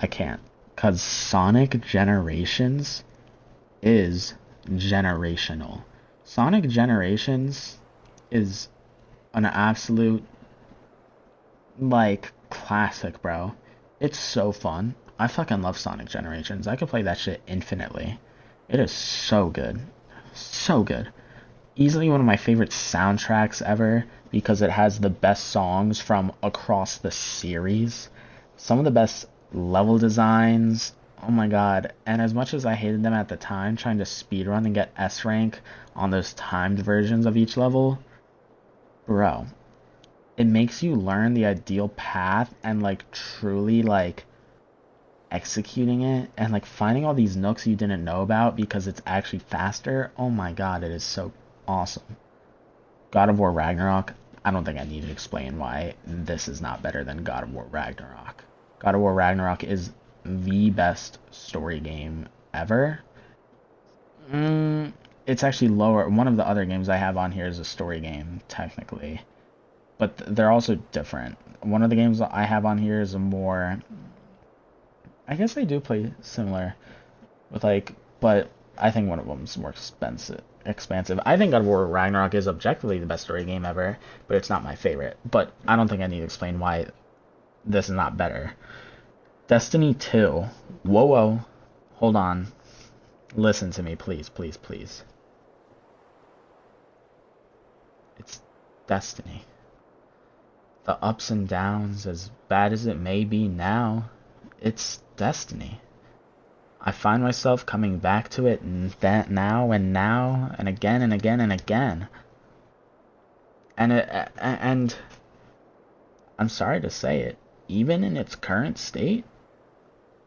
C: I can't. Because Sonic Generations is generational. Sonic Generations is an absolute, like, classic, bro. It's so fun. I fucking love Sonic Generations. I could play that shit infinitely. It is so good. So good. Easily one of my favorite soundtracks ever, because it has the best songs from across the series. Some of the best level designs, oh my god. And as much as I hated them at the time, trying to speedrun and get S rank on those timed versions of each level, bro, it makes you learn the ideal path and like truly like executing it and like finding all these nooks you didn't know about because it's actually faster. Oh my god, it is so awesome. God of War Ragnarok, I don't think I need to explain why this is not better than God of War Ragnarok. God of War Ragnarok is the best story game ever. It's actually lower. One of the other games I have on here is a story game, technically. But they're also different. One of the games I have on here is a more... I guess they do play similar. With like... But I think one of them is more expansive. I think God of War Ragnarok is objectively the best story game ever, but it's not my favorite. But I don't think I need to explain why this is not better. Destiny 2. Whoa. Hold on. Listen to me, please, please, please. It's Destiny. The ups and downs, as bad as it may be now, it's Destiny. I find myself coming back to it now and again and again and again. And I'm sorry to say it, even in its current state,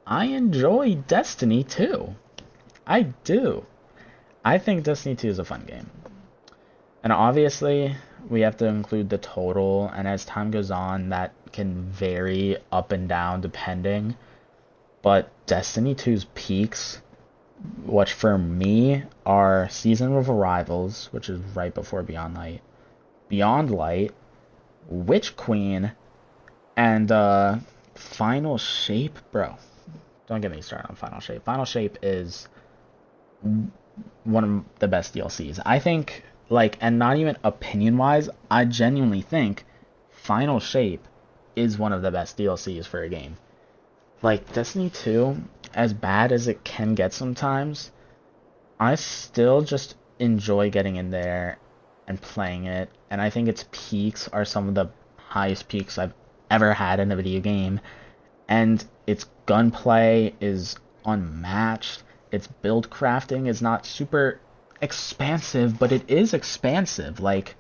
C: I enjoy Destiny 2. I do. I think Destiny 2 is a fun game. And obviously, we have to include the total, and as time goes on, that can vary up and down depending. But Destiny 2's peaks, which for me are Season of Arrivals, which is right before Beyond Light, Witch Queen, and Final Shape, bro. Don't get me started on Final Shape. Final Shape is one of the best DLCs. I think, like, and not even opinion-wise, I genuinely think Final Shape is one of the best DLCs for a game. Like, Destiny 2, as bad as it can get sometimes, I still just enjoy getting in there and playing it, and I think its peaks are some of the highest peaks I've ever had in a video game, and its gunplay is unmatched, its build crafting is not super expansive, but it is expansive. Like,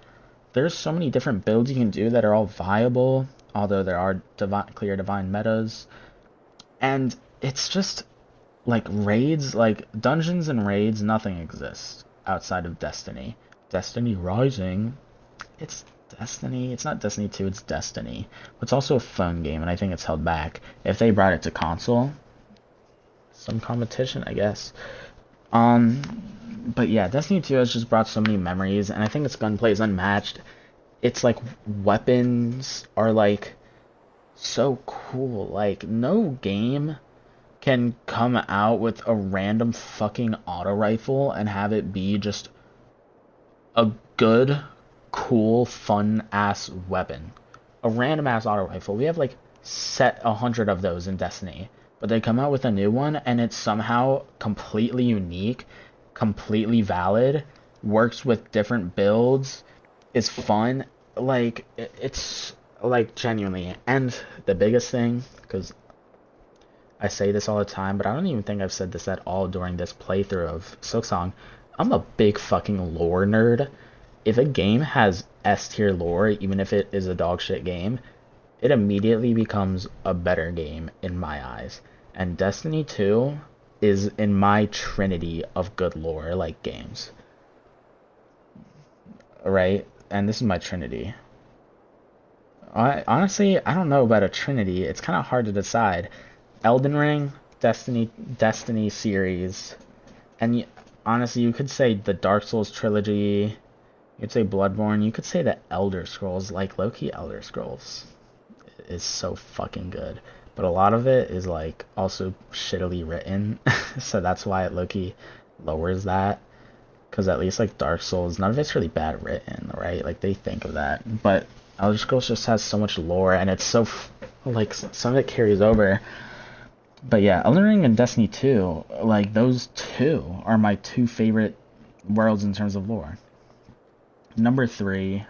C: there's so many different builds you can do that are all viable, although there are clear divine metas. And it's just, like, raids, like, dungeons and raids, nothing exists outside of Destiny. Destiny Rising, it's Destiny, it's not Destiny 2, it's Destiny. It's also a fun game, and I think it's held back. If they brought it to console, some competition, I guess. But yeah, Destiny 2 has just brought so many memories, and I think its gunplay is unmatched. Its, like, weapons are, like, so cool. Like, no game can come out with a random fucking auto rifle and have it be just a good, cool, fun ass weapon. A random ass auto rifle. We have like 100 of those in Destiny, but they come out with a new one and it's somehow completely unique, completely valid, works with different builds, is fun. Like, it's like, genuinely. And the biggest thing, because I say this all the time, but I don't even think I've said this at all during this playthrough of Silksong, I'm a big fucking lore nerd. If a game has S tier lore, even if it is a dog shit game, it immediately becomes a better game in my eyes. And Destiny 2 is in my trinity of good lore like games. Right? And this is my trinity. Honestly, I don't know about a trinity. It's kind of hard to decide. Elden Ring, Destiny series, and honestly, you could say the Dark Souls trilogy. You could say Bloodborne. You could say the Elder Scrolls. Like, low-key Elder Scrolls is so fucking good, but a lot of it is like also shittily written, so that's why it low-key lowers that. Because at least like Dark Souls, none of it's really bad written, right? Like, they think of that, but Elder Scrolls just has so much lore, and it's so, like, some of it carries over. But yeah, Elden Ring and Destiny 2, like, those two are my two favorite worlds in terms of lore. Number 3,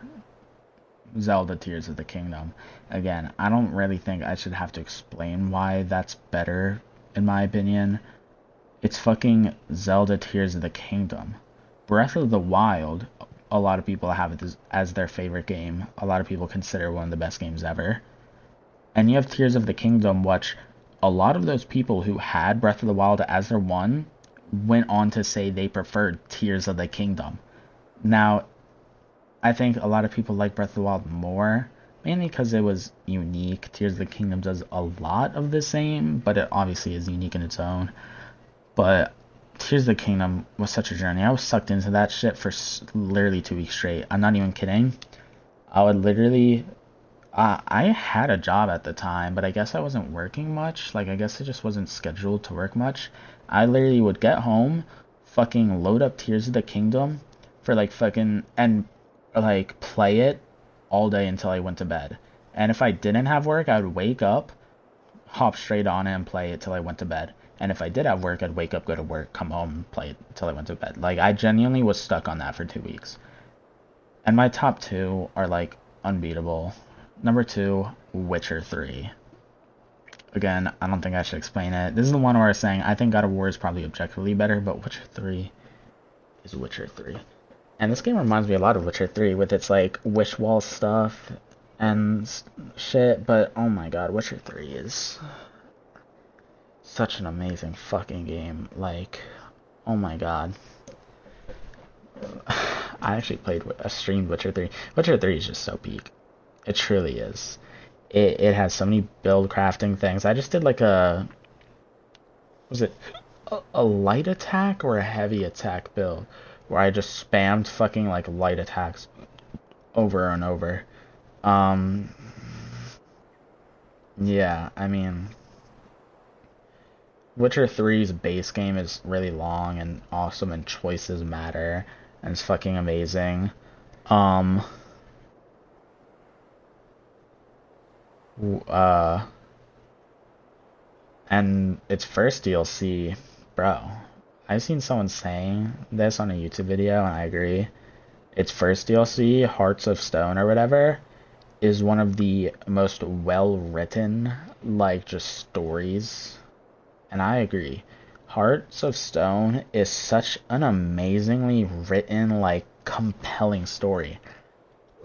C: Zelda Tears of the Kingdom. Again, I don't really think I should have to explain why that's better, in my opinion. It's fucking Zelda Tears of the Kingdom. Breath of the Wild, a lot of people have it as their favorite game. A lot of people consider one of the best games ever. And you have Tears of the Kingdom, which a lot of those people who had Breath of the Wild as their one went on to say they preferred Tears of the Kingdom. Now, I think a lot of people like Breath of the Wild more, mainly because it was unique. Tears of the Kingdom does a lot of the same, but it obviously is unique in its own. But Tears of the Kingdom was such a journey. I was sucked into that shit for literally 2 weeks straight. I'm not even kidding. I would literally... I had a job at the time, but I guess I wasn't working much. Like, I guess I just wasn't scheduled to work much. I literally would get home, fucking load up Tears of the Kingdom for, like, fucking... and, like, play it all day until I went to bed. And if I didn't have work, I would wake up, hop straight on it, and play it till I went to bed. And if I did have work, I'd wake up, go to work, come home, play it till I went to bed. Like, I genuinely was stuck on that for 2 weeks. And my top 2 are, like, unbeatable. Number 2, Witcher 3. Again, I don't think I should explain it. This is the one where I was saying I think God of War is probably objectively better, but Witcher 3 is Witcher 3. And this game reminds me a lot of Witcher 3 with its, like, wish wall stuff and shit, but oh my god, Witcher 3 is such an amazing fucking game. Like, oh my god. I actually streamed Witcher 3. Witcher 3 is just so peak. It truly is. It has so many build crafting things. I just did like a... Was it a light attack or a heavy attack build? Where I just spammed fucking like light attacks over and over. Yeah, I mean... Witcher 3's base game is really long and awesome and choices matter. And it's fucking amazing. And its first DLC, bro, I've seen someone saying this on a YouTube video, and I agree. Its first DLC, Hearts of Stone or whatever, is one of the most well-written, like, just stories. And I agree. Hearts of Stone is such an amazingly written, like, compelling story.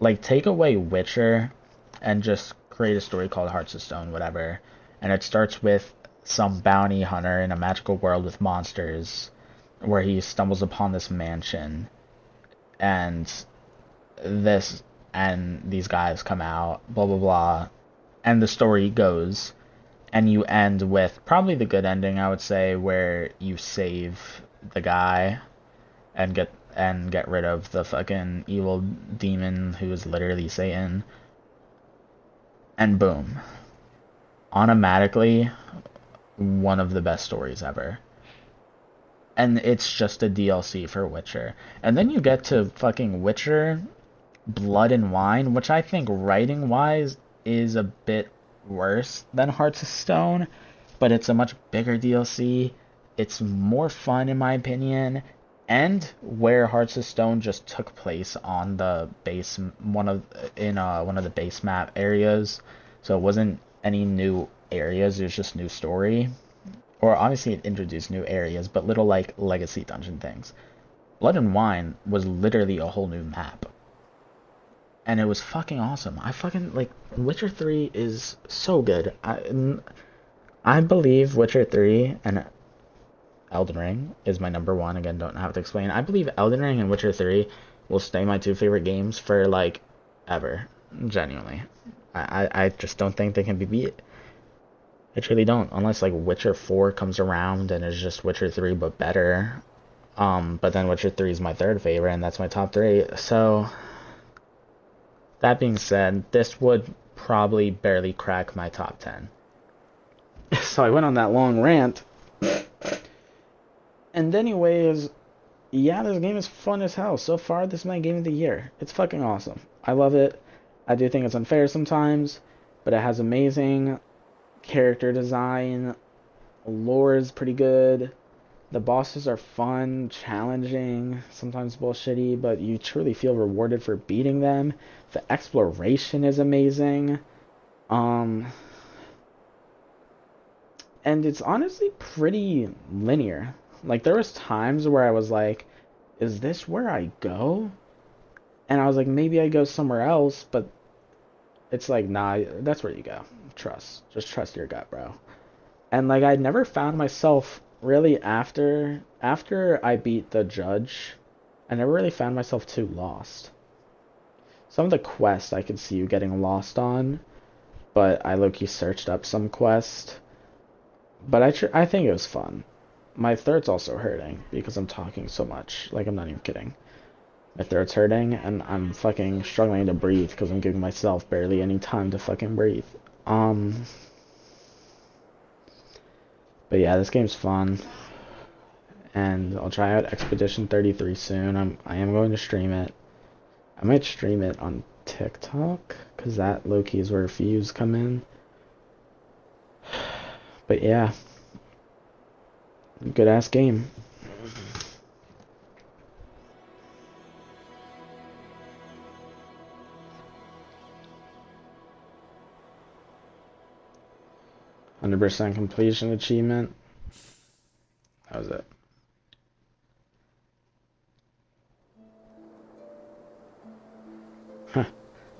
C: Like, take away Witcher and just create a story called Hearts of Stone, whatever. And it starts with some bounty hunter in a magical world with monsters where he stumbles upon this mansion. And these guys come out, blah, blah, blah. And the story goes. And you end with probably the good ending, I would say, where you save the guy and get rid of the fucking evil demon who is literally Satan. And boom. Automatically, one of the best stories ever. And it's just a DLC for Witcher. And then you get to fucking Witcher Blood and Wine, which I think writing-wise is a bit worse than Hearts of Stone, but it's a much bigger DLC. It's more fun in my opinion, and where Hearts of Stone just took place on the base one of the base map areas, so it wasn't any new areas, it was just new story. Or obviously it introduced new areas, but little like legacy dungeon things. Blood and Wine was literally a whole new map. And it was fucking awesome. I fucking, like, Witcher 3 is so good. I believe Witcher 3 and Elden Ring is my number one. Again, don't have to explain. I believe Elden Ring and Witcher 3 will stay my 2 favorite games for, like, ever. Genuinely. I just don't think they can be beat. I truly don't. Unless, like, Witcher 4 comes around and is just Witcher 3 but better. But then Witcher 3 is my 3rd favorite, and that's my top 3. So... that being said, this would probably barely crack my top 10. So I went on that long rant. And anyways, yeah, this game is fun as hell. So far, this is my game of the year. It's fucking awesome. I love it. I do think it's unfair sometimes, but it has amazing character design. Lore is pretty good. The bosses are fun, challenging, sometimes bullshitty, but you truly feel rewarded for beating them. The exploration is amazing. And it's honestly pretty linear. Like, there was times where I was like, is this where I go? And I was like, maybe I go somewhere else, but it's like, nah, that's where you go. Just trust your gut, bro. And like, I never found myself really after I beat the judge, I never really found myself too lost. Some of the quests I could see you getting lost on, but I low-key searched up some quest. But I think it was fun. My throat's also hurting because I'm talking so much. Like, I'm not even kidding. My throat's hurting, and I'm fucking struggling to breathe because I'm giving myself barely any time to fucking breathe. But yeah, this game's fun. And I'll try out Expedition 33 soon. I am going to stream it. I might stream it on TikTok, because that low-key is where views come in. But yeah. Good ass game. %100% completion achievement. That was it. Huh.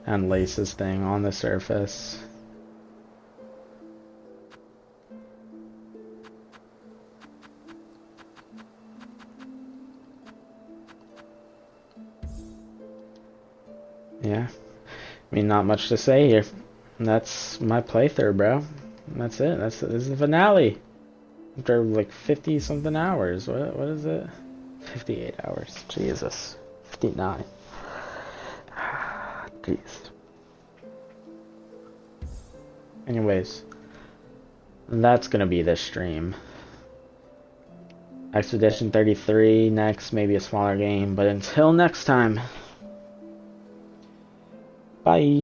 C: And laces thing on the surface. Yeah. I mean, not much to say here. That's my playthrough, bro. That's it. This is the finale. After like 50 something hours. What is it? 58 hours. Jesus. 59. Jeez. Anyways, that's gonna be this stream. Expedition 33 next, maybe a smaller game, but until next time. Bye.